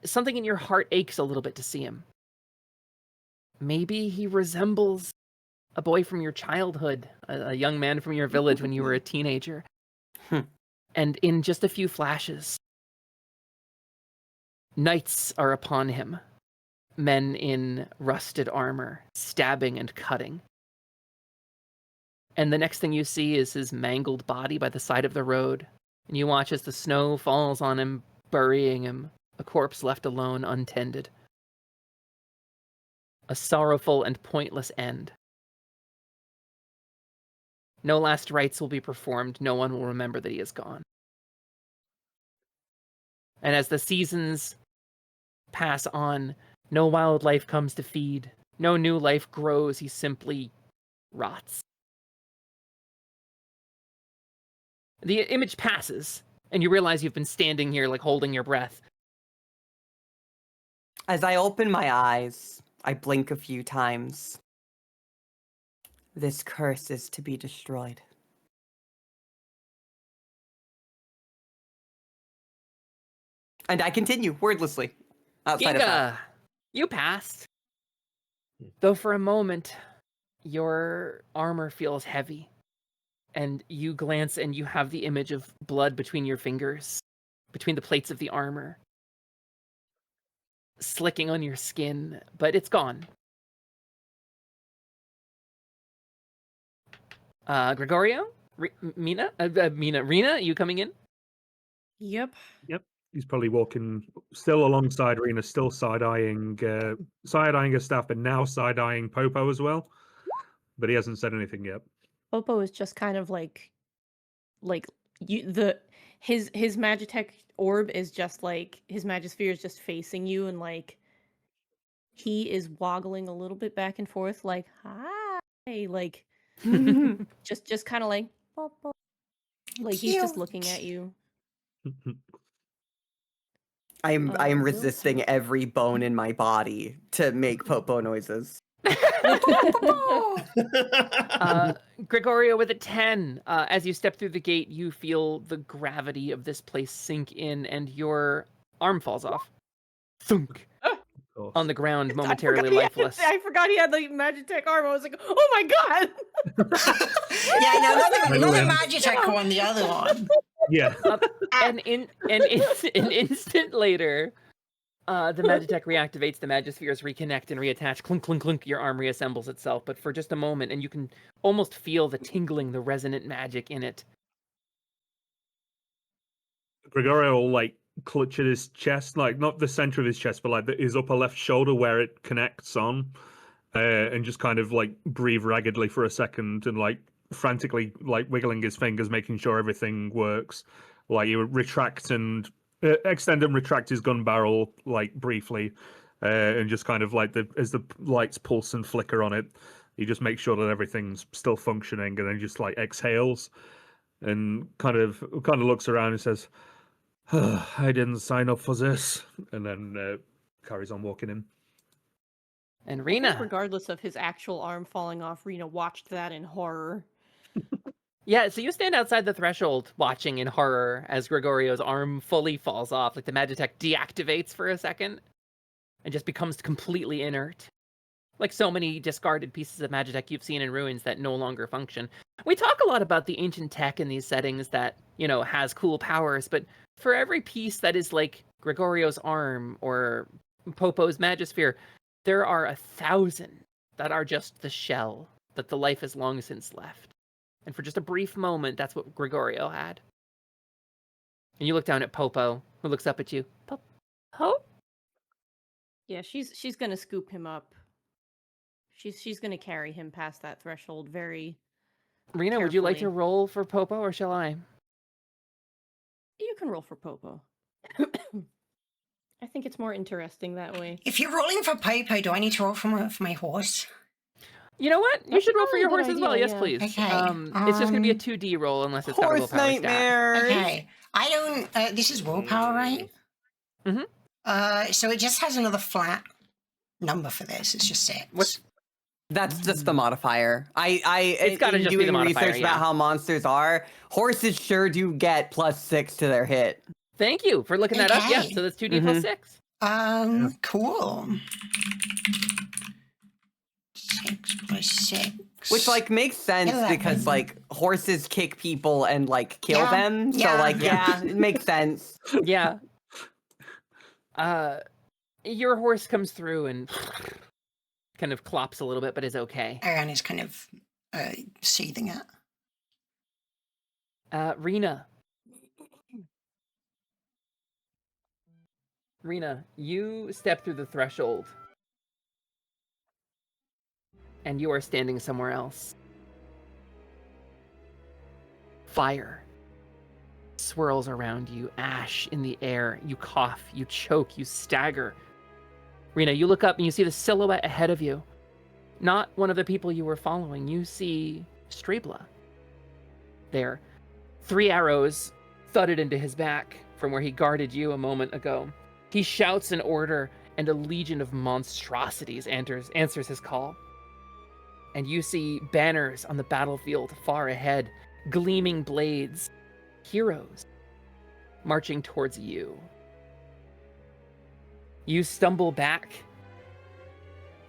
Something in your heart aches a little bit to see him. Maybe he resembles a boy from your childhood, a young man from your village when you were a teenager. And in just a few flashes, knights are upon him. Men in rusted armor, stabbing and cutting. And the next thing you see is his mangled body by the side of the road. And you watch as the snow falls on him, burying him, a corpse left alone, untended. A sorrowful and pointless end. No last rites will be performed. No one will remember that he is gone. And as the seasons pass on, no wildlife comes to feed. No new life grows. He simply rots. The image passes, and you realize you've been standing here, like, holding your breath. As I open my eyes, I blink a few times. This curse is to be destroyed. And I continue wordlessly. Outside of that. Ginga, you passed. Though for a moment, your armor feels heavy. And you glance and you have the image of blood between your fingers, between the plates of the armor, slicking on your skin, but it's gone. Gregorio? Rena, you coming in? Yep. He's probably walking still alongside Rena, still side-eyeing his staff, but now side-eyeing Popo as well. But he hasn't said anything yet. Popo is just kind of like his Magitech orb is just like his Magisphere is just facing you, and like he is woggling a little bit back and forth, like hi, like just kind of like Popo. Like he's just looking at you. I am Will resisting every bone in my body to make Popo noises. Gregorio with a 10. As you step through the gate, you feel the gravity of this place sink in, and your arm falls off. Thunk! On the ground, momentarily lifeless. I forgot he had the Magitech arm. I was like, oh my god! Yeah, no, not the Magitech one, the other one. Yeah. An instant later, The Magitech reactivates, the Magispheres reconnect and reattach. Clunk, clunk, clunk, your arm reassembles itself, but for just a moment, and you can almost feel the tingling, the resonant magic in it. Gregorio will, like, clutch at his chest, like, not the center of his chest, but, like, his upper left shoulder where it connects on, and just kind of, like, breathe raggedly for a second and, like, frantically, like, wiggling his fingers, making sure everything works. Like, he would retract and extend and retract his gun barrel, like, briefly, and just kind of, like, as the lights pulse and flicker on it, he just makes sure that everything's still functioning, and then just, like, exhales and kind of looks around and says, I didn't sign up for this, and then carries on walking in. And I think Rena. regardless of his actual arm falling off, Rena watched that in horror. Yeah, so you stand outside the threshold watching in horror as Gregorio's arm fully falls off, like the Magitech deactivates for a second and just becomes completely inert. Like so many discarded pieces of Magitech you've seen in ruins that no longer function. We talk a lot about the ancient tech in these settings that, you know, has cool powers, but for every piece that is like Gregorio's arm or Popo's Magisphere, there are 1,000 that are just the shell that the life has long since left. And for just a brief moment, that's what Gregorio had. And you look down at Popo, who looks up at you. Popo? Yeah, she's gonna scoop him up. She's gonna carry him past that threshold very Rena, would you like to carefully. roll for Popo, or shall I? You can roll for Popo. I think it's more interesting that way. If you're rolling for Popo, do I need to roll for my horse? You know what? You That's should roll for probably a your good horse as well. idea, Yes, yeah. please. Okay, It's just going to be a 2D roll unless it's got a Horse willpower stat. nightmares. Okay. I don't... this is willpower, right? Mhm. So it just has another flat number for this. It's just 6. What's That's just the modifier. It's gotta in just be the doing modifier, research yeah. about how monsters are, horses sure do get +6 to their hit. Thank you for looking that up. Yeah, Okay. so that's 2D plus 6. Cool. 6 plus 6. Which, like, makes sense 11. because, like, horses kick people and, like, kill Yeah, them. So, yeah. like, yeah, it makes sense. Yeah. Your horse comes through and kind of clops a little bit, but is okay. Aaron is kind of seething it. Rena. Rena, you step through the threshold. And you are standing somewhere else. Fire swirls around you, ash in the air. You cough, you choke, you stagger. Rena, you look up and you see the silhouette ahead of you. Not one of the people you were following. You see Strebla there. 3 arrows thudded into his back from where he guarded you a moment ago. He shouts an order, and a legion of monstrosities answers his call. And you see banners on the battlefield far ahead, gleaming blades, heroes marching towards you. You stumble back,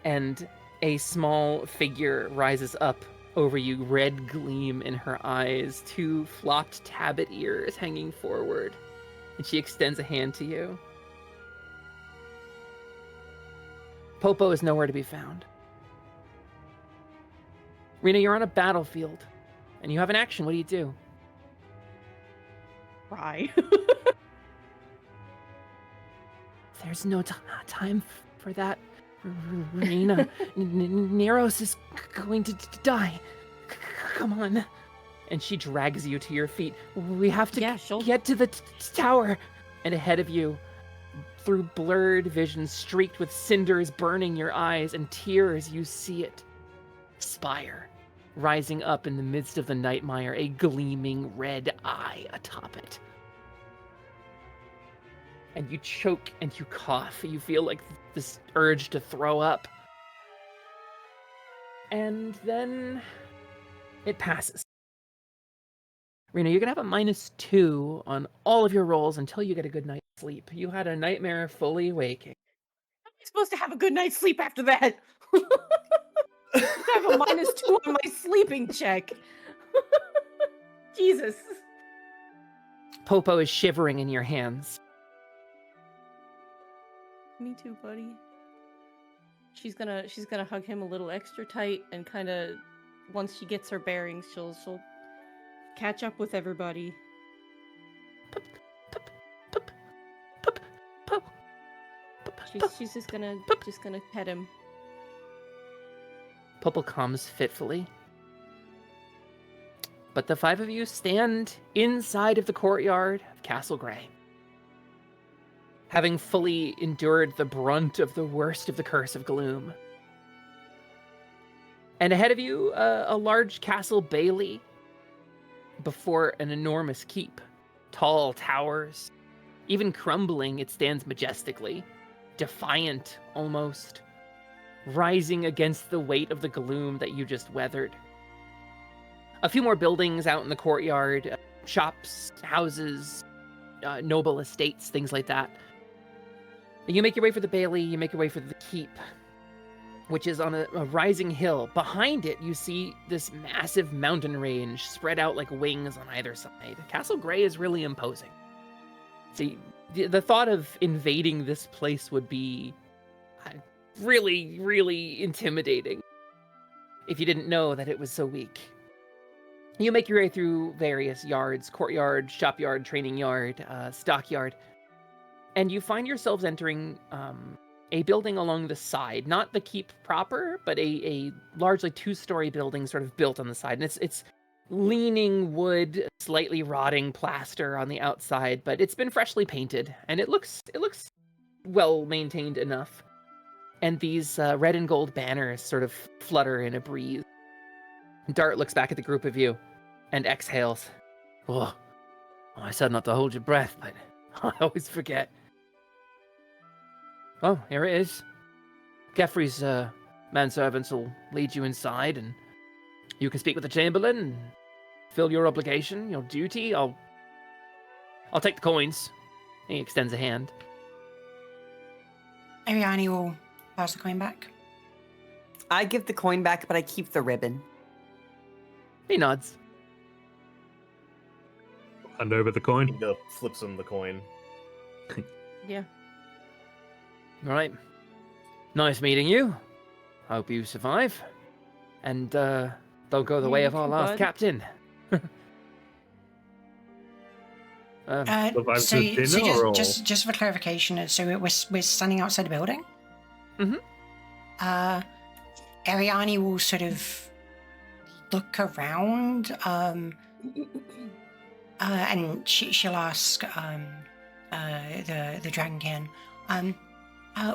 and a small figure rises up over you, red gleam in her eyes, 2 flopped tabbit ears hanging forward, and she extends a hand to you. Popo is nowhere to be found. Rena, you're on a battlefield, and you have an action. What do you do? Cry. There's no time for that, Rena. Neros is going to die. Come on. And she drags you to your feet. We have to get to the tower. And ahead of you, through blurred vision streaked with cinders burning your eyes and tears, you see it. Spire, rising up in the midst of the nightmare, a gleaming red eye atop it. And you choke and you cough. You feel like this urge to throw up. And then it passes. Rena, you're going to have a -2 on all of your rolls until you get a good night's sleep. You had a nightmare fully waking. How am I supposed to have a good night's sleep after that? I have a -2 on my sleeping check. Jesus. Popo is shivering in your hands. Me too, buddy. She's gonna hug him a little extra tight and kind of, once she gets her bearings, she'll catch up with everybody. She's just gonna pet him. Pupple comes fitfully. But the five of you stand inside of the courtyard of Castle Grey, having fully endured the brunt of the worst of the Curse of Gloom. And ahead of you, a large castle bailey before an enormous keep. Tall towers. Even crumbling, it stands majestically, defiant almost, rising against the weight of the gloom that you just weathered. A few more buildings out in the courtyard, shops, houses, noble estates, things like that. You make your way for the bailey, you make your way for the keep, which is on a rising hill. Behind it, you see this massive mountain range spread out like wings on either side. Castle Grey is really imposing. See, the thought of invading this place would be really, really intimidating if you didn't know that it was so weak. You make your way through various yards, courtyard, shopyard, training yard, stockyard, and you find yourselves entering a building along the side, not the keep proper, but a largely two-story building sort of built on the side. And it's leaning wood, slightly rotting plaster on the outside, but it's been freshly painted, and it looks well maintained enough. And these red and gold banners sort of flutter in a breeze. Dart looks back at the group of you and exhales. Oh, I said not to hold your breath, but I always forget. Oh, here it is. Geoffrey's manservants will lead you inside, and you can speak with the Chamberlain and fill your obligation, your duty. I'll take the coins. He extends a hand. Ariani will pass the coin back. I give the coin back, but I keep the ribbon. He nods. Hand over the coin. Kinda flips him the coin. Yeah. All right. Nice meeting you. Hope you survive. And don't go the way of our last bud. captain. Survive So, to dinner, or- just for clarification, so we're standing outside the building. Mm-hmm. Ariani will sort of look around, and she'll ask the dragonkin,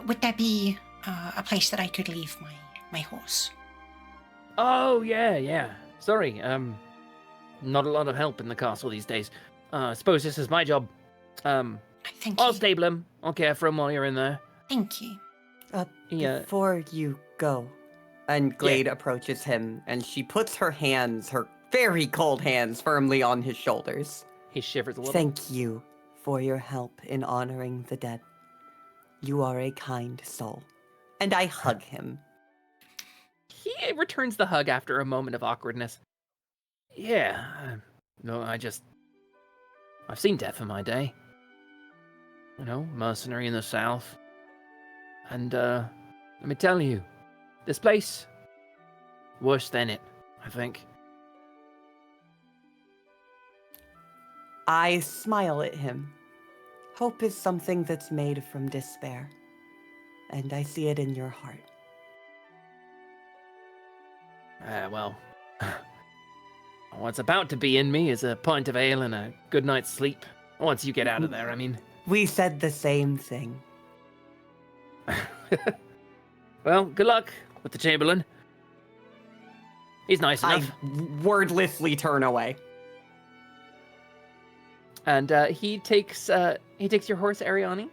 would there be a place that I could leave my horse? Oh, yeah. Sorry, not a lot of help in the castle these days. I suppose this is my job. Thank I'll you. stable him. I'll care for him while you're in there. Thank you. Yeah. Before you go, and Glade approaches him, and she puts her very cold hands firmly on his shoulders. He shivers a little. Thank you for your help in honoring the dead. You are a kind soul. And I hug him. He returns the hug after a moment of awkwardness. Yeah, no, I've seen death in my day. You know, mercenary in the south. And, let me tell you, this place, worse than it, I think. I smile at him. Hope is something that's made from despair. And I see it in your heart. Well, what's about to be in me is a pint of ale and a good night's sleep. Once you get out of there, I mean. We said the same thing. Well, good luck with the Chamberlain. He's nice enough. I wordlessly turn away. And he takes your horse, Ariani,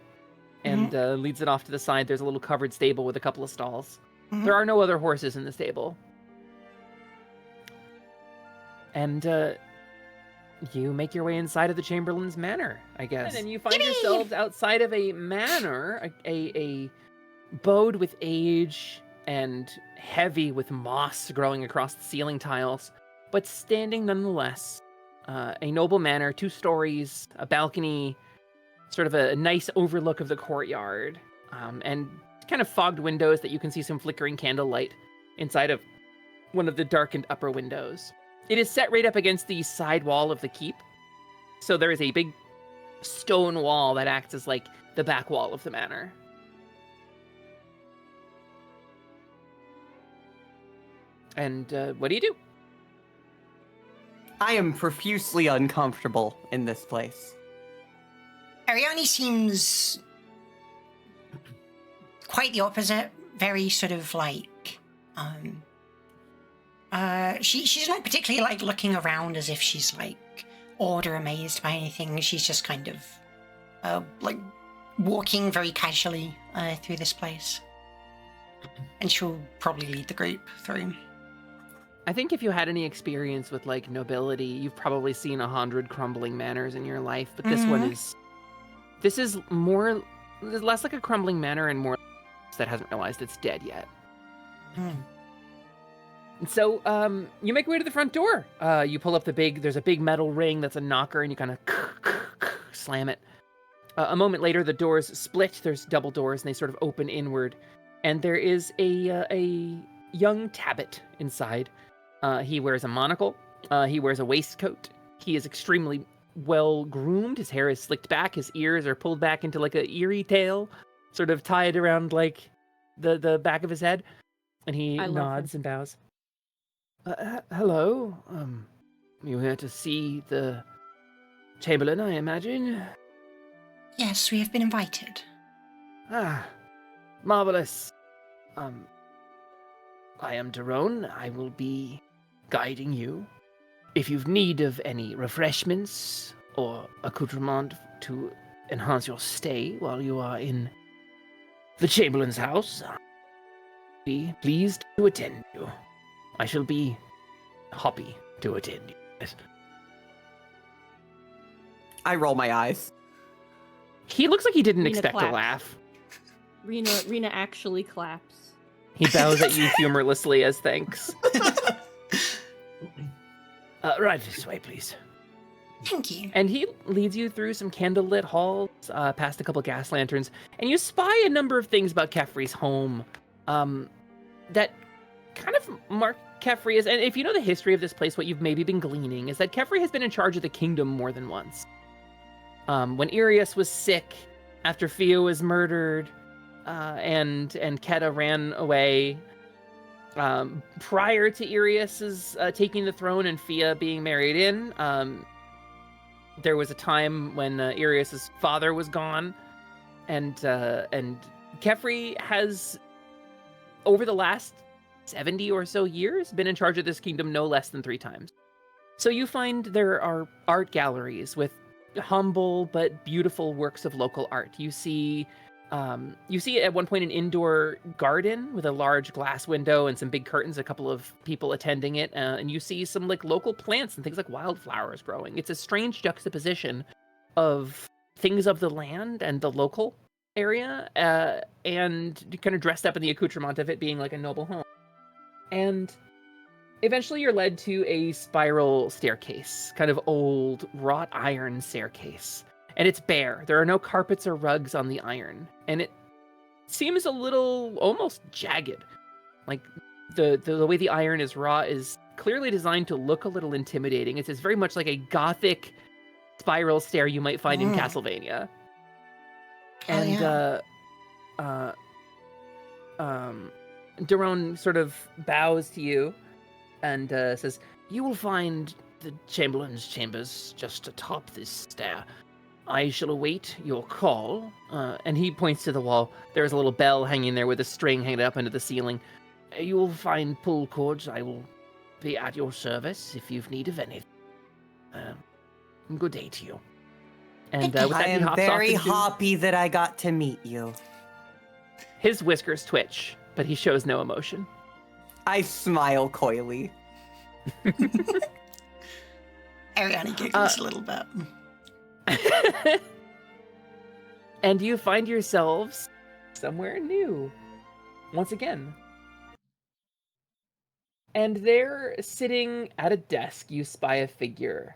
and leads it off to the side. There's a little covered stable with a couple of stalls. Mhm. There are no other horses in the stable. And you make your way inside of the Chamberlain's manor, I guess. And you find yourselves outside of a manor, a bowed with age and heavy with moss growing across the ceiling tiles, but standing nonetheless. A noble manor, 2 stories, a balcony, sort of a nice overlook of the courtyard. and kind of fogged windows that you can see some flickering candlelight inside of one of the darkened upper windows. It is set right up against the side wall of the keep. So there is a big stone wall that acts as like the back wall of the manor. And what do you do? I am profusely uncomfortable in this place. Ariane seems quite the opposite. Very sort of like, she's not particularly like looking around as if she's like awed or amazed by anything. She's just kind of like walking very casually through this place, and she'll probably lead the group through. I think if you had any experience with like nobility, you've probably seen 100 crumbling manors in your life, but this one is, this is less like a crumbling manor and more that hasn't realized it's dead yet. And so you make your way to the front door. You pull up there's a big metal ring that's a knocker, and you kind of slam it. A moment later, the doors split. There's double doors, and they sort of open inward. And there is a young Tabit inside. He wears a monocle. He wears a waistcoat. He is extremely well groomed. His hair is slicked back. His ears are pulled back into like a eerie tail, sort of tied around like the back of his head. And he nods and bows. Hello. You here to see the Chamberlain, I imagine? Yes, we have been invited. Ah, marvelous. I am Daron. I will be guiding you. If you've need of any refreshments or accoutrement to enhance your stay while you are in the Chamberlain's house, I'll be pleased to attend you. I shall be happy to attend you. I roll my eyes. He looks like he didn't Rena expect claps. a laugh. Rena actually claps. He bows at you humorlessly as thanks. Right this way, please. Thank you. And he leads you through some candlelit halls, past a couple gas lanterns, and you spy a number of things about Kefri's home that kind of mark Kefri as, and if you know the history of this place, what you've maybe been gleaning is that Kefri has been in charge of the kingdom more than once. When Irius was sick, after Fia was murdered, and Keta ran away, prior to Irius's taking the throne and Fia being married in, there was a time when Irius's father was gone, and Kefri has, over the last 70 or so years, been in charge of this kingdom no less than 3 times. So you find there are art galleries with humble but beautiful works of local art. You see at one point an indoor garden with a large glass window and some big curtains, a couple of people attending it, and you see some like local plants and things like wildflowers growing. It's a strange juxtaposition of things of the land and the local area, and kind of dressed up in the accoutrement of it being like a noble home. And eventually you're led to a spiral staircase, kind of old wrought iron staircase. And it's bare. There are no carpets or rugs on the iron. And it seems a little almost jagged. Like the way the iron is wrought is clearly designed to look a little intimidating. It's very much like a gothic spiral stair you might find in Castlevania. And Daron sort of bows to you and says, "You will find the Chamberlain's chambers just atop this stair. I shall await your call." And he points to the wall. There's a little bell hanging there with a string hanging up into the ceiling. You will find pull cords. I will be at your service if you've need of anything. Good day to you. And with I that, he am hops very off into... happy that I got to meet you. His whiskers twitch, but he shows no emotion. I smile coyly. Ariane giggles a little bit. And you find yourselves somewhere new, once again. And there, sitting at a desk, you spy a figure.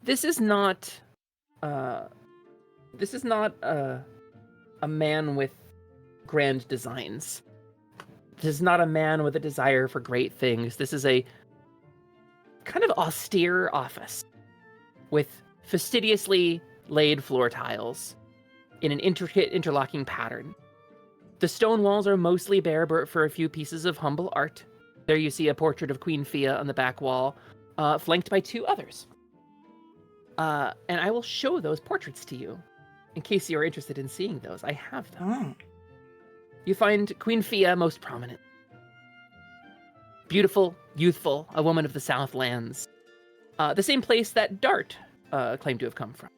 This is not a man with grand designs. This is not a man with a desire for great things. This is a kind of austere office with fastidiously laid floor tiles in an intricate interlocking pattern. The stone walls are mostly bare but for a few pieces of humble art. There you see a portrait of Queen Fia on the back wall, flanked by 2 others. And I will show those portraits to you, in case you're interested in seeing those. I have them. Oh. You find Queen Fia most prominent. Beautiful, youthful, a woman of the Southlands. The same place that Dart claimed to have come from.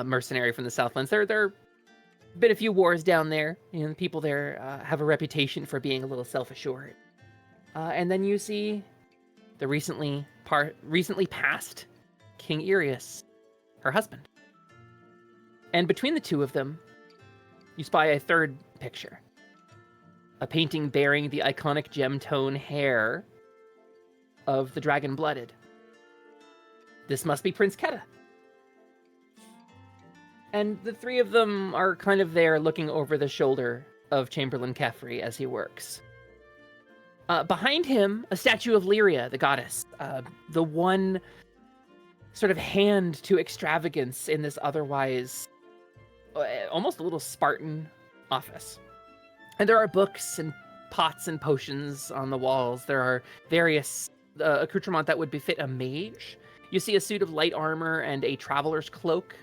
Mercenary from the Southlands. There been a few wars down there. The people there have a reputation for being a little self-assured. And then you see the recently passed King Irius, her husband. And between the 2 of them, you spy a 3rd picture. A painting bearing the iconic gem-tone hair of the Dragon-Blooded. This must be Prince Keta. And the 3 of them are kind of there looking over the shoulder of Chamberlain Kefri as he works. Behind him, a statue of Lyria, the goddess. The one sort of hand to extravagance in this otherwise almost a little Spartan office. And there are books and pots and potions on the walls. There are various accoutrements that would befit a mage. You see a suit of light armor and a traveler's cloak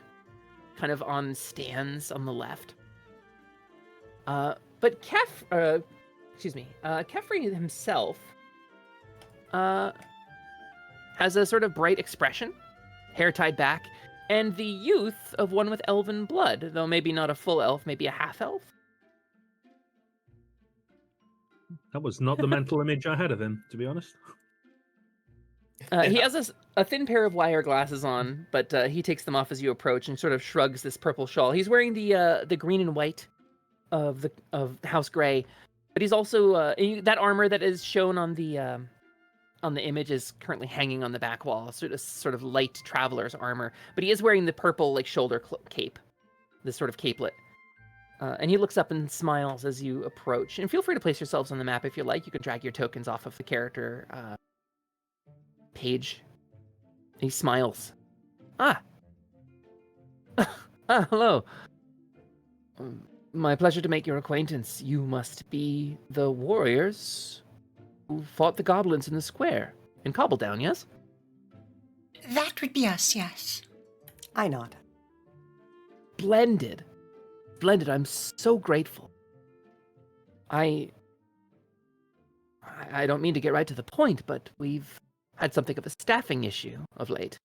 kind of on stands on the left. But Kefri himself has a sort of bright expression, hair tied back, and the youth of one with elven blood, though maybe not a full elf, maybe a half-elf. That was not the mental image I had of him, to be honest. He has a thin pair of wire glasses on, but he takes them off as you approach and sort of shrugs this purple shawl. He's wearing the green and white of House Grey, but he's also that armor that is shown on the image is currently hanging on the back wall, sort of light traveler's armor. But he is wearing the purple shoulder cape, this sort of capelet. And he looks up and smiles as you approach. And feel free to place yourselves on the map if you like. You can drag your tokens off of the character page. He smiles. Hello. My pleasure to make your acquaintance. You must be the warriors who fought the goblins in the square in Cobbledown, yes? That would be us, yes. I nod. Splendid. I'm so grateful. I don't mean to get right to the point, but we've had something of a staffing issue of late.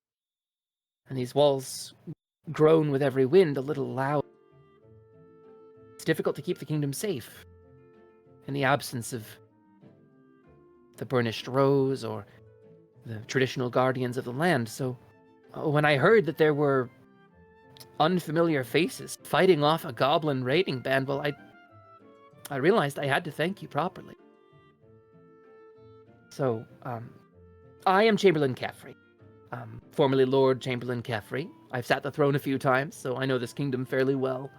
And these walls groan with every wind a little loud. It's difficult to keep the kingdom safe in the absence of the burnished rose or the traditional guardians of the land. So when I heard that there were unfamiliar faces fighting off a goblin raiding band, well, I realized I had to thank you properly. So, I am Chamberlain Kefri, formerly Lord Chamberlain Kefri. I've sat the throne a few times, so I know this kingdom fairly well.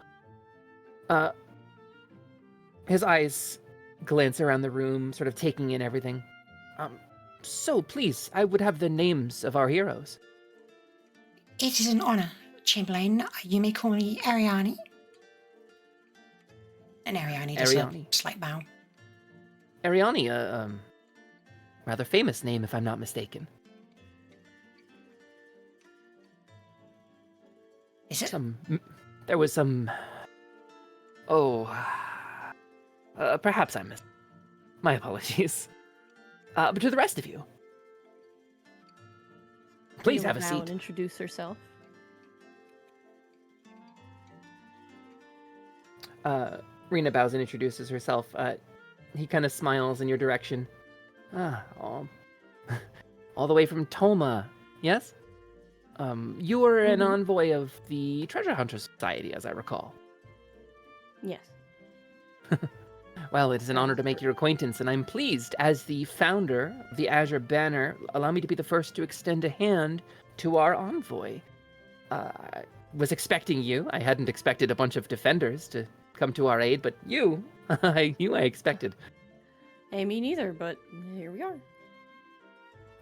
His eyes glance around the room, sort of taking in everything. So please, I would have the names of our heroes. It is an honor, Chamberlain. You may call me Ariani. And Ariani does a slight bow. Ariani, a rather famous name, if I'm not mistaken. Is it? There was some... perhaps I missed. My apologies. But to the rest of you, please have a seat. And introduce herself. Rena bows and introduces herself. He kind of smiles in your direction. All the way from Toma, yes? You were an envoy of the Treasure Hunter Society, as I recall. Yes. Well, it is an honor to make your acquaintance, and I'm pleased, as the founder of the Azure Banner, allow me to be the first to extend a hand to our envoy. I was expecting you. I hadn't expected a bunch of defenders to come to our aid, but you, I expected. Hey, me neither, but here we are.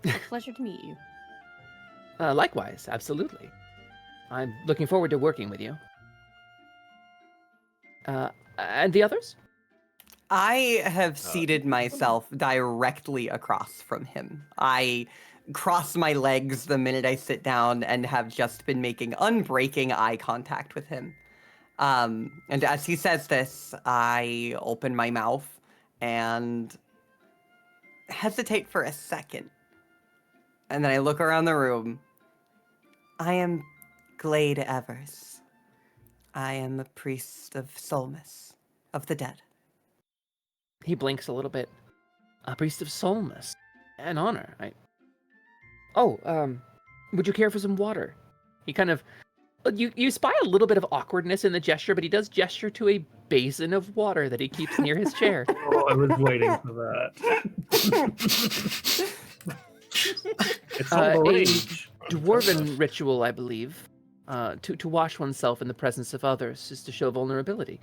It's a pleasure to meet you. Likewise, absolutely. I'm looking forward to working with you. And the others? I have seated myself directly across from him. I cross my legs the minute I sit down and have just been making unbreaking eye contact with him. And as he says this, I open my mouth and hesitate for a second. And then I look around the room. I am Glade Evers. I am a priest of Solmus, of the dead. He blinks a little bit. A priest of Solmus. An honor. Would you care for some water? He kind of... You spy a little bit of awkwardness in the gesture, but he does gesture to a basin of water that he keeps near his chair. Oh, I was waiting for that. It's all the A rage. dwarven ritual, I believe. To wash oneself in the presence of others is to show vulnerability.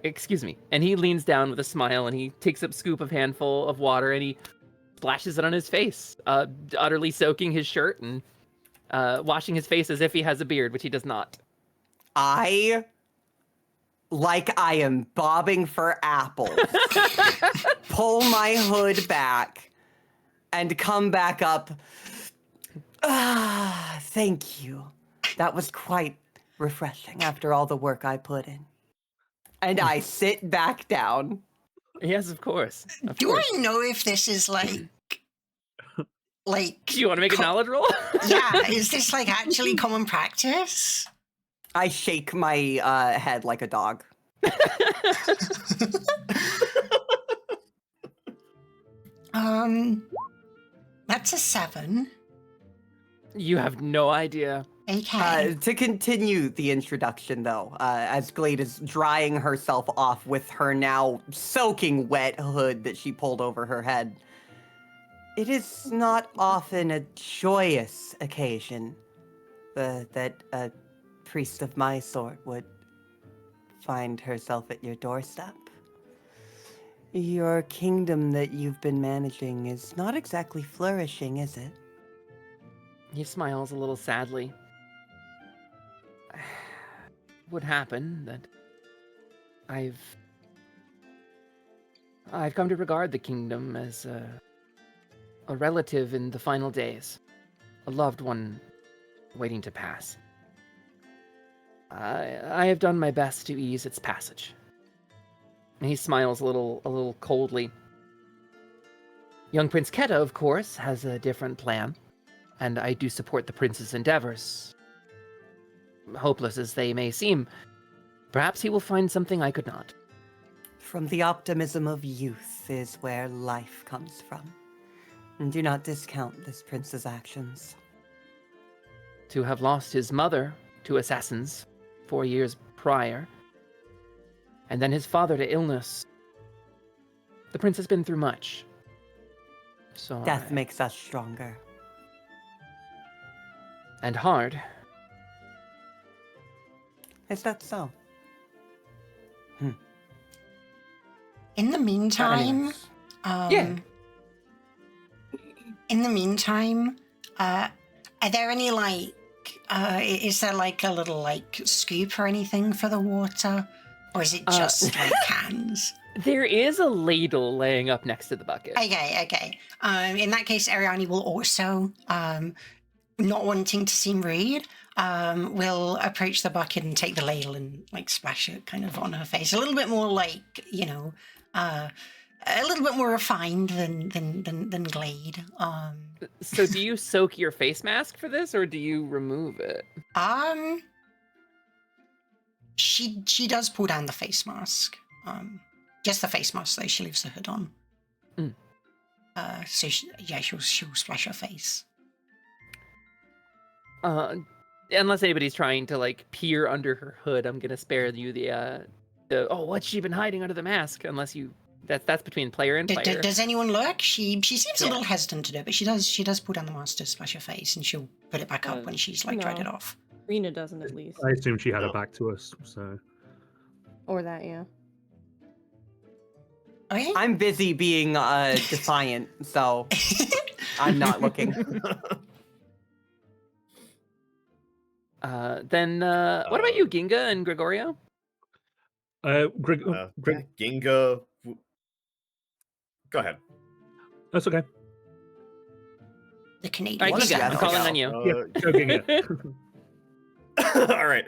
Excuse me. And he leans down with a smile and he takes up a scoop of handful of water and he splashes it on his face, utterly soaking his shirt and washing his face as if he has a beard, which he does not. I am bobbing for apples, pull my hood back, and come back up. Thank you. That was quite refreshing after all the work I put in. And I sit back down. Yes, of course. Do I know if this is like... Do you want to make a knowledge roll? Yeah, is this like actually common practice? I shake my head like a dog. That's a 7. You have no idea. Okay. To continue the introduction, though, as Glade is drying herself off with her now soaking wet hood that she pulled over her head, it is not often a joyous occasion that a priest of my sort would find herself at your doorstep. Your kingdom that you've been managing is not exactly flourishing, is it? He smiles a little sadly. Would happen that I've come to regard the kingdom as a relative in the final days, a loved one waiting to pass. I have done my best to ease its passage. And he smiles a little coldly. Young Prince Keta, of course, has a different plan, and I do support the prince's endeavors. Hopeless as they may seem, perhaps he will find something I could not. From the optimism of youth is where life comes from. And do not discount this prince's actions. To have lost his mother to assassins 4 years prior, and then his father to illness. The prince has been through much. So Death makes us stronger. And hard. Is that so? In the meantime, Yeah. In the meantime, are there any is there like a little like scoop or anything for the water, or is it just like cans? There is a ladle laying up next to the bucket. Okay. In that case, Ariane will also, not wanting to seem rude, will approach the bucket and take the ladle and like splash it kind of on her face. A little bit more like, a little bit more refined than Glade. So do you soak your face mask for this, or do you remove it? She does pull down the face mask. Just the face mask, though. She leaves the hood on. So she'll splash her face. Unless anybody's trying to like peer under her hood, I'm gonna spare you the what's she been hiding under the mask? Unless you, that's between player and player. Does anyone look? She seems a little hesitant to do it, but she does pull down the mask to splash her face, and she'll put it back up when she's like dried it off. Rena doesn't, at least. I assume she had her back to us, so. Or that, yeah. Okay. I'm busy being defiant, so I'm not looking. Then what about you, Ginga and Gregorio? Ginga. Go ahead. That's okay. The All Canadian. right, One of you Ginga, has I'm to calling go. on you. Yeah, go Ginga. All right.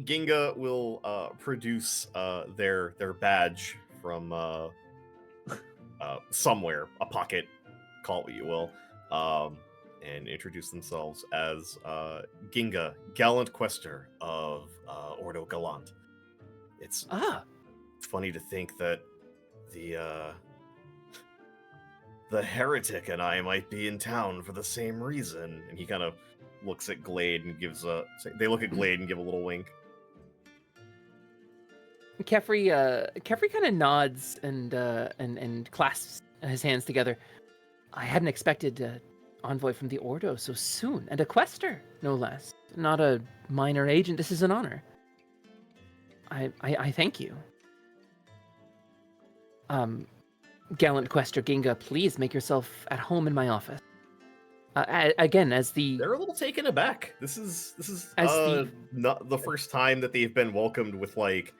Ginga will produce their badge from somewhere, a pocket, call it what you will, and introduce themselves as Ginga, gallant quester of Ordo Galant. It's funny to think that the heretic and I might be in town for the same reason. And he kind of looks at Glade and gives they look at Glade and give a little wink. Kefri kind of nods and clasps his hands together. I hadn't expected an envoy from the Ordo so soon, and a quester, no less. Not a minor agent. This is an honor. I thank you. Gallant quester Ginga, please make yourself at home in my office. Again, as the They're a little taken aback. This is As not the first time that they've been welcomed with like,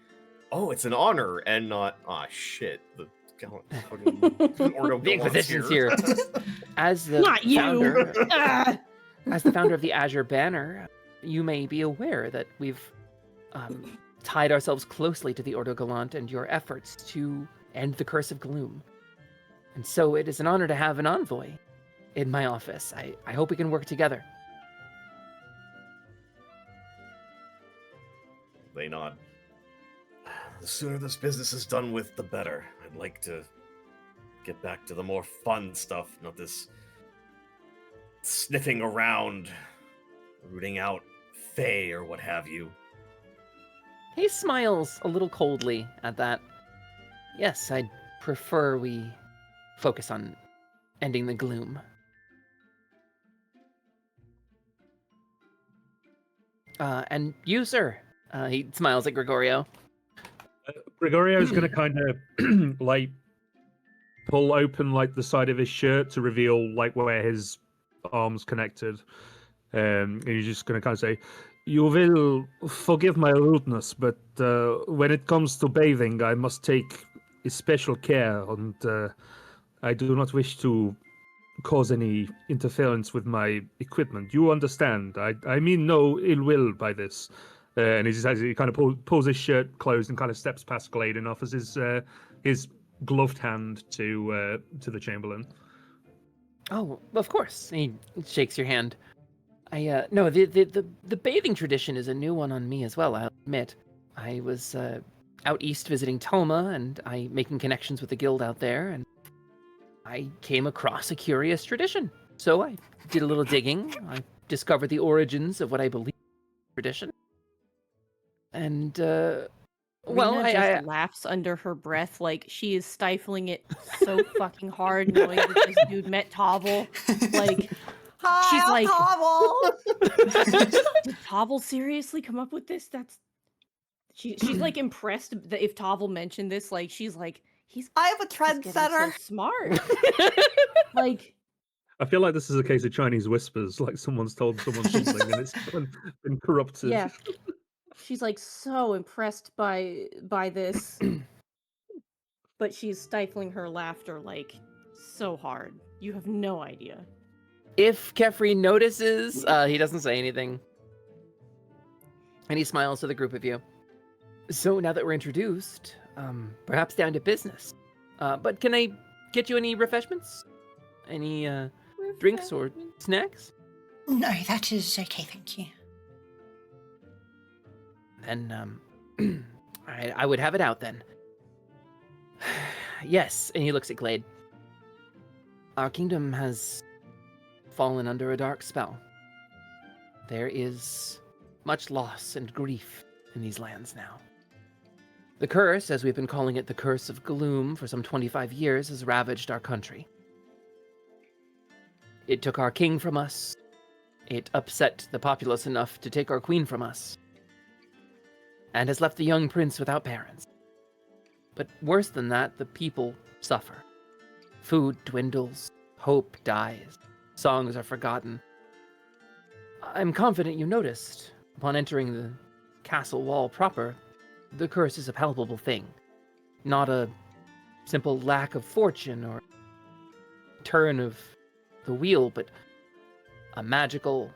oh, it's an honor, and not shit. The gallant fucking Ordo the Gallant's Inquisition's here. As the Not you! founder, Ah! as the founder of the Azure Banner, you may be aware that we've tied ourselves closely to the Ordo Gallant and your efforts to end the Curse of Gloom. And so it is an honor to have an envoy in my office. I hope we can work together. They nod. The sooner this business is done with, the better. I'd like to get back to the more fun stuff, not this sniffing around, rooting out Fae or what have you. He smiles a little coldly at that. Yes, I'd prefer we focus on ending the gloom. And you, sir. He smiles at Gregorio. Gregorio's going to kind of like pull open like the side of his shirt to reveal like where his arms connected, and he's just going to kind of say, "You will forgive my rudeness, but when it comes to bathing, I must take special care, and I do not wish to cause any interference with my equipment. You understand? I mean no ill will by this." And he kind of pulls his shirt closed and kind of steps past Glade and offers his gloved hand to the Chamberlain. Oh, of course. He shakes your hand. No, the bathing tradition is a new one on me as well, I'll admit. I was out east visiting Toma, and I making connections with the guild out there, and I came across a curious tradition. So I did a little digging. I discovered the origins of what I believe is tradition. And, well, Rena just laughs under her breath, like she is stifling it so fucking hard, knowing that this dude met Tobble. Like, Hi, she's like, Tobble! did Tobble seriously come up with this? She's like impressed that if Tobble mentioned this, like she's like, I have a getting so trendsetter. smart. Like, I feel like this is a case of Chinese whispers, like someone's told someone something and it's been corrupted. yeah. She's like so impressed by this, but she's stifling her laughter like so hard. You have no idea. if Kefri notices, he doesn't say anything. And he smiles to the group of you. So now that we're introduced, perhaps down to business. But can I get you any refreshments? Any drinks or snacks? No, that is okay, thank you. Then, I would have it out then. Yes, and he looks at Glade. Our kingdom has fallen under a dark spell. There is much loss and grief in these lands now. The curse, as we've been calling it the Curse of Gloom for some 25 years, has ravaged our country. It took our king from us. It upset the populace enough to take our queen from us. and has left the young prince without parents. But worse than that, the people suffer. Food dwindles, hope dies, songs are forgotten. I'm confident you noticed, upon entering the castle wall proper, the curse is a palpable thing, not a simple lack of fortune or turn of the wheel, but a magical,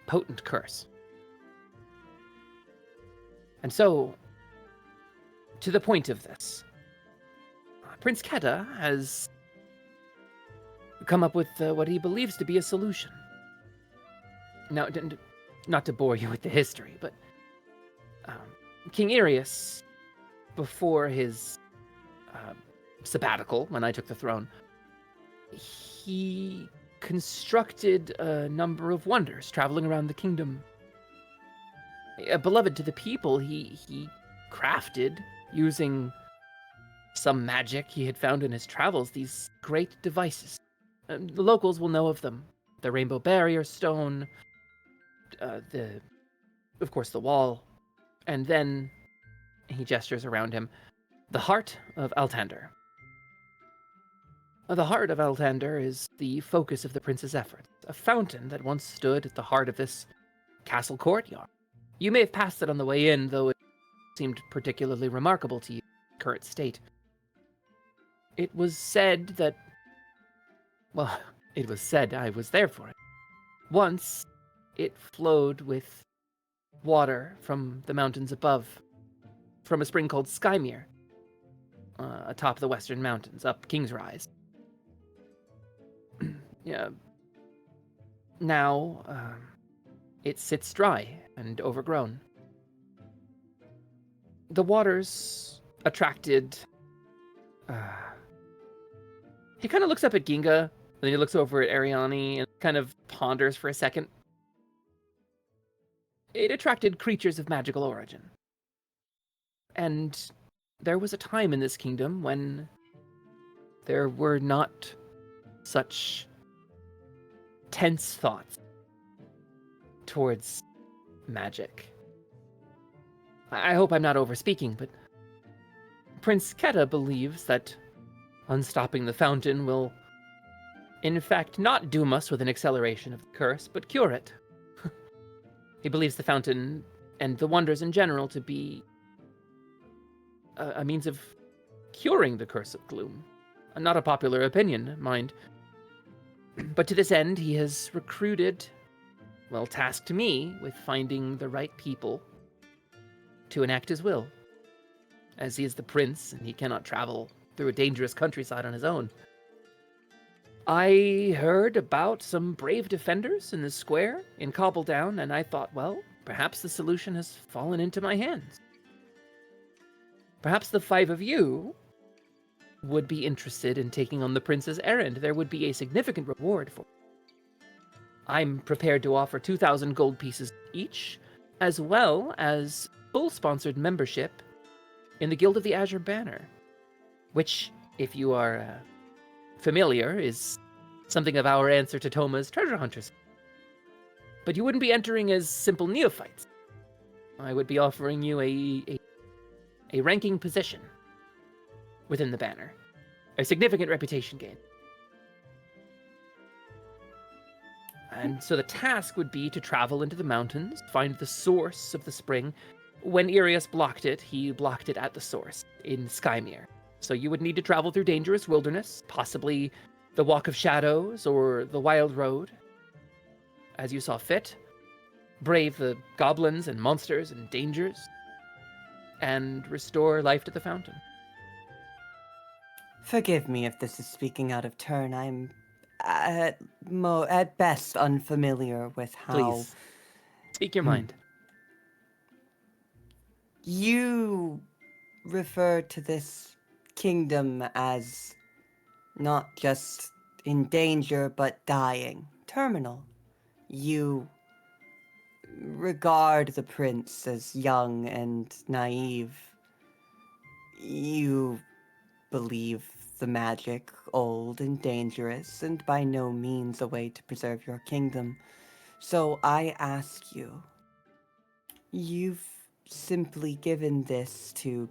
potent curse. And so, to the point of this, Prince Keta has come up with what he believes to be a solution. Now, not to bore you with the history, but King Arius, before his sabbatical, when I took the throne, he constructed a number of wonders traveling around the kingdom. Beloved to the people, he crafted, using some magic he had found in his travels, these great devices. The locals will know of them. The Rainbow Barrier Stone, of course, the wall, and then, he gestures around him, the Heart of Altander. The Heart of Altander is the focus of the prince's efforts, a fountain that once stood at the heart of this castle courtyard. You may have passed it on the way in, though it seemed particularly remarkable to you in its current state. It was said that... Well, it was said I was there for it. Once, it flowed with water from the mountains above, from a spring called Skymere, atop the western mountains, up King's Rise. Yeah. Now, it sits dry and overgrown. The waters attracted... He kind of looks up at Ginga, then he looks over at Ariani and kind of ponders for a second. It attracted creatures of magical origin. And there was a time in this kingdom when there were not such tense thoughts towards magic. I hope I'm not overspeaking, but Prince Keta believes that unstopping the fountain will, in fact, not doom us with an acceleration of the curse, but cure it. He believes the fountain and the wonders in general to be a means of curing the Curse of Gloom. Not a popular opinion, mind. But to this end, he has tasked me with finding the right people to enact his will. As he is the prince, and he cannot travel through a dangerous countryside on his own. I heard about some brave defenders in the square in Cobbledown, and I thought, well, perhaps the solution has fallen into my hands. Perhaps the 5 of you would be interested in taking on the prince's errand. There would be a significant reward for it. I'm prepared to offer 2,000 gold pieces each, as well as full sponsored membership in the Guild of the Azure Banner, which, if you are familiar, is something of our answer to Toma's treasure hunters. But you wouldn't be entering as simple neophytes. I would be offering you a ranking position within the banner, a significant reputation gain. And so the task would be to travel into the mountains, find the source of the spring. When Arius blocked it, he blocked it at the source, in Skymere. So you would need to travel through dangerous wilderness, possibly the Walk of Shadows or the Wild Road, as you saw fit. Brave the goblins and monsters and dangers, and restore life to the fountain. Forgive me if this is speaking out of turn. I'm at best unfamiliar with how... Please, speak your mind. You refer to this kingdom as not just in danger, but dying, terminal. You regard the prince as young and naive. You believe the magic old and dangerous, and by no means a way to preserve your kingdom. So I ask you, you've simply given this to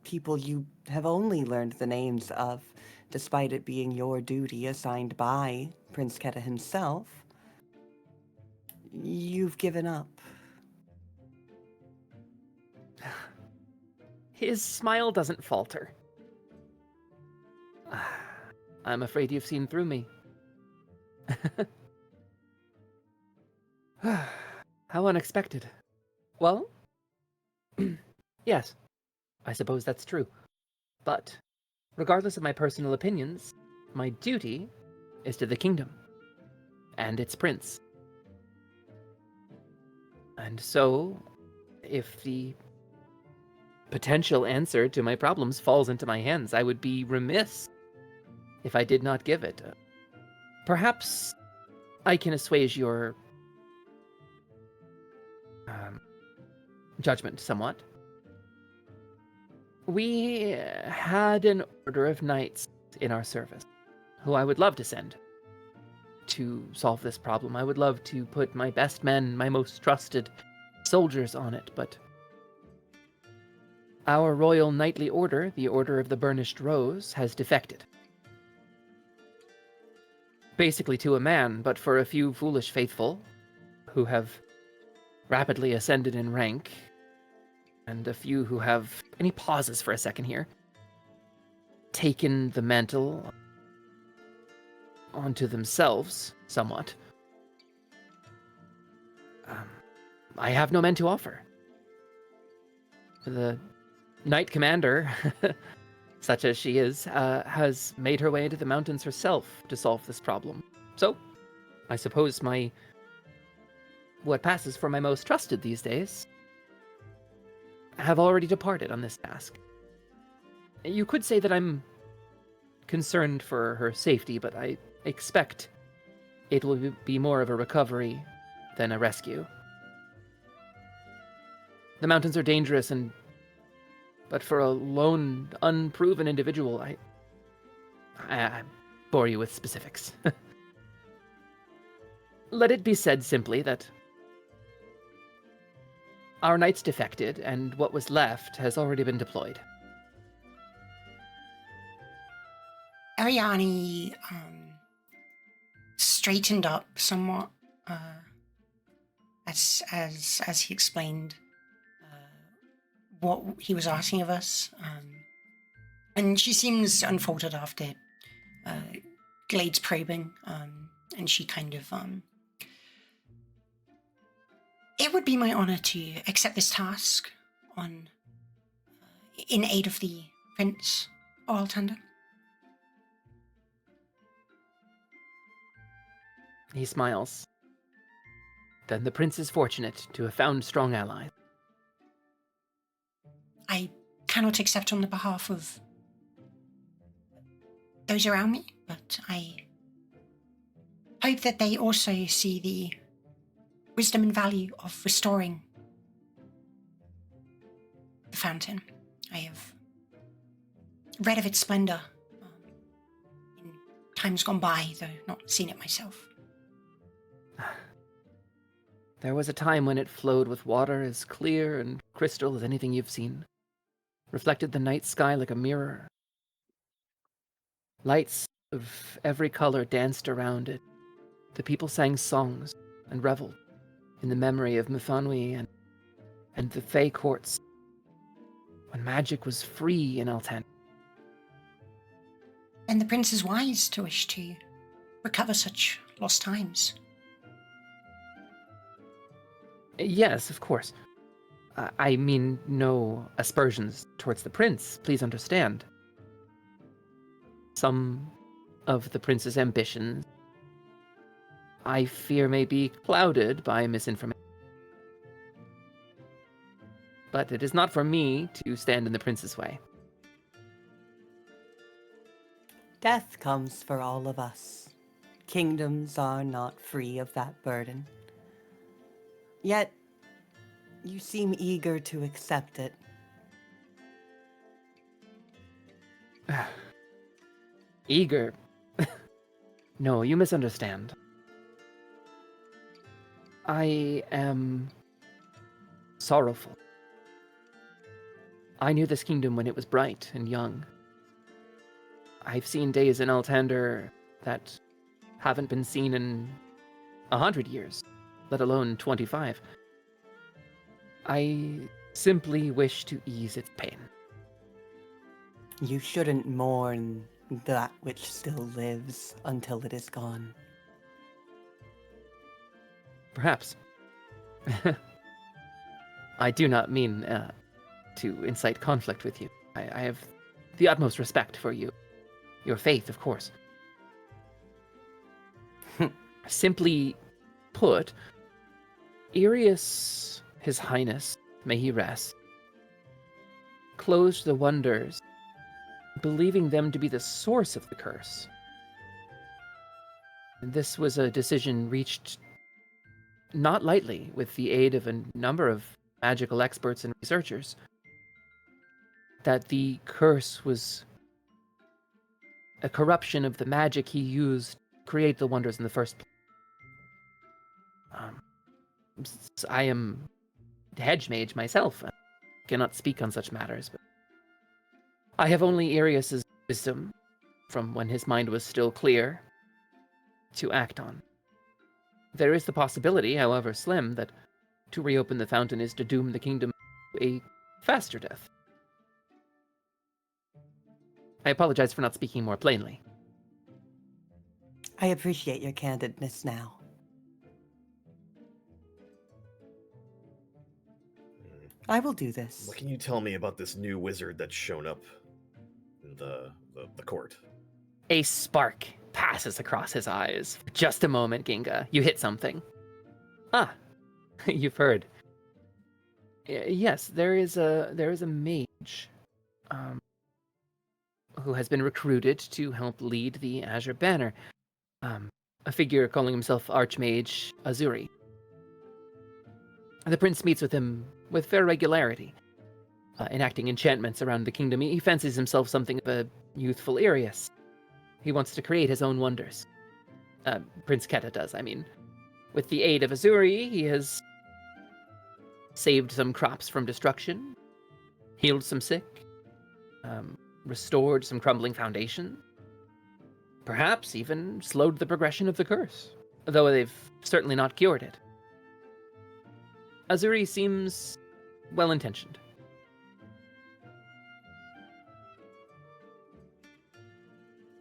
people you have only learned the names of, despite it being your duty assigned by Prince Keta himself, you've given up. His smile doesn't falter. I'm afraid you've seen through me. How unexpected. Well, yes, I suppose that's true. But, regardless of my personal opinions, my duty is to the kingdom and its prince. And so, if the potential answer to my problems falls into my hands, I would be remiss if I did not give it. Perhaps I can assuage your judgment somewhat. We had an order of knights in our service who I would love to send to solve this problem. I would love to put my best men, my most trusted soldiers on it, but our royal knightly order, the Order of the Burnished Rose, has defected. Basically to a man, but for a few foolish faithful who have rapidly ascended in rank, and a few who have, and he pauses for a second here, taken the mantle onto themselves somewhat. I have no men to offer. The Knight Commander, such as she is, has made her way into the mountains herself to solve this problem. So, I suppose what passes for my most trusted these days have already departed on this task. You could say that I'm concerned for her safety, but I expect it will be more of a recovery than a rescue. The mountains are dangerous, but for a lone, unproven individual, I bore you with specifics. Let it be said simply that our knights defected, and what was left has already been deployed. Ariani straightened up somewhat as he explained what he was asking of us, and she seems unfaltered after Glade's probing, and she kind of it would be my honor to accept this task in aid of the Prince of Altander. He smiles. Then the prince is fortunate to have found strong allies. I cannot accept on the behalf of those around me, but I hope that they also see the wisdom and value of restoring the fountain. I have read of its splendor in times gone by, though not seen it myself. There was a time when it flowed with water as clear and crystal as anything you've seen, reflected the night sky like a mirror. Lights of every color danced around it. The people sang songs and reveled in the memory of Muthanwi and the Fey courts, when magic was free in Altander. And the prince is wise to wish to recover such lost times. Yes, of course. I mean no aspersions towards the prince, please understand. Some of the prince's ambitions, I fear, may be clouded by misinformation. But it is not for me to stand in the prince's way. Death comes for all of us. Kingdoms are not free of that burden. Yet, you seem eager to accept it. Eager? No, you misunderstand. I am sorrowful I knew this kingdom when it was bright and young. I've seen days in Altander that haven't been seen in 100 years, let alone 25. I simply wish to ease its pain. You shouldn't mourn that which still lives until it is gone. Perhaps. I do not mean to incite conflict with you. I have the utmost respect for you. Your faith, of course. Simply put, Irius, His Highness, may he rest, closed the wonders, believing them to be the source of the curse. And this was a decision reached not lightly with the aid of a number of magical experts and researchers, that the curse was a corruption of the magic he used to create the wonders in the first place. I am hedge mage myself. I cannot speak on such matters, but I have only Irius's wisdom, from when his mind was still clear, to act on. There is the possibility, however slim, that to reopen the fountain is to doom the kingdom to a faster death. I apologize for not speaking more plainly. I appreciate your candidness now. I will do this. What can you tell me about this new wizard that's shown up in the court? A spark passes across his eyes. For just a moment, Ginga. You hit something. Ah, you've heard. Yes, there is a mage, who has been recruited to help lead the Azure Banner. A figure calling himself Archmage Azuri. The prince meets with him with fair regularity, enacting enchantments around the kingdom. He fancies himself something of a youthful Irius. He wants to create his own wonders. Prince Keta does, I mean. With the aid of Azuri, he has saved some crops from destruction, healed some sick, restored some crumbling foundation, perhaps even slowed the progression of the curse, though they've certainly not cured it. Azuri seems well-intentioned.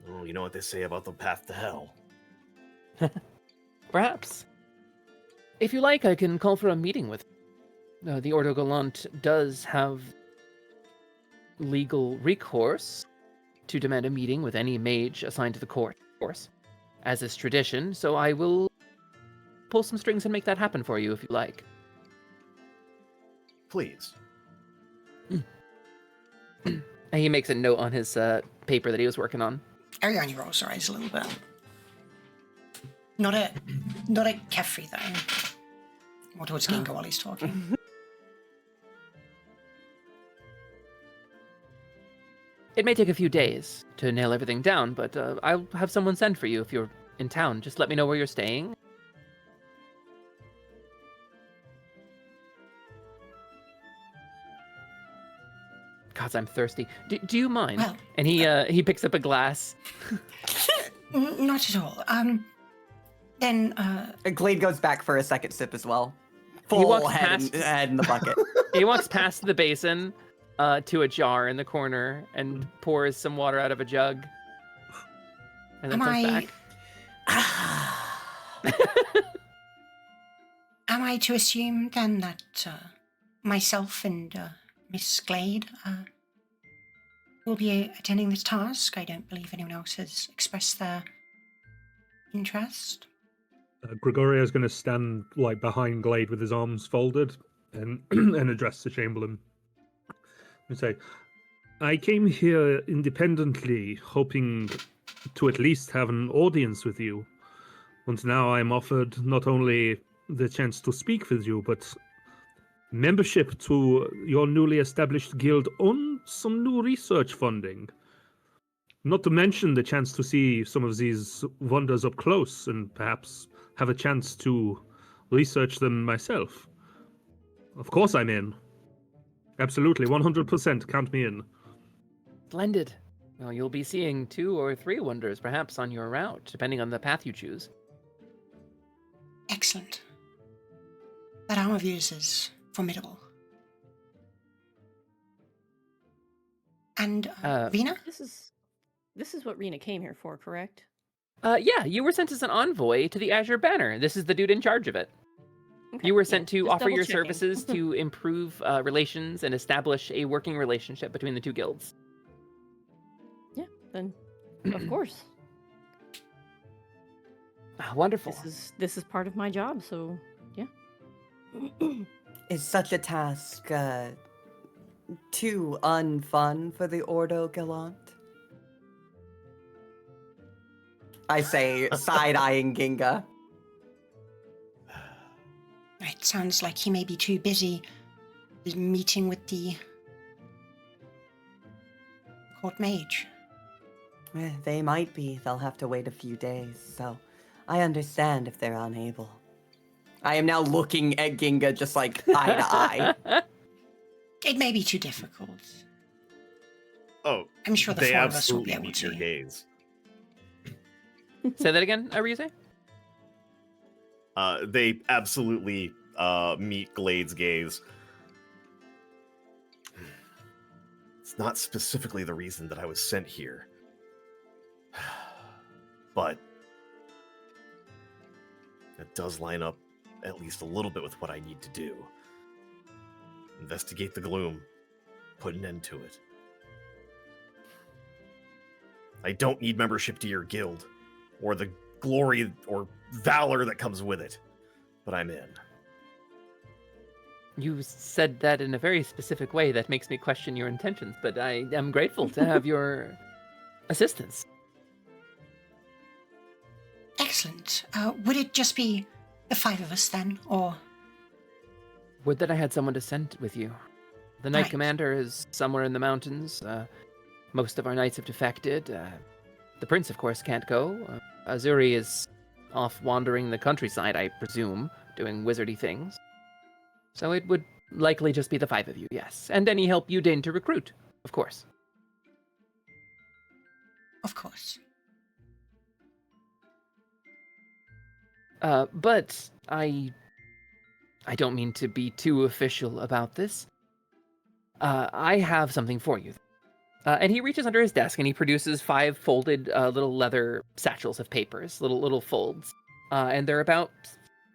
Oh, you know what they say about the path to hell. Perhaps. If you like, I can call for a meeting with the Ordo Galant does have legal recourse to demand a meeting with any mage assigned to the court, of course, as is tradition, so I will pull some strings and make that happen for you if you like. Please. He makes a note on his paper that he was working on. Ariane rolls her eyes a little bit. Not a Kefri though. More towards Ginga while he's talking. It may take a few days to nail everything down, but I'll have someone send for you if you're in town. Just let me know where you're staying. God, I'm thirsty. Do you mind? Well, and he picks up a glass. Not at all. Then, Glade goes back for a second sip as well. He Full walks head, past- head in the bucket. He walks past the basin to a jar in the corner and pours some water out of a jug. And then comes back. Am I to assume then that myself and Miss Glade will be attending this task? I don't believe anyone else has expressed their interest. Gregorio's going to stand like behind Glade with his arms folded and and address the Chamberlain and say, "I came here independently, hoping to at least have an audience with you, and now I'm offered not only the chance to speak with you, but membership to your newly established guild on some new research funding. Not to mention the chance to see some of these wonders up close and perhaps have a chance to research them myself. Of course I'm in." Absolutely, 100%. Count me in. Splendid. Well, you'll be seeing 2 or 3 wonders, perhaps, on your route, depending on the path you choose. Excellent. That arm of yours is formidable. And Rena? This is what Rena came here for, correct? Yeah, you were sent as an envoy to the Azure Banner. This is the dude in charge of it. Okay, You were yeah, sent to just offer your double-checking. services to improve relations and establish a working relationship between the 2 guilds. Yeah, then of course. Wonderful. This is part of my job, so yeah. Is such a task too unfun for the Ordo Gallant? I say, side-eyeing Ginga. It sounds like he may be too busy meeting with the court mage. They might be. They'll have to wait a few days, so I understand if they're unable. I am now looking at Ginga just like eye to eye. It may be too difficult. Oh, I'm sure the they 4 of us will be absolutely able meet your to. gaze. Say that again, Arise? They absolutely meet Glade's gaze. It's not specifically the reason that I was sent here. But it does line up at least a little bit with what I need to do. Investigate the gloom. Put an end to it. I don't need membership to your guild, or the glory or valor that comes with it. But I'm in. You said that in a very specific way that makes me question your intentions, but I am grateful to have your assistance. Excellent. Would it just be the 5 of us then, or? Would that I had someone to send with you. The Knight Right. Commander is somewhere in the mountains. Most of our knights have defected. The Prince, of course, can't go. Azuri is off wandering the countryside, I presume, doing wizardy things. So it would likely just be the 5 of you, yes. And any help you deign to recruit, of course. Of course. But I don't mean to be too official about this. I have something for you. And he reaches under his desk and he produces 5 folded little leather satchels of papers, little folds. And they're about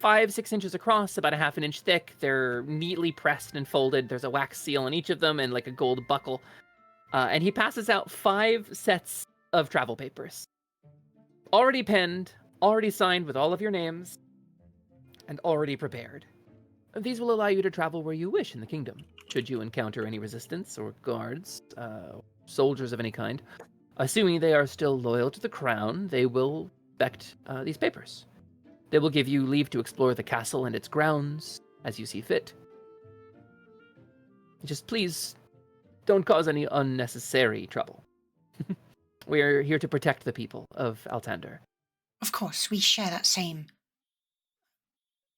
5-6 inches across, about a half an inch thick. They're neatly pressed and folded. There's a wax seal on each of them and like a gold buckle. And he passes out 5 sets of travel papers. Already penned, already signed with all of your names, and already prepared. These will allow you to travel where you wish in the kingdom, should you encounter any resistance or guards, soldiers of any kind. Assuming they are still loyal to the crown, they will respect these papers. They will give you leave to explore the castle and its grounds as you see fit. Just please don't cause any unnecessary trouble. We're here to protect the people of Altander. Of course, we share that same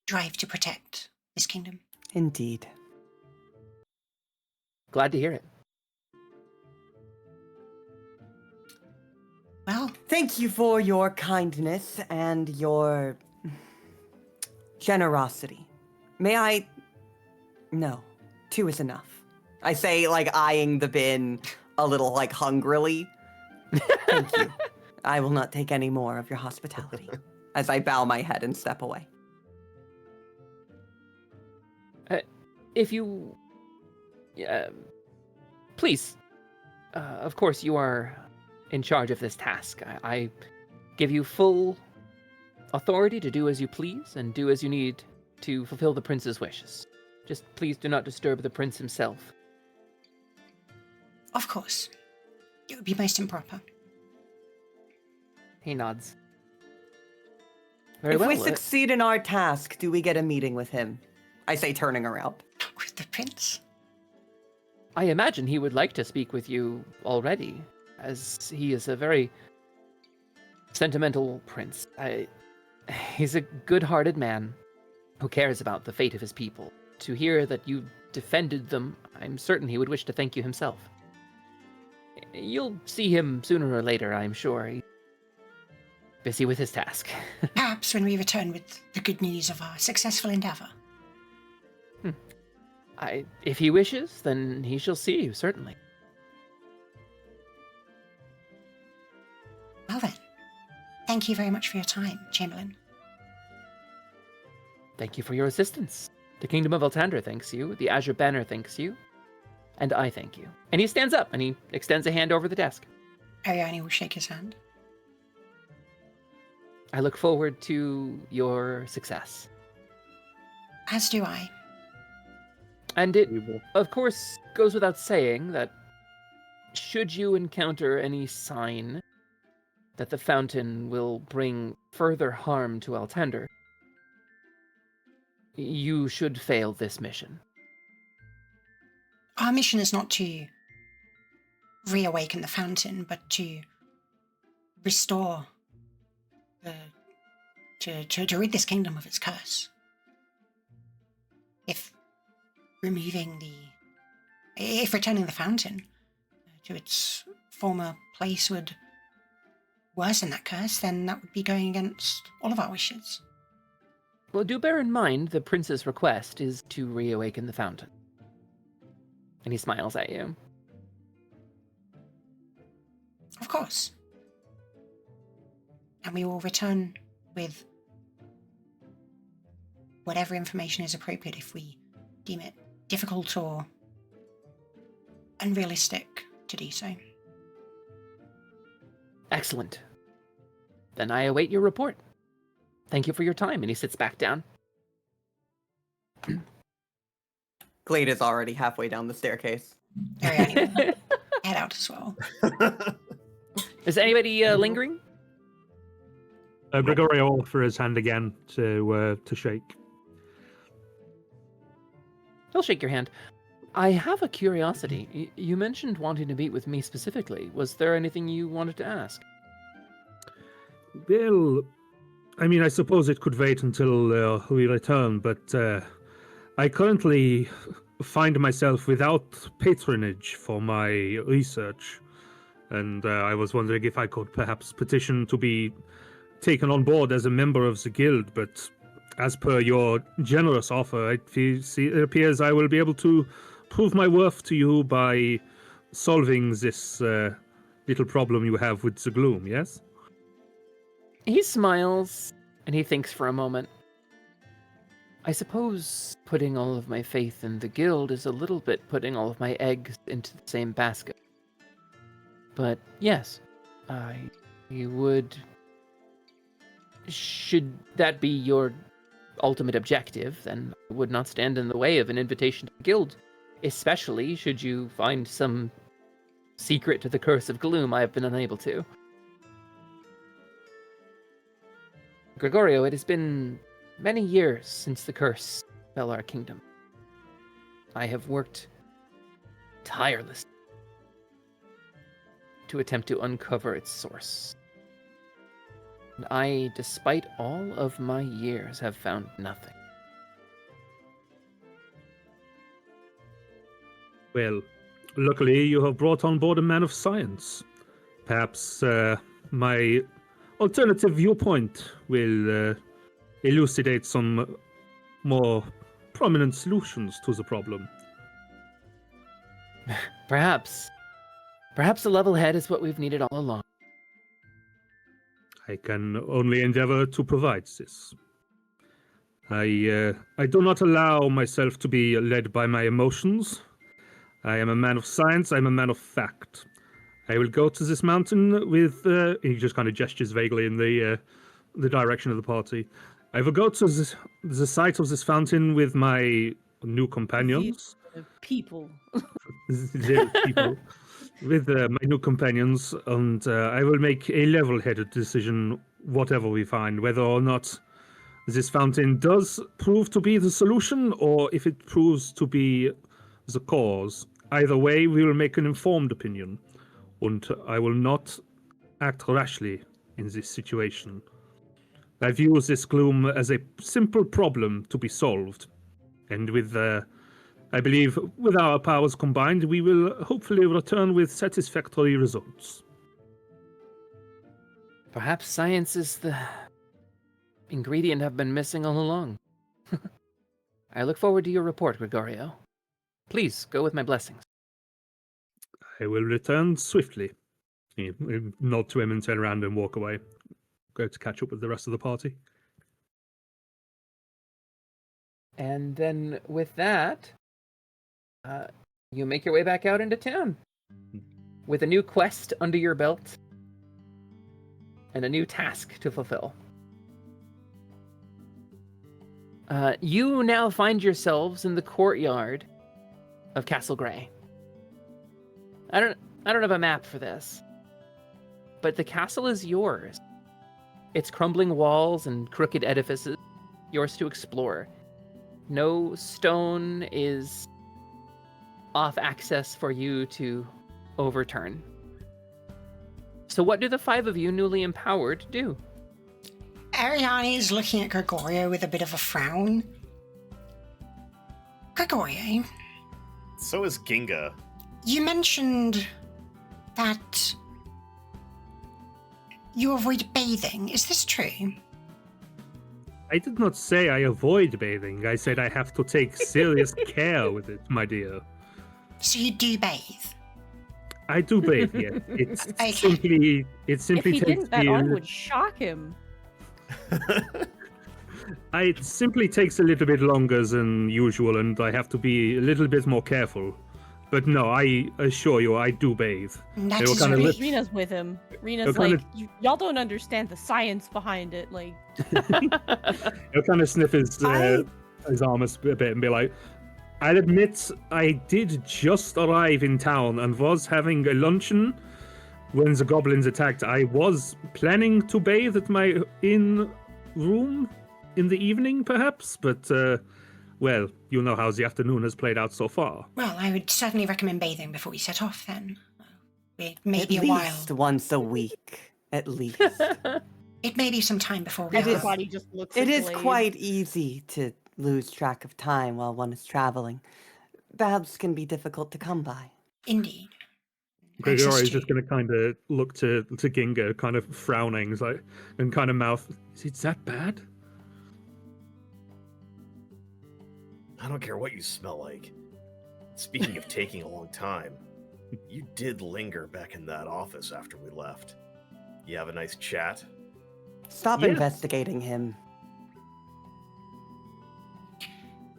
drive to protect this kingdom. Indeed. Glad to hear it. Well, Thank you for your kindness and your generosity. May I? No, 2 is enough. I say, like, eyeing the bin a little, like, hungrily. Thank you. I will not take any more of your hospitality. As I bow my head and step away. If you... please. Of course, you are in charge of this task. I give you full authority to do as you please and do as you need to fulfill the prince's wishes. Just please do not disturb the prince himself. of course. It would be most improper. He nods. Very If well. we succeed in our task, do we get a meeting with him? I say, turning around. With the prince? I imagine he would like to speak with you already, as he is a very sentimental prince. He's a good-hearted man who cares about the fate of his people. To hear that you defended them, I'm certain he would wish to thank you himself. You'll see him sooner or later, I'm sure. He's busy with his task. Perhaps when we return with the good news of our successful endeavor. If he wishes, then he shall see you, certainly. Well then, thank you very much for your time, Chamberlain. Thank you for your assistance. The Kingdom of Altander thanks you, the Azure Banner thanks you, and I thank you. And he stands up and he extends a hand over the desk. Ariane will shake his hand. I look forward to your success. As do I. And it, of course, goes without saying that should you encounter any sign that the fountain will bring further harm to Altander, you should fail this mission. Our mission is not to reawaken the fountain, but to restore to rid this kingdom of its curse. If returning the fountain to its former place would worsen that curse, then that would be going against all of our wishes. Well, do bear in mind the prince's request is to reawaken the fountain. And he smiles at you. Of course. And we will return with whatever information is appropriate if we deem it difficult or unrealistic to do so. Excellent. Then I await your report. Thank you for your time. And he sits back down. Glade is already halfway down the staircase. Ariane will head out as well. Is anybody lingering? Gregorio will offer his hand again to shake. He'll shake your hand. I have a curiosity. You mentioned wanting to meet with me specifically. Was there anything you wanted to ask? Well, I mean, I suppose it could wait until we return, but I currently find myself without patronage for my research, and I was wondering if I could perhaps petition to be taken on board as a member of the guild, but as per your generous offer, it appears I will be able to prove my worth to you by solving this little problem you have with the gloom, yes? He smiles, and he thinks for a moment. I suppose putting all of my faith in the guild is a little bit putting all of my eggs into the same basket. But yes, you would... Should that be your ultimate objective, then I would not stand in the way of an invitation to the guild, especially should you find some secret to the Curse of Gloom I have been unable to. Gregorio, it has been many years since the curse fell our kingdom. I have worked tirelessly to attempt to uncover its source. And I, despite all of my years, have found nothing. Well, luckily you have brought on board a man of science. Perhaps my alternative viewpoint will elucidate some more prominent solutions to the problem. Perhaps a level head is what we've needed all along. I can only endeavor to provide this. I do not allow myself to be led by my emotions. I am a man of science, I'm a man of fact. I will go to this mountain with... he just kind of gestures vaguely in the direction of the party. I will go to the site of this fountain with my new companions. People. The people. With my new companions, and I will make a level-headed decision, whatever we find, whether or not this fountain does prove to be the solution, or if it proves to be the cause. Either way, we will make an informed opinion, and I will not act rashly in this situation. I view this gloom as a simple problem to be solved, and with I believe with our powers combined, we will hopefully return with satisfactory results. Perhaps science is the ingredient I've been missing all along. I look forward to your report, Gregorio. Please, go with my blessings. I will return swiftly. He nod to him and turn around and walk away. Go to catch up with the rest of the party. And then with that, you make your way back out into town with a new quest under your belt and a new task to fulfill. You now find yourselves in the courtyard of Castle Grey. I don't have a map for this, but the castle is yours. Its crumbling walls and crooked edifices, yours to explore. No stone is off access for you to overturn. So what do the five of you newly empowered do? Ariane is looking at Gregorio with a bit of a frown. Gregorio, So is Ginga. you mentioned that you avoid bathing. Is this true? I did not say I avoid bathing. I said I have to take serious care with it, my dear. So you do bathe? I do bathe, yes. It's Okay. simply If he takes didn't, that me a on li- would shock him. It simply takes a little bit longer than usual, and I have to be a little bit more careful. But no, I assure you, I do bathe. That They were is kinda really... lit- Rena's with him. Rena's They're like, kinda- y'all don't understand the science behind it. Like, He'll kind of sniff his arm a bit and be like, I'll admit I did just arrive in town and was having a luncheon when the goblins attacked. I was planning to bathe at my inn room in the evening, perhaps, but, well, you know how the afternoon has played out so far. Well, I would certainly recommend bathing before we set off then. It may At be a least while. once a week, at least. It may be some time before we It is- are. everybody just looks It at is Blade. quite easy to lose track of time while one is traveling. Baths can be difficult to come by. Indeed. Gregory Access is to- just going to kind of look to Ginga, kind of frowning, like, and kind of mouth, is it that bad? I don't care what you smell like. Speaking of taking a long time, you did linger back in that office after we left. You have a nice chat? Stop Yes. investigating him.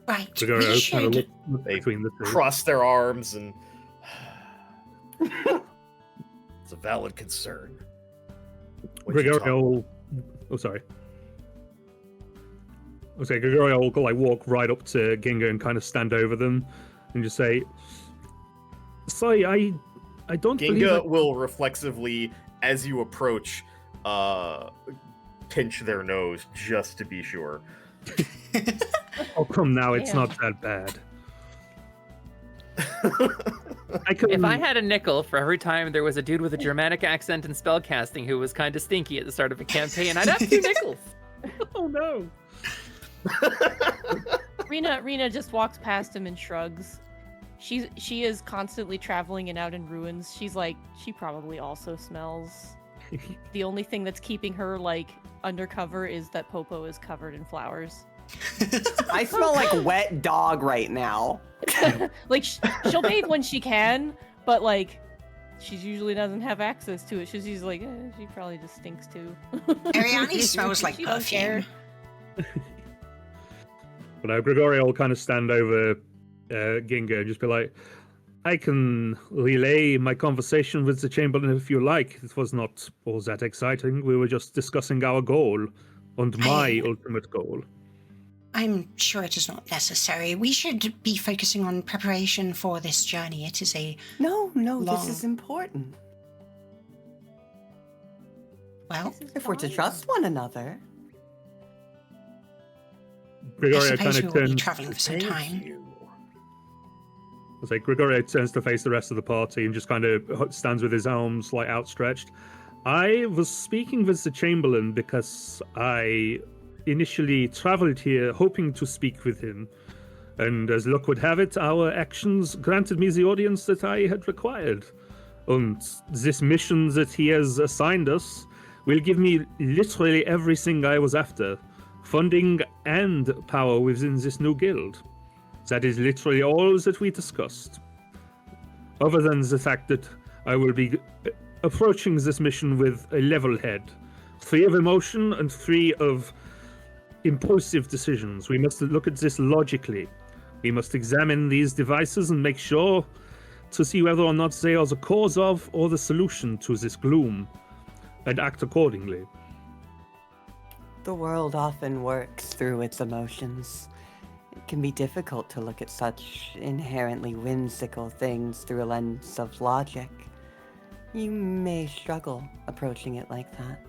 Right. Gregory We kind of should... look They between the two. Cross their arms and... It's a valid concern. What'd you talk Gregory will... Oh, sorry. I was like, Gregory will like walk right up to Ginga and kind of stand over them and just say, sorry, I don't believe Ginga that... will reflexively, as you approach, pinch their nose just to be sure. Oh, come now, it's Damn. not that bad. I can... If I had a nickel for every time there was a dude with a Germanic accent and spellcasting who was kind of stinky at the start of a campaign, I'd have 2 nickels. Oh, no. Rena just walks past him and shrugs. She is constantly traveling and out in ruins. She's like, she probably also smells. The only thing that's keeping her like undercover is that Popo is covered in flowers. I smell like wet dog right now. Like she'll bathe when she can, but like she usually doesn't have access to it. She's like, she probably just stinks too. Ariane smells like She don't care. perfume. But Gregory will kind of stand over Ginga and just be like, I can relay my conversation with the Chamberlain if you like. It was not all that exciting. We were just discussing our goal and my ultimate goal. I'm sure it is not necessary. We should be focusing on preparation for this journey. It is a... No, Long. this is important. Well, If we're to trust one another. I Gregory kind suppose we of will be turns. traveling for some Thank time. you. It's like Gregory turns to face the rest of the party and just kind of stands with his arms like outstretched. I was speaking with the Chamberlain because I initially traveled here hoping to speak with him, And as luck would have it, our actions granted me the audience that I had required. And this mission that he has assigned us will give me literally everything I was after. Funding and power within this new guild. That is literally all that we discussed. Other than the fact that I will be approaching this mission with a level head. Free of emotion and free of impulsive decisions. We must look at this logically. We must examine these devices and make sure to see whether or not they are the cause of or the solution to this gloom, and act accordingly. The world often works through its emotions. It can be difficult to look at such inherently whimsical things through a lens of logic. You may struggle approaching it like that.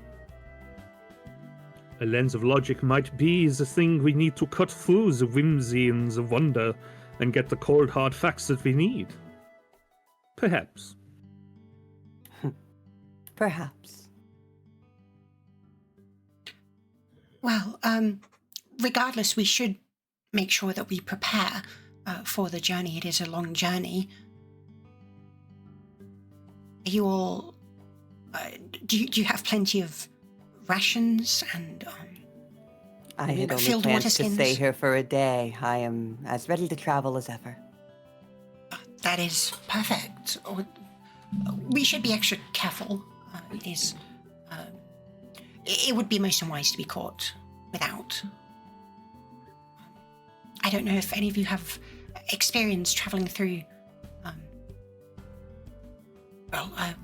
A lens of logic might be the thing we need to cut through the whimsy and the wonder and get the cold hard facts that we need. Perhaps. Perhaps. Well, regardless, we should make sure that we prepare for the journey. It is a long journey. Are you all... do you have plenty of rations and I had only filled planned water to skins? stay here for a day. I am as ready to travel as ever. That is perfect. We should be extra careful. It would be most unwise to be caught without. I don't know if any of you have experience traveling through.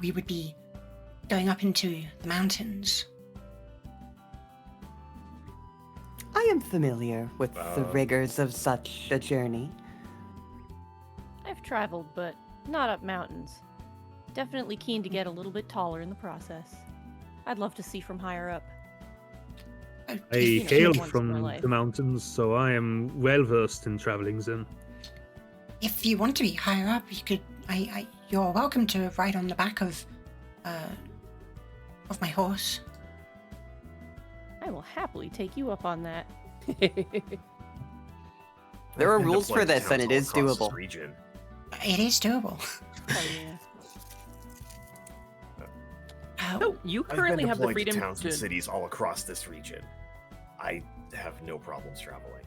We would be going up into the mountains. I am familiar with the rigors of such a journey. I've traveled, but not up mountains. Definitely keen to get a little bit taller in the process. I'd love to see from higher up. I You know, hail once in my from life. the mountains, so I am well versed in traveling them. If you want to be higher up, you could. You're welcome to ride on the back of my horse. I will happily take you up on that. There are End up rules for like this, and towns it all is across this doable. region. It is doable. Oh yeah. So you I've been currently have the deployed to freedom towns and cities all across this region. I have no problems traveling.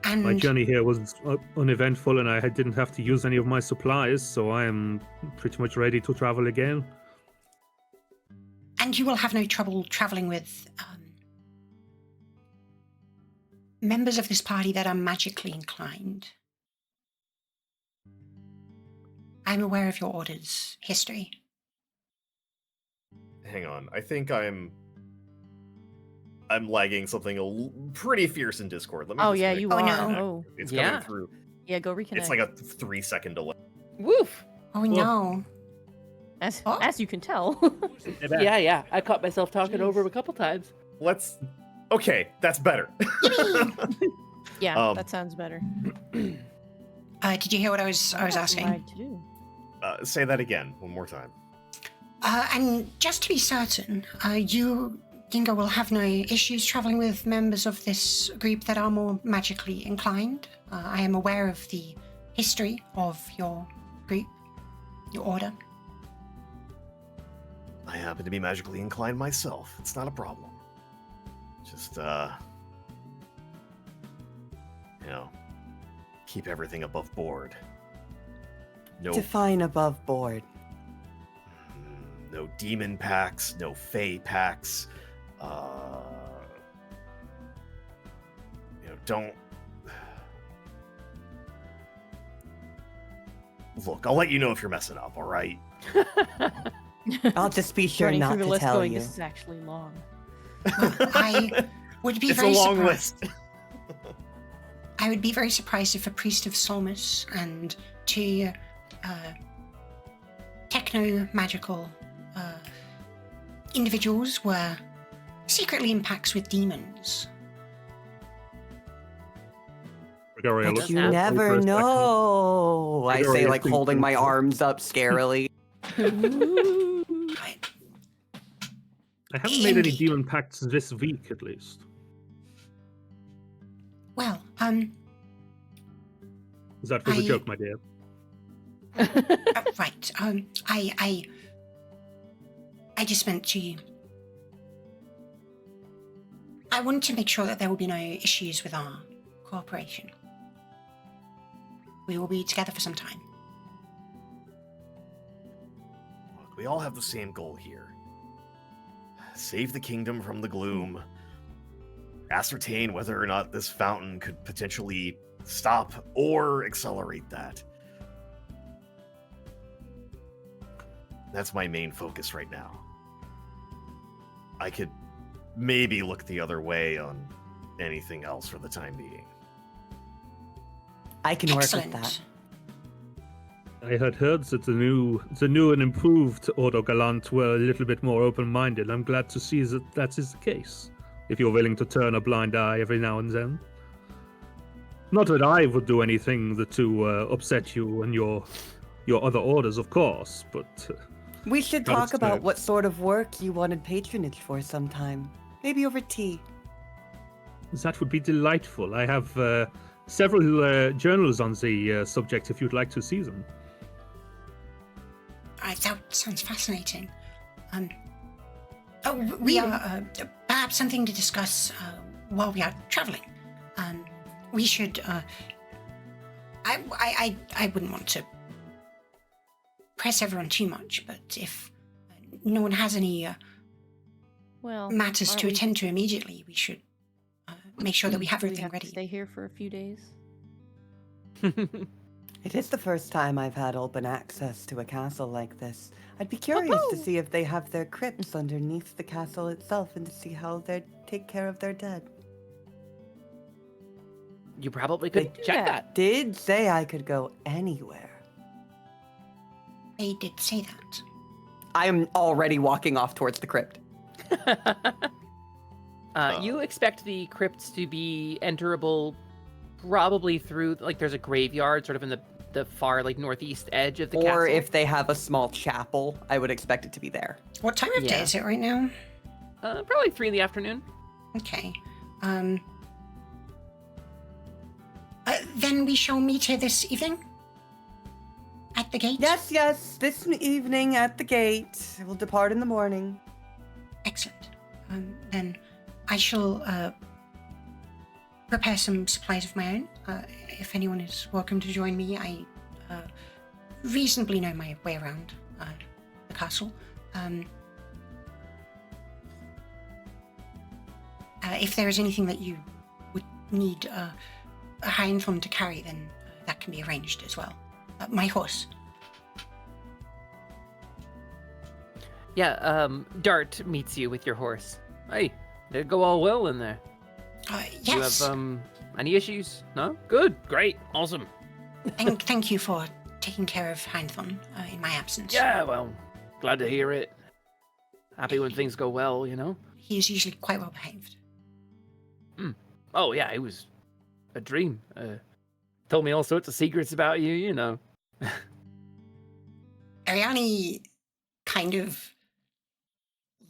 And My journey here was uneventful, and I didn't have to use any of my supplies, so I am pretty much ready to travel again. And you will have no trouble traveling with members of this party that are magically inclined. I'm aware of your order's history. Hang on, I think I'm lagging something pretty fierce in Discord. Let me Oh just yeah, connect. you Oh, are. no. Oh It's Yeah. coming through. yeah, go reconnect. It's like a 3-second delay. Woof. Oh no. Oh. As you can tell. Yeah. I caught myself talking over him a couple times. Okay, that's better. yeah, that sounds better. Did you hear what I was asking? Right to do. Say that again, one more time. And just to be certain, you, Gingo, will have no issues traveling with members of this group that are more magically inclined. I am aware of the history of your group, your order. I happen to be magically inclined myself. It's not a problem. Just, keep everything above board. No, Define above board. no demon packs, no fae packs. Don't. Look, I'll let you know if you're messing up. All right. I'll just be sure Running not through the to list tell going, you. this is actually long. I would be It's a very long surprised. list. I would be very surprised if a priest of Solmus and two techno-magical individuals were secretly in pacts with demons. Gregory, But look you for a never second. know. I Gregory say, is like, holding my thinking- arms up scarily. I- I haven't made any Indeed. demon pacts this week, at least. Well, Is that for the I- joke, my dear? Right. I just meant to. I want to make sure that there will be no issues with our cooperation. We will be together for some time. Look, we all have the same goal here. Save the kingdom from the gloom. Ascertain whether or not this fountain could potentially stop or accelerate that. That's my main focus right now. I could maybe look the other way on anything else for the time being. I can work with Excellent. that. I had heard that the new and improved Ordo Galant were a little bit more open-minded. I'm glad to see that that is the case. If you're willing to turn a blind eye every now and then. Not that I would do anything to upset you and your other orders, of course, but We should That's talk about good. what sort of work you wanted patronage for sometime. Maybe over tea. that would be delightful. I have several journals on the subject if you'd like to see them. That sounds fascinating. We are perhaps something to discuss while we are traveling. We should. I wouldn't want to press everyone too much, but if no one has any Well, matters aren't to we- attend to immediately, we should make sure that we have do we everything have to ready. stay here for a few days? It is the first time I've had open access to a castle like this. I'd be curious to see if they have their crypts underneath the castle itself and to see how they take care of their dead. You probably could They check Yeah. that. Did say I could go anywhere. They did say that. I am already walking off towards the crypt. You expect the crypts to be enterable probably through, like, there's a graveyard sort of in the far, like, northeast edge of the castle. Or if they have a small chapel, I would expect it to be there. What time of day Yeah. is it right now? Probably 3 in the afternoon. Okay. Then we shall meet here this evening at the gate. Yes, this evening at the gate. We'll depart in the morning. Excellent. Then I shall prepare some supplies of my own. If anyone is welcome to join me, I reasonably know my way around the castle. If there is anything that you would need a Heinthon to carry, then that can be arranged as well. My horse. Yeah, Dart meets you with your horse. Hey, did it go all well in there? Yes. You have, any issues? No? Good, great, awesome. And thank you for taking care of Heinthon in my absence. Yeah, well, glad to hear it. Happy when things go well, you know? He is usually quite well behaved. Oh, yeah, it was a dream. Told me all sorts of secrets about you, you know. Ariane kind of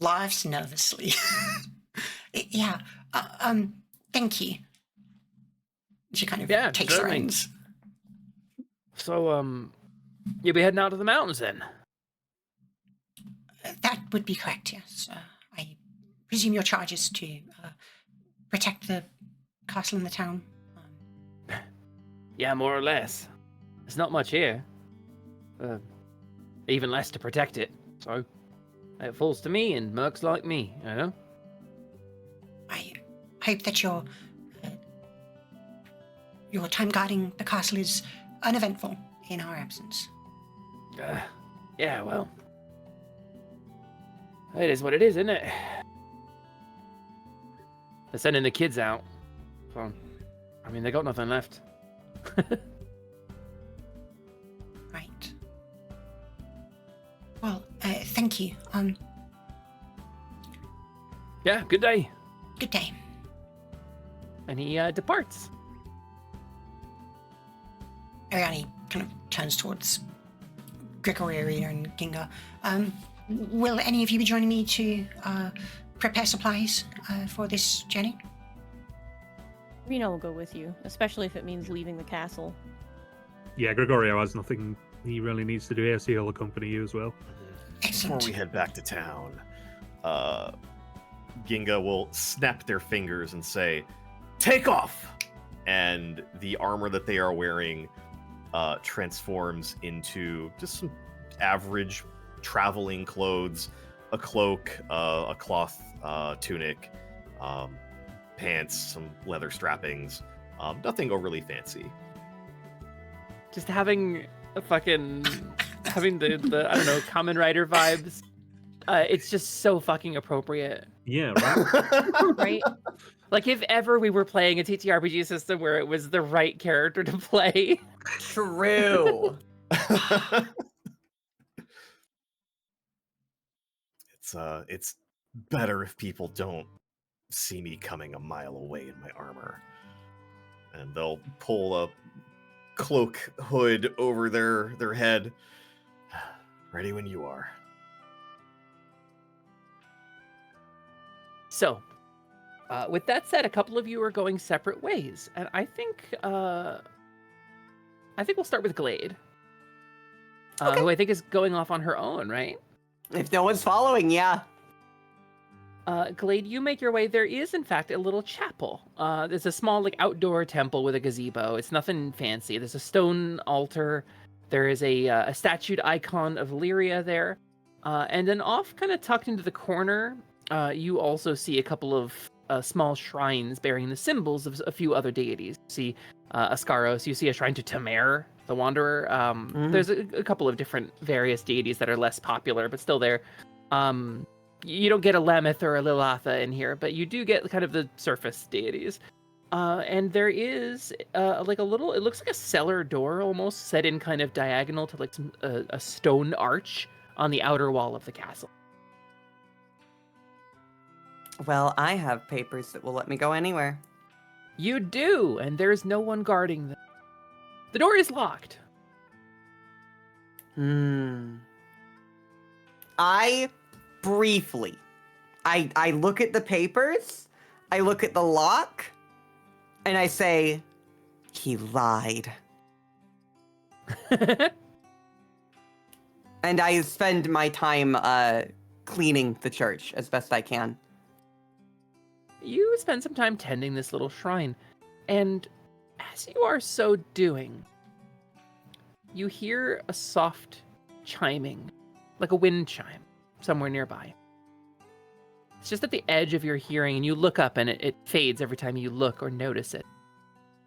laughs nervously. Yeah. Thank you. She kind of Yeah, takes the certainly. reins. So, you'll be heading out to the mountains then? That would be correct, yes. I presume your charge is to protect the castle and the town. Yeah, more or less. There's not much here. Even less to protect it. So, it falls to me and mercs like me, you know? I hope that your time guarding the castle is uneventful in our absence. Yeah, well. It is what it is, isn't it? They're sending the kids out. So, I mean, they got nothing left. Right. Well, thank you. Yeah, good day. Good day. And he departs. Ariane kind of turns towards Gregory, Arena, and Ginga. Will any of you be joining me to prepare supplies for this journey? Reno will go with you, especially if it means leaving the castle. Yeah, Gregorio has nothing he really needs to do here, so he'll accompany you as well. Before we head back to town, Ginga will snap their fingers and say, "Take off!" And the armor that they are wearing transforms into just some average traveling clothes, a cloak, a cloth tunic, pants, some leather strappings, nothing overly fancy. Just having a fucking having the I don't know, Kamen Rider vibes. It's just so fucking appropriate. Yeah, right? Right? Like if ever we were playing a TTRPG system where it was the right character to play. True. It's better if people don't see me coming a mile away in my armor. And they'll pull a cloak hood over their head. Ready when you are. So, with that said, a couple of you are going separate ways, and I think we'll start with Glade, who I think is going off on her own, right? If no one's following, yeah. Glade, you make your way. There is, in fact, a little chapel. There's a small, like, outdoor temple with a gazebo. It's nothing fancy. There's a stone altar. There is a statued icon of Lyria there. And then off, kind of tucked into the corner, you also see a couple of small shrines bearing the symbols of a few other deities. You see Ascaros. You see a shrine to Tamer, the Wanderer. There's a couple of different various deities that are less popular, but still there. You don't get a Lameth or a Lilatha in here, but you do get kind of the surface deities. And there is like a little, it looks like a cellar door almost, set in kind of diagonal to like a stone arch on the outer wall of the castle. Well, I have papers that will let me go anywhere. You do, and there's no one guarding them. The door is locked. I briefly, I look at the papers, I look at the lock, and I say, he lied. And I spend my time cleaning the church as best I can. You spend some time tending this little shrine, and as you are so doing, you hear a soft chiming, like a wind chime, somewhere nearby. It's just at the edge of your hearing, and you look up, and it fades every time you look or notice it.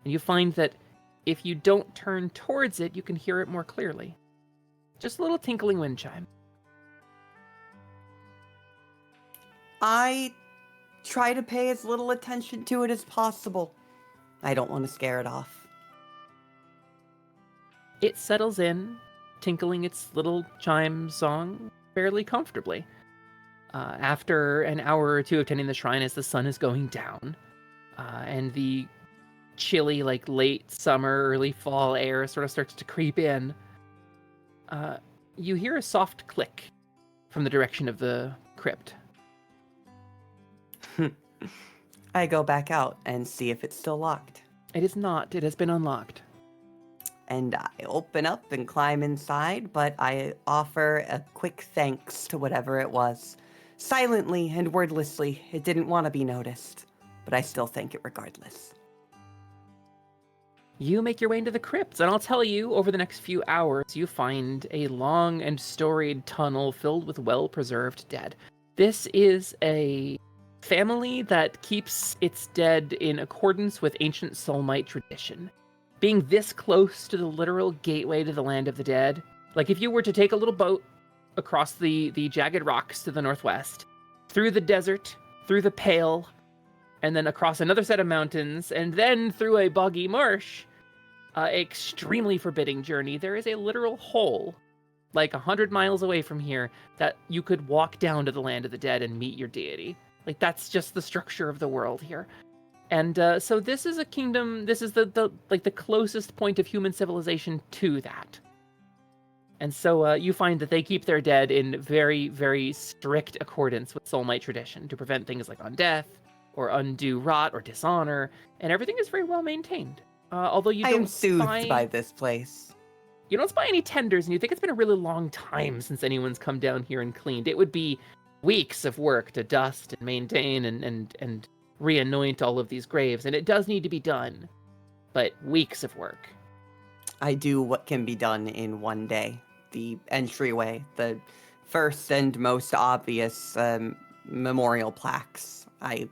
And you find that if you don't turn towards it, you can hear it more clearly. Just a little tinkling wind chime. I try to pay as little attention to it as possible. I don't want to scare it off. It settles in, tinkling its little chime song fairly comfortably. After an hour or two of tending the shrine as the sun is going down, and the chilly, like late summer, early fall air sort of starts to creep in, you hear a soft click from the direction of the crypt. I go back out and see if it's still locked. It is not. It has been unlocked. And I open up and climb inside, but I offer a quick thanks to whatever it was. Silently and wordlessly, it didn't want to be noticed, but I still thank it regardless. You make your way into the crypt, and I'll tell you, over the next few hours, you find a long and storied tunnel filled with well-preserved dead. This is a family that keeps its dead in accordance with ancient Soulmite tradition. Being this close to the literal gateway to the land of the dead, like if you were to take a little boat across the jagged rocks to the northwest, through the desert, through the Pale, and then across another set of mountains, and then through a boggy marsh, extremely forbidding journey, there is a literal hole, like 100 miles away from here, that you could walk down to the land of the dead and meet your deity. Like, that's just the structure of the world here. And so this is a kingdom, this is the closest point of human civilization to that. And so you find that they keep their dead in very, very strict accordance with Soulmite tradition to prevent things like undeath or undue rot or dishonor, and everything is very well maintained. Although you I don't am soothed by this place. You don't spy any tenders, and you think it's been a really long time since anyone's come down here and cleaned. It would be weeks of work to dust and maintain and re-anoint all of these graves, and it does need to be done, but weeks of work. I do what can be done in one day. The entryway, the first and most obvious memorial plaques. I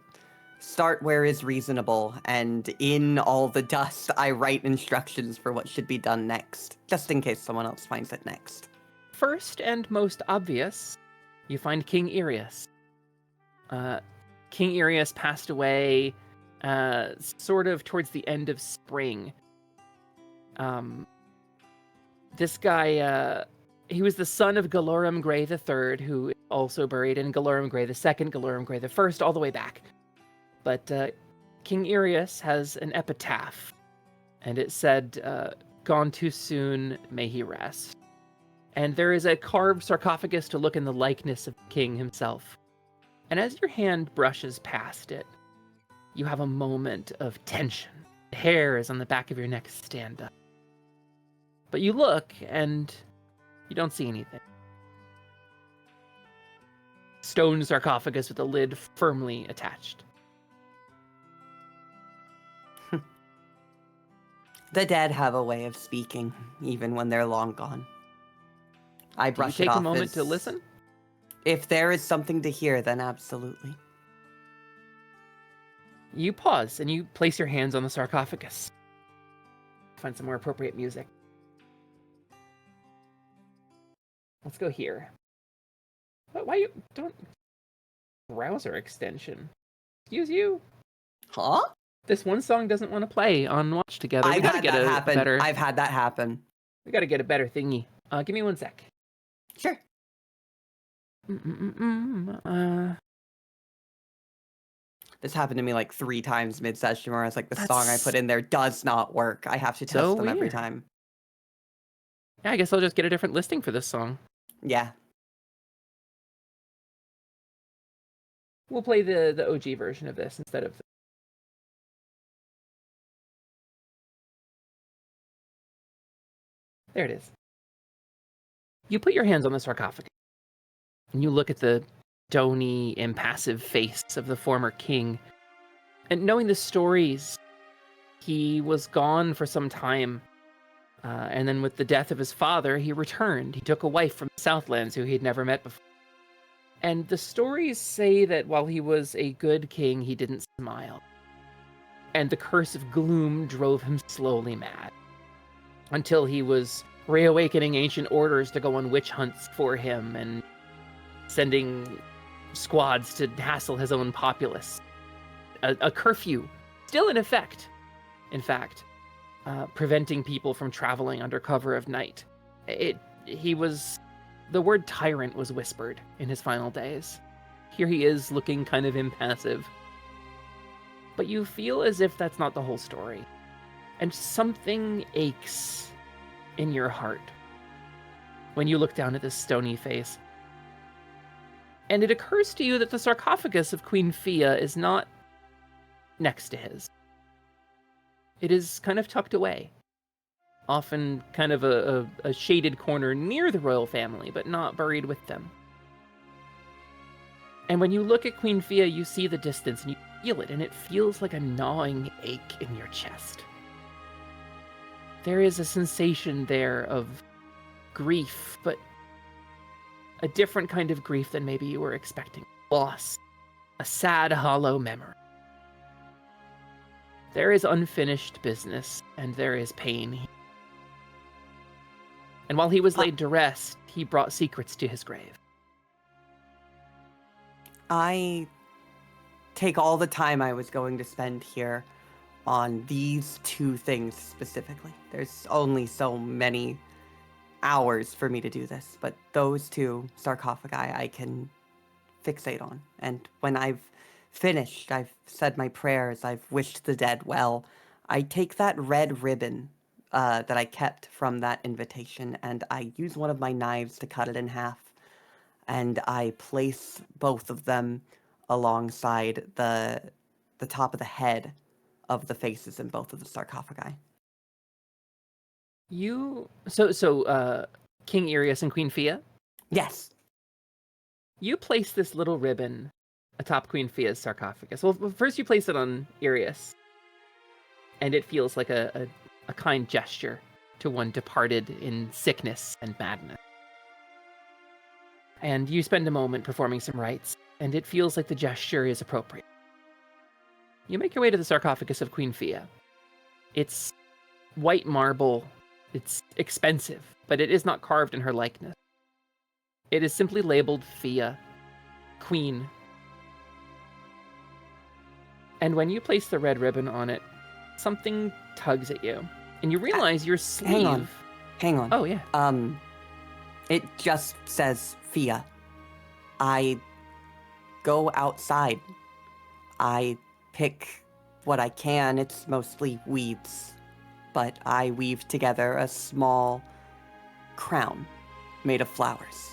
start where is reasonable, and in all the dust, I write instructions for what should be done next, just in case someone else finds it next. First and most obvious, you find King Irius. King Irius passed away sort of towards the end of spring. This guy, he was the son of Galorum Grey III, who is also buried in Galorum Grey II, Galorum Grey I, all the way back. But King Irius has an epitaph, and it said, "Gone too soon, may he rest." And there is a carved sarcophagus to look in the likeness of the king himself. And as your hand brushes past it, you have a moment of tension. The hairs on the back of your neck stand up. But you look, and you don't see anything. Stone sarcophagus with the lid firmly attached. The dead have a way of speaking, even when they're long gone. I Do you brush it take off a moment as- to listen? If there is something to hear, then absolutely. You pause, and you place your hands on the sarcophagus. Find some more appropriate music. Let's go here. Why you don't... Browser extension. Excuse you? Huh? This one song doesn't want to play on Watch Together. We I've gotta had get that a happen. better... I've had that happen. We gotta get a better thingy. Give me 1 sec. Sure. This happened to me like 3 times mid-session where I was like, the song I That's put in there does not work. I have to test so them every weird. time. Yeah, I guess I'll just get a different listing for this song. Yeah. We'll play the OG version of this instead of... There it is. You put your hands on the sarcophagus, and you look at the stony, impassive face of the former king. And knowing the stories, he was gone for some time. And then with the death of his father, he returned. He took a wife from the Southlands who he'd never met before. And the stories say that while he was a good king, he didn't smile. And the Curse of Gloom drove him slowly mad. Until he was reawakening ancient orders to go on witch hunts for him and sending squads to hassle his own populace. A curfew, still in effect, in fact, preventing people from traveling under cover of night. The word tyrant was whispered in his final days. Here he is looking kind of impassive. But you feel as if that's not the whole story. And something aches in your heart when you look down at this stony face. And it occurs to you that the sarcophagus of Queen Fia is not next to his. It is kind of tucked away. Often kind of a shaded corner near the royal family, but not buried with them. And when you look at Queen Fia, you see the distance and you feel it, and it feels like a gnawing ache in your chest. There is a sensation there of grief, but a different kind of grief than maybe you were expecting. Loss. A sad, hollow memory. There is unfinished business, and there is pain. And while he was laid to rest, he brought secrets to his grave. I take all the time I was going to spend here on these 2 things specifically. There's only so many hours for me to do this, but those 2 sarcophagi I can fixate on. And when I've finished, I've said my prayers, I've wished the dead well, I take that red ribbon that I kept from that invitation, and I use one of my knives to cut it in half, and I place both of them alongside the the top of the head of the faces in both of the sarcophagi. King Irius and Queen Fia, Yes. you place this little ribbon atop Queen Fia's sarcophagus. Well, first you place it on Irius, and it feels like a kind gesture to one departed in sickness and madness. And you spend a moment performing some rites, and it feels like the gesture is appropriate. You make your way to the sarcophagus of Queen Fia. It's white marble. It's expensive, but it is not carved in her likeness. It is simply labeled Fia, Queen. And when you place the red ribbon on it, something tugs at you, and you realize your sleeve... Hang on. Oh, yeah. It just says Fia. I go outside. I pick what I can. It's mostly weeds, but I weave together a small crown made of flowers,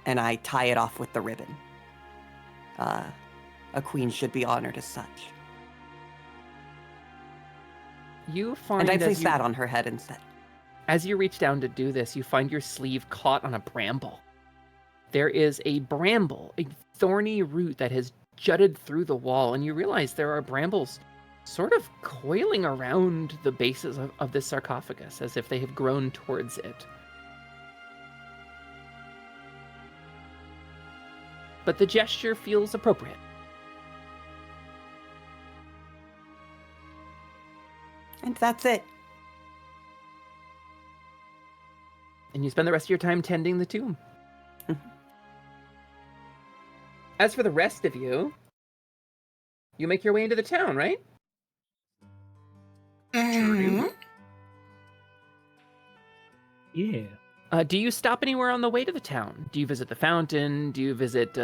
and I tie it off with the ribbon. A queen should be honored as such. You find And I place that on her head instead. As you reach down to do this, you find your sleeve caught on a bramble. There is a bramble, a thorny root that has jutted through the wall, and you realize there are brambles sort of coiling around the bases of this sarcophagus, as if they have grown towards it. But the gesture feels appropriate. And that's it. And you spend the rest of your time tending the tomb. As for the rest of you, you make your way into the town, right? Mhm. Yeah. Do you stop anywhere on the way to the town? Do you visit the fountain? Do you visit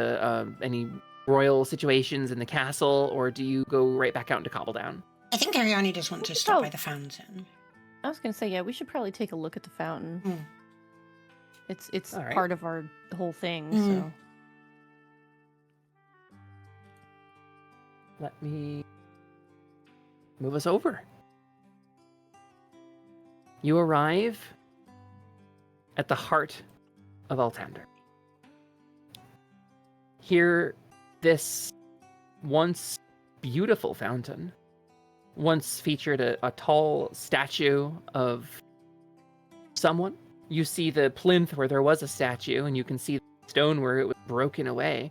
any royal situations in the castle? Or do you go right back out into Cobbledown? I think Ariane does want to stop by the fountain. I was gonna say, yeah, we should probably take a look at the fountain. Mm. It's All right. part of our whole thing, Mm. so. Let me move us over. You arrive at the Heart of Altander. Here, this once beautiful fountain once featured a tall statue of someone. You see the plinth where there was a statue, and you can see the stone where it was broken away.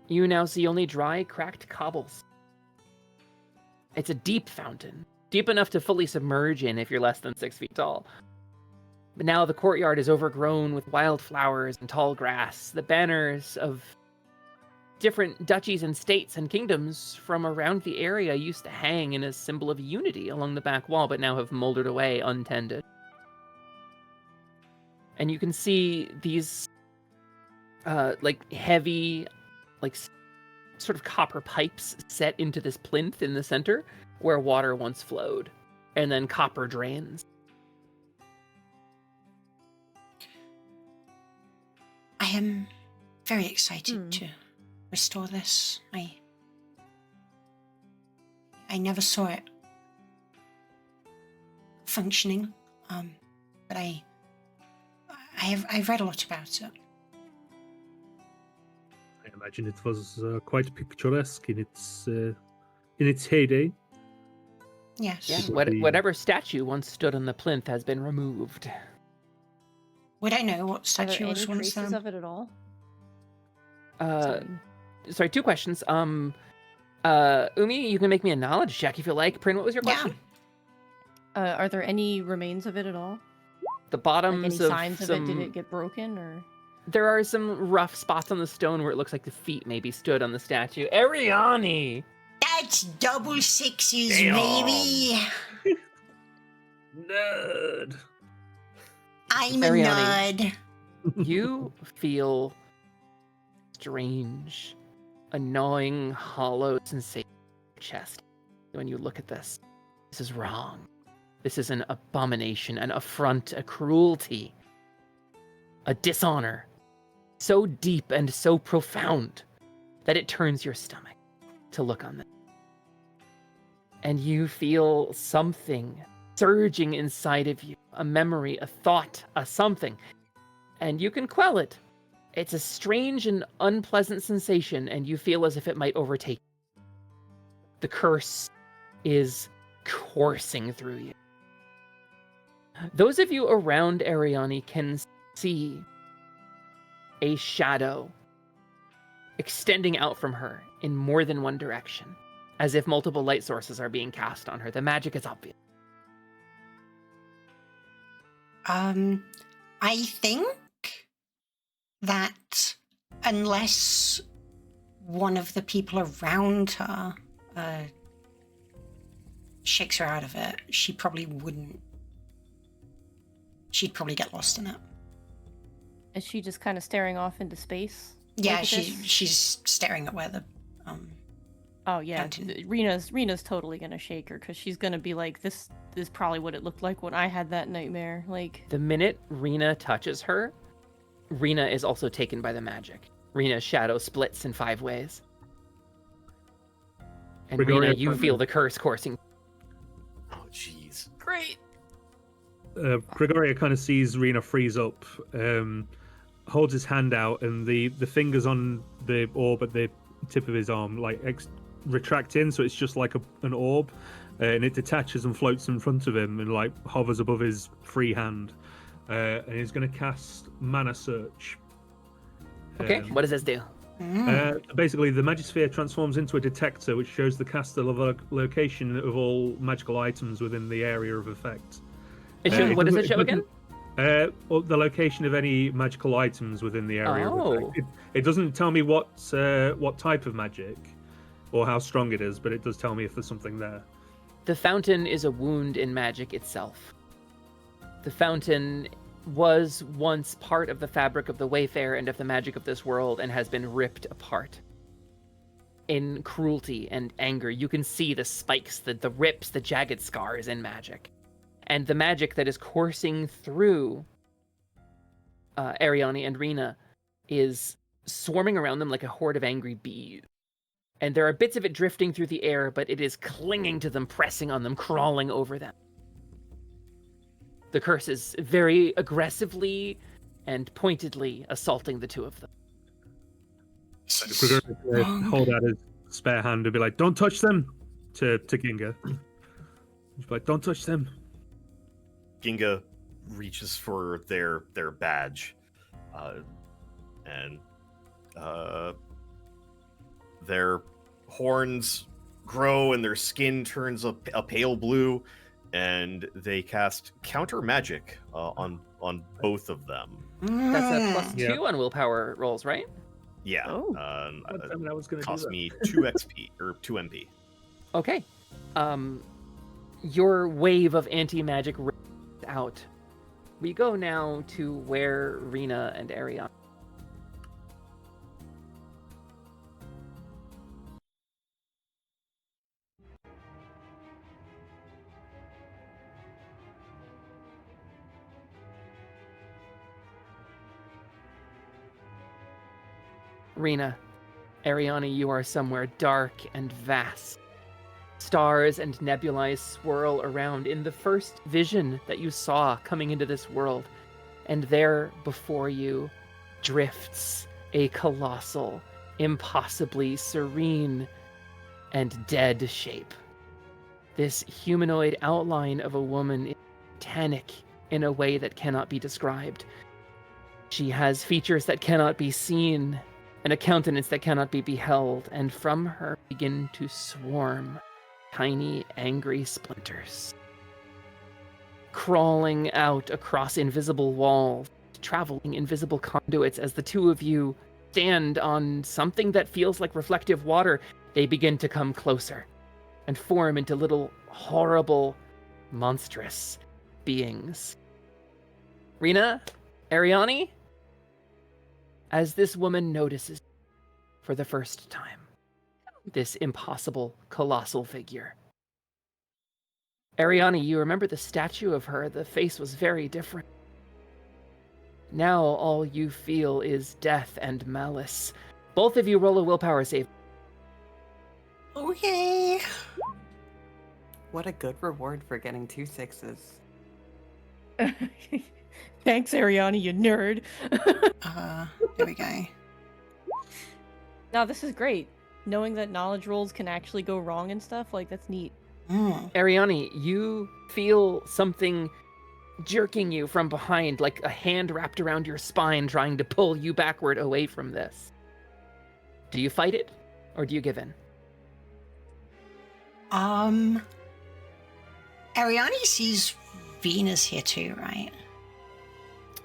You now see only dry, cracked cobbles. It's a deep fountain, deep enough to fully submerge in if you're less than 6 feet tall. But now the courtyard is overgrown with wild flowers and tall grass. The banners of different duchies and states and kingdoms from around the area used to hang in a symbol of unity along the back wall, but now have moldered away untended. And you can see these heavy, sort of copper pipes set into this plinth in the center where water once flowed, and then copper drains. I am very excited to restore this. I never saw it functioning, but I've read a lot about it. I imagine it was quite picturesque in its heyday. Yes. Yeah, Would be- whatever statue once stood on the plinth has been removed. Would I know what Are statue there was any once traces there? of it at all? Sorry, 2 questions. Umi, you can make me a knowledge check if you like. Prin, what was your question? Are there any remains of it at all? The Like bottoms any of signs some... of it? Did it get broken or? There are some rough spots on the stone where it looks like the feet maybe stood on the statue. Ariane! That's double sixes, Damn. baby. Nerd. I'm a Ariane. nerd. You feel strange, a gnawing, hollow sensation in your chest when you look at this. This is wrong. This is an abomination, an affront, a cruelty, a dishonor so deep and so profound that it turns your stomach. to look on them. And you feel something surging inside of you, a memory, a thought, a something, and you can quell it. It's a strange and unpleasant sensation, and you feel as if it might overtake you. The curse is coursing through you. Those of you around Ariani can see a shadow extending out from her in more than one direction, as if multiple light sources are being cast on her. The magic is obvious. I think that unless one of the people around her shakes her out of it, she probably wouldn't. She'd probably get lost in it. Is she just kind of staring off into space? Yeah, like this? she's staring at where the Oh yeah, fountain. Rena's totally gonna shake her because she's gonna be like, this is probably what it looked like when I had that nightmare. Like, The minute Rena touches her, Rena is also taken by the magic. Rena's shadow splits in 5 ways. And Gregoria Rena, you Putnam. feel the curse coursing. Oh, jeez. great. Gregoria kind of sees Rena freeze up, holds his hand out, and the fingers on the orb at the tip of his arm retract in, so it's just like an orb, and it detaches and floats in front of him and like hovers above his free hand, and he's going to cast Mana Search. Okay, what does this do? Basically, the Magisphere transforms into a detector which shows the caster location of all magical items within the area of effect. What does it show again? Or the location of any magical items within the area. Oh. Of effect. It doesn't tell me what type of magic or how strong it is, but it does tell me if there's something there. The fountain is a wound in magic itself. The fountain was once part of the fabric of the Wayfarer and of the magic of this world and has been ripped apart. In cruelty and anger, you can see the spikes, the rips, the jagged scars in magic. And the magic that is coursing through Ariani and Rena is swarming around them like a horde of angry bees. And there are bits of it drifting through the air, but it is clinging to them, pressing on them, crawling over them. The curse is very aggressively and pointedly assaulting the two of them. Gregoria would hold out his spare hand and be like, "Don't touch them," to Ginga. He's like, "Don't touch them." Ginga reaches for their badge, and their horns grow and their skin turns a pale blue, and they cast counter magic on both of them. That's a +2 on willpower rolls, right? Yeah, Oh. I was going to do cost that. me 2 XP or 2 MP. Okay. Your wave of anti-magic rips out. We go now to where Rena and Ariana. Rena, Ariani, you are somewhere dark and vast. Stars and nebulae swirl around in the first vision that you saw coming into this world. And there before you drifts a colossal, impossibly serene and dead shape. This humanoid outline of a woman is titanic in a way that cannot be described. She has features that cannot be seen, and a countenance that cannot be beheld, and from her begin to swarm tiny, angry splinters, crawling out across invisible walls, traveling invisible conduits. As the two of you stand on something that feels like reflective water, they begin to come closer and form into little, horrible, monstrous beings. Rena, Ariani, as this woman notices for the first time this impossible, colossal figure. Ariani, you remember the statue of her. The face was very different. Now all you feel is death and malice. Both of you roll a willpower save. Okay. What a good reward for getting 2 6s. Thanks, Ariana, you nerd. There we go. No, this is great. Knowing that knowledge rolls can actually go wrong and stuff, like, that's neat. Ariani, you feel something jerking you from behind, like a hand wrapped around your spine trying to pull you backward away from this. Do you fight it, or do you give in? Ariani sees Venus here too, right?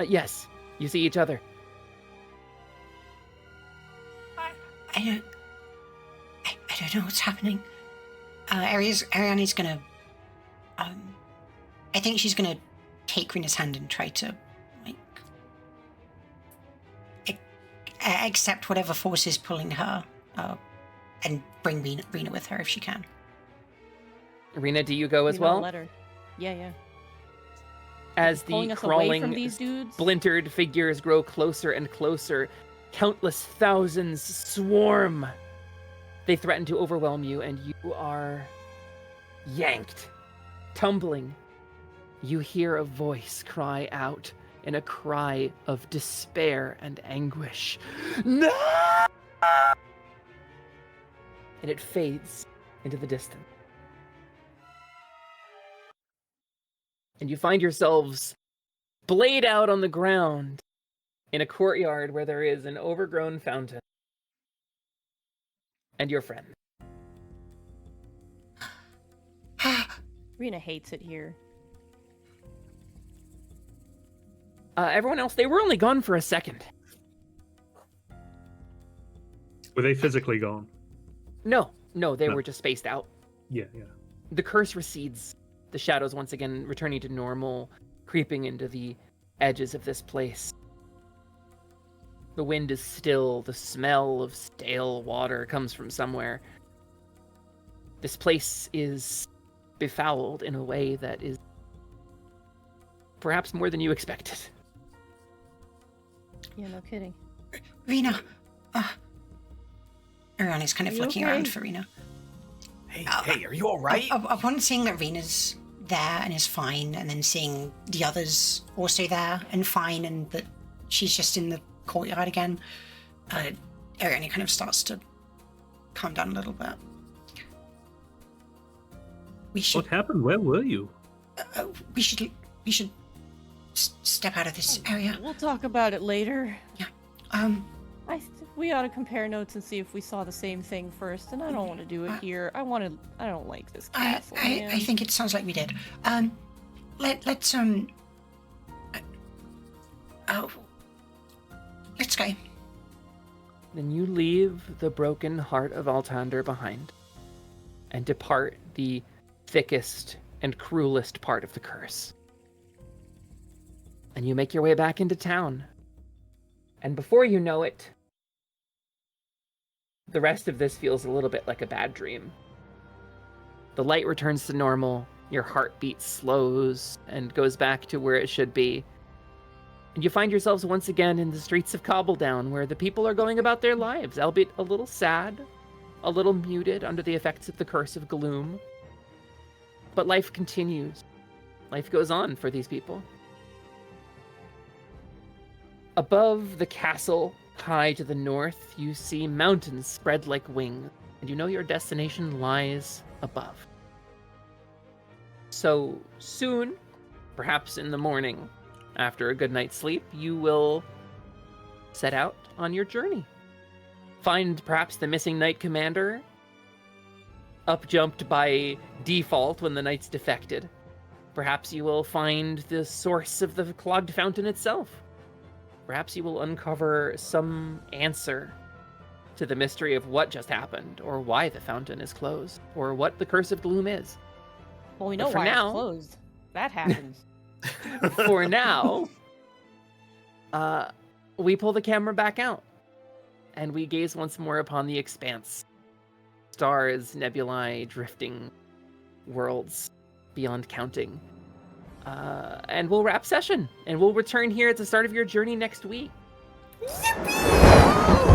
Yes, you see each other. I don't know what's happening. Ariani's gonna, I think she's gonna take Rena's hand and try to, like, accept whatever force is pulling her, and bring Rena with her if she can. Rena, do you go as You know, well? let her. Yeah. As Pulling the us away crawling, from these dudes. splintered figures grow closer and closer, countless thousands swarm. They threaten to overwhelm you, and you are yanked, tumbling. You hear a voice cry out in a cry of despair and anguish. No! And it fades into the distance. And you find yourselves splayed out on the ground in a courtyard where there is an overgrown fountain and your friend. Rena hates it here. Everyone else, they were only gone for a second. Were they physically gone? No, they No. were just spaced out. Yeah. The curse recedes, the shadows once again returning to normal, creeping into the edges of this place. The wind is still, the smell of stale water comes from somewhere. This place is befouled in a way that is perhaps more than you expected. Yeah, no kidding. Rena, Ariani's kind of You looking okay? around for Rena. Hey, are you all right? Upon seeing that Rena's there and is fine, and then seeing the others also there and fine, and that she's just in the courtyard again, Ariani kind of starts to calm down a little bit. We should What happened? Where were you? we should step out of this area. We'll talk about it later. We ought to compare notes and see if we saw the same thing first, and I don't want to do it here. I don't like this castle, man. I think it sounds like we did. Let's go. Then you leave the broken Heart of Altander behind and depart the thickest and cruelest part of the curse. And you make your way back into town. And before you know it, the rest of this feels a little bit like a bad dream. The light returns to normal, your heartbeat slows and goes back to where it should be. And you find yourselves once again in the streets of Cobbledown, where the people are going about their lives, albeit a little sad, a little muted under the effects of the Curse of Gloom. But life continues. Life goes on for these people. Above the castle, high to the north, you see mountains spread like wings, and you know your destination lies above. So soon, perhaps in the morning, after a good night's sleep, you will set out on your journey. Find perhaps the missing Knight Commander, up-jumped by default when the Knights defected. Perhaps you will find the source of the clogged fountain itself. Perhaps you will uncover some answer to the mystery of what just happened, or why the fountain is closed, or what the Curse of Gloom is. Well, we know for why now- it's closed. That happens. For now, we pull the camera back out, and we gaze once more upon the expanse. Stars, nebulae, drifting worlds beyond counting. And we'll wrap session, and we'll return here at the start of your journey next week. Yippee!